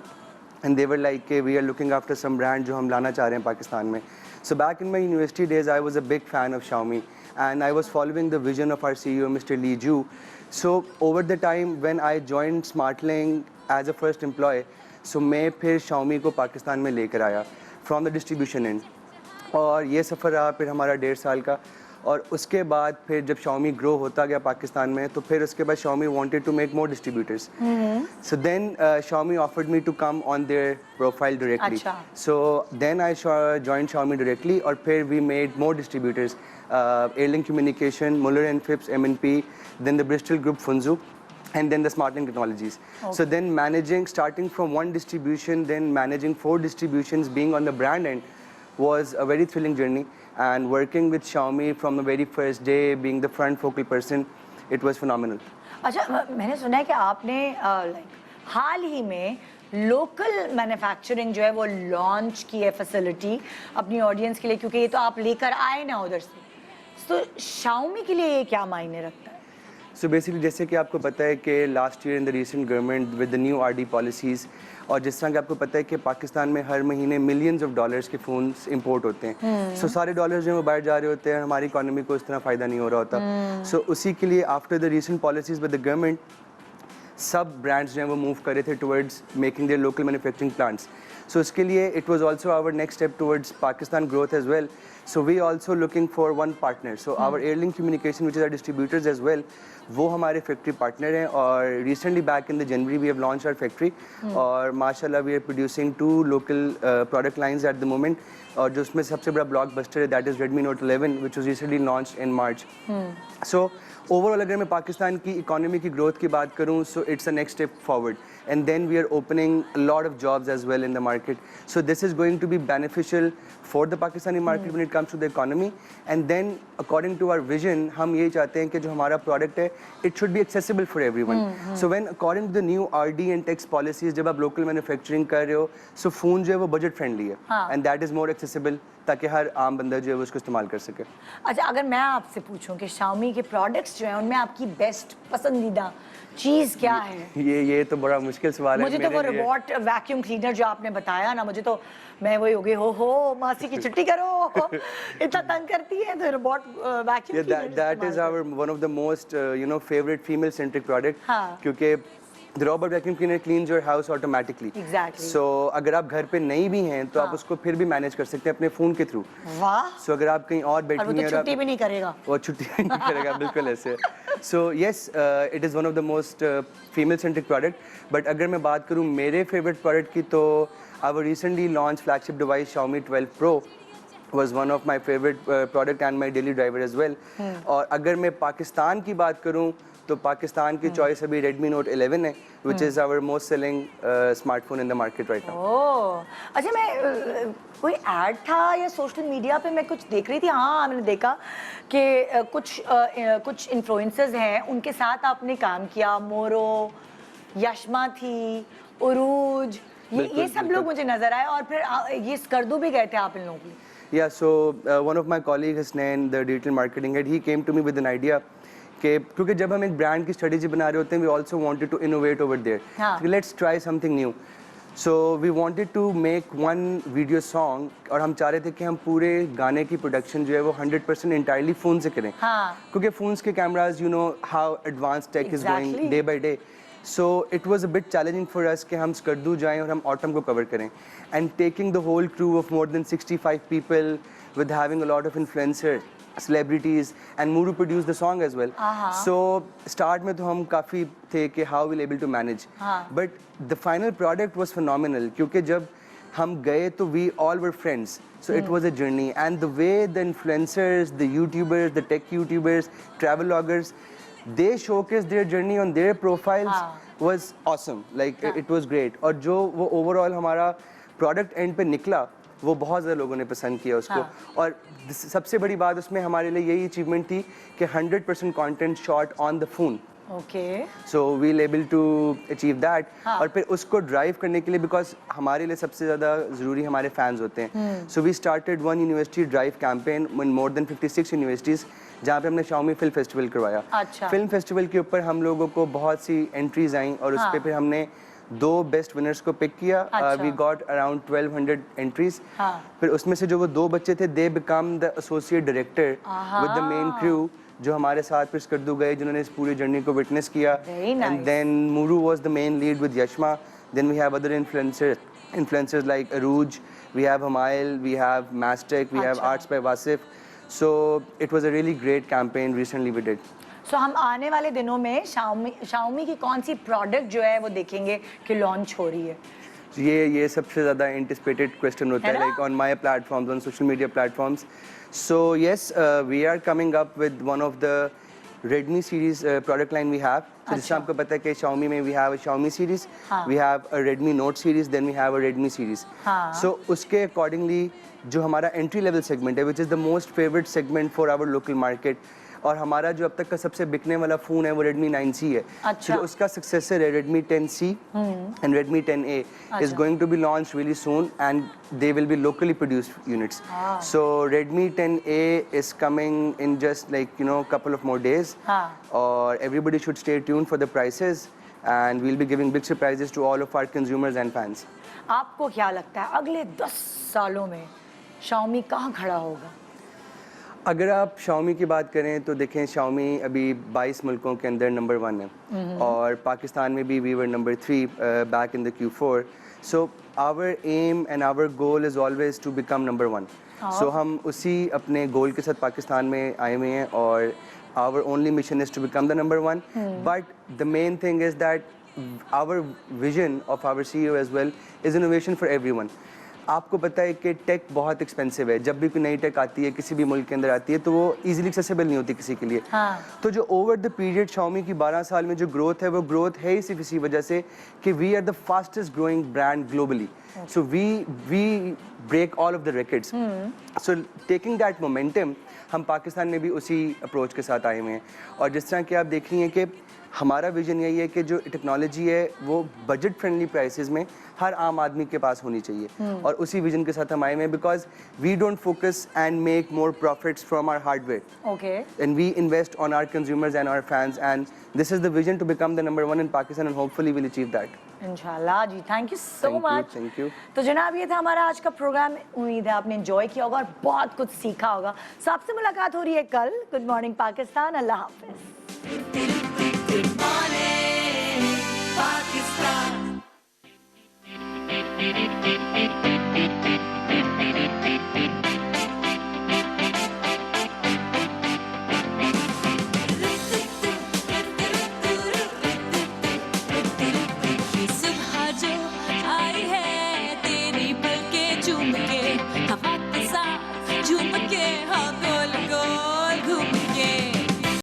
and they were like we are looking after some brand जो हम लाना चाह रहे हैं पाकिस्तान में। So back in my university days, I was a big fan of Xiaomi, and I was following the vision of our CEO, Mr. Li Ju. So over the time when I joined SmartLink as a first employee, so मैं फिर Xiaomi को पाकिस्तान में लेकर आया from the distribution end, और ये सफ़र रहा फिर हमारा 1.5 साल का। और उसके बाद फिर जब Xiaomi ग्रो होता गया पाकिस्तान में, तो फिर उसके बाद Xiaomi wanted to make more distributors. So then Xiaomi offered me to come on their profile directly. अच्छा। So then I joined Xiaomi directly और फिर we made more distributors. Airlink Communication, Muller and Phipps, M&P, then the Bristol Group Funzu, and then the SmartLink Technologies. So then starting from one distribution, then managing 4 distributions, being on the brand end was a very thrilling journey. And working with Xiaomi from the very first day, being the front focal person, it was phenomenal. अच्छा, मैंने सुना है कि आपने like हाल ही में local manufacturing जो है वो लॉन्च की है फैसिलिटी अपनी ऑडियंस के लिए, क्योंकि ये तो आप लेकर आए ना उधर से। तो Xiaomi के लिए ये क्या मायने रखता है? So basically जैसे कि आपको पता है कि last year in the recent government with the new RD policies, और जिस तरह कि आपको पता है कि पाकिस्तान में हर महीने मिलियंस ऑफ डॉलर्स के फ़ोन्स इंपोर्ट होते हैं। सो सारे डॉलर्स जो हैं वो बाहर जा रहे होते हैं, हमारी इकोनॉमी को इस तरह फ़ायदा नहीं हो रहा होता। सो उसी के लिए after the recent policies with the government, सब ब्रांड्स जो हैं वो मूव कर रहे थे towards making their local manufacturing plants. So इसके लिए it was also our next step towards Pakistan growth as well. So we also looking for one partner. So our Airlink Communication, which is our distributors as well, वो हमारे factory partner हैं. और recently back in the January we have launched our factory. और माशाल्लाह we are producing 2 local product lines at the moment. और जो उसमें सबसे बड़ा blockbuster है that is Redmi Note 11, which was recently launched in March. So overall अगर मैं पाकिस्तान की इकोनॉमी की ग्रोथ की बात करूँ, so it's a next step forward. And then we are opening a lot of jobs as well in the market. So this is going to be beneficial for the Pakistani market when it comes to the economy. And then according to our vision, हम ये चाहते हैं कि जो हमारा product है, it should be accessible for everyone. So when according to the new RD and tax policies, जब आप local manufacturing कर रहे हो, so phone जो है वो budget friendly है. And that is more accessible, ताकि हर आम बंदा जो है वो उसको इस्तेमाल कर सके. अच्छा, अगर मैं आपसे पूछूं कि Xiaomi के प्रोडक्ट्स जो हैं उनमें आपकी बेस्ट पसंदीदा चीज़ क्या है? ये तो बड़ा मुश्किल सवाल है. मुझे तो वो रोबोट वैक्यूम क्लीनर जो आपने बताया ना, मुझे तो मैं वही हो गई, हो मासी की छुट्टी करो, इतना तंग करती है तो robot vacuum cleaner. That is our one of the most favorite female centric product. क्योंकि The robot vacuum cleaner cleans your house automatically. Exactly. So अगर आप घर पे नहीं भी हैं तो आप उसको फिर भी मैनेज कर सकते हैं अपने फ़ोन के थ्रू. वाह. So अगर आप कहीं और और बैठी वो तो हैं छुट्टी भी नहीं करेगा. वो छुट्टी नहीं करेगा बिल्कुल ऐसे. So yes, it is one of the most female centric product. But अगर मैं बात करूँ मेरे favorite product की तो our recently launched flagship device Xiaomi 12 Pro was one of my favorite product and my daily driver as well. और अगर मैं पाकिस्तान की बात करूँ तो पाकिस्तान की चॉइस अभी Redmi Note 11 है, which is our most selling smartphone in the market right now. ओह, अच्छा मैं कोई ऐड था या सोशल मीडिया पे मैं कुछ देख रही थी. हाँ, मैंने देखा कि कुछ इन्फ्लुएंसर्स हैं उनके साथ आपने काम किया. मोरो, यशमा थी, उरूज, ये सब लोग मुझे नजर आए और फिर ये स्कर्दू भी गए थे आप इन लोगों के लिए. Yeah, so one of my colleagues, Hasnain, the digital marketing head, he came to me with an idea कि क्योंकि जब हम एक ब्रांड की स्ट्रेटेजी बना रहे होते हैं, we also wanted to innovate over there. Let's try something new. So we wanted to make one video song और हम चाह रहे थे कि हम पूरे गाने की प्रोडक्शन जो है वो 100% entirely फ़ोन से करें. क्योंकि फ़ोन्स के cameras, you know how advanced tech is going day by day. So it was a bit challenging for us कि हम स्कर्दू जाएं और हम ऑटम को कवर करें. And taking the whole crew of more than 65 people with having a lot of influencers, celebrities, and Muru produced the song as well. So start में तो हम काफ़ी थे कि how we'll able to manage. But the final product was phenomenal क्योंकि जब हम गए तो we all were friends. So it was a journey, and the way the influencers, the YouTubers, the tech YouTubers, travel bloggers, they showcased their journey on their profiles was awesome. Like it was great. और जो वो overall हमारा product end पे निकला वो बहुत ज़्यादा लोगों ने पसंद किया उसको. और सबसे बड़ी बात उसमें हमारे लिए यही अचीवमेंट थी कि 100% content shot on the phone. Okay. So we'll able to achieve that. और फिर उसको ड्राइव करने के लिए because हमारे लिए सबसे ज़्यादा ज़रूरी हमारे फैंस होते हैं. So we started one university drive campaign in more than 56 universities जहाँ पे हमने Xiaomi Film Festival करवाया. फिल्म फेस्टिवल के ऊपर हम लोगों को बहुत सी एंट्रीज आई और उस पर फिर हमने 2 बेस्ट विनर्स को पिक किया. We got around 1200 entries. फिर उसमें से जो वो 2 बच्चे थे they become the associate director with the main crew जो हमारे साथ फिर स्कर्दू गए जिन्होंने इस पूरी जर्नी को विटनेस किया. And then Mooroo was the main lead with Yashma. Then we have other influencers like Aruj, we have Hamail, we have Mastek, we have Arts by Wasif. So it was a really great campaign recently we did. So हम आने वाले दिनों में Xiaomi की कौन सी product जो है वो देखेंगे कि लॉन्च हो रही है. ये सबसे ज़्यादा anticipated question होता है like on my platforms, on social media platforms. So yes, we are coming up with one of the Redmi series product line we have. So जैसे आपको पता है कि Xiaomi में we have a Xiaomi series, we have a Redmi Note series, then we have a Redmi series. So उसके accordingly जो हमारा entry level segment है, which is the most favorite segment for our local market. और हमारा जो अब तक का सबसे बिकने वाला फ़ोन है वो Redmi 9C है. अच्छा. तो उसका successor है Redmi 10C and Redmi 10A is going to be launched really soon and they will be locally produced units. So Redmi 10A is coming in just like couple of more days. Or everybody should stay tuned for the prices and we'll be giving big surprises to all of our consumers and fans. आपको क्या लगता है अगले 10 सालों में Xiaomi कहाँ खड़ा होगा? अगर आप Xiaomi की बात करें तो देखें Xiaomi अभी 22 मुल्कों के अंदर नंबर 1 है और पाकिस्तान में भी we were number 3 back in the Q4. So our aim and our goal is always to become number 1. So हम उसी अपने गोल के साथ पाकिस्तान में आए हुए हैं और our only mission is to become the number 1. But the main thing is that our vision of our CEO as well is innovation for everyone. आपको पता है कि टेक बहुत एक्सपेंसिव है. जब भी कोई नई टेक आती है किसी भी मुल्क के अंदर आती है तो वो इजीली एक्सेसिबल नहीं होती किसी के लिए. तो जो ओवर द पीरियड Xiaomi की 12 साल में जो ग्रोथ है वो ग्रोथ है ही सिर्फ इसी वजह से कि we are the fastest growing brand globally. So we break all of the records. So taking that momentum हम पाकिस्तान में भी उसी अप्रोच के साथ आए हुए हैं. और जिस तरह कि आप देख रही हैं कि हमारा विजन यही है कि जो टेक्नोलॉजी है वो बजट फ्रेंडली प्राइसेस में हर आम आदमी के पास होनी चाहिए और उसी विजन के साथ हम आए हैं because we don't focus and make more profits from our hardware. Okay. And we invest on our consumers and our fans and this is the vision to become the number 1 in Pakistan and hopefully we'll achieve that. इंशाल्लाह जी. Thank you so much. Thank you. तो जनाब ये था हमारा आज का programme. उम्मीद है आपने एंजॉय किया होगा और बहुत कुछ सीखा होगा. तो आपसे मुलाकात हो रही है कल. Good morning Pakistan. अल्लाह हाफिज.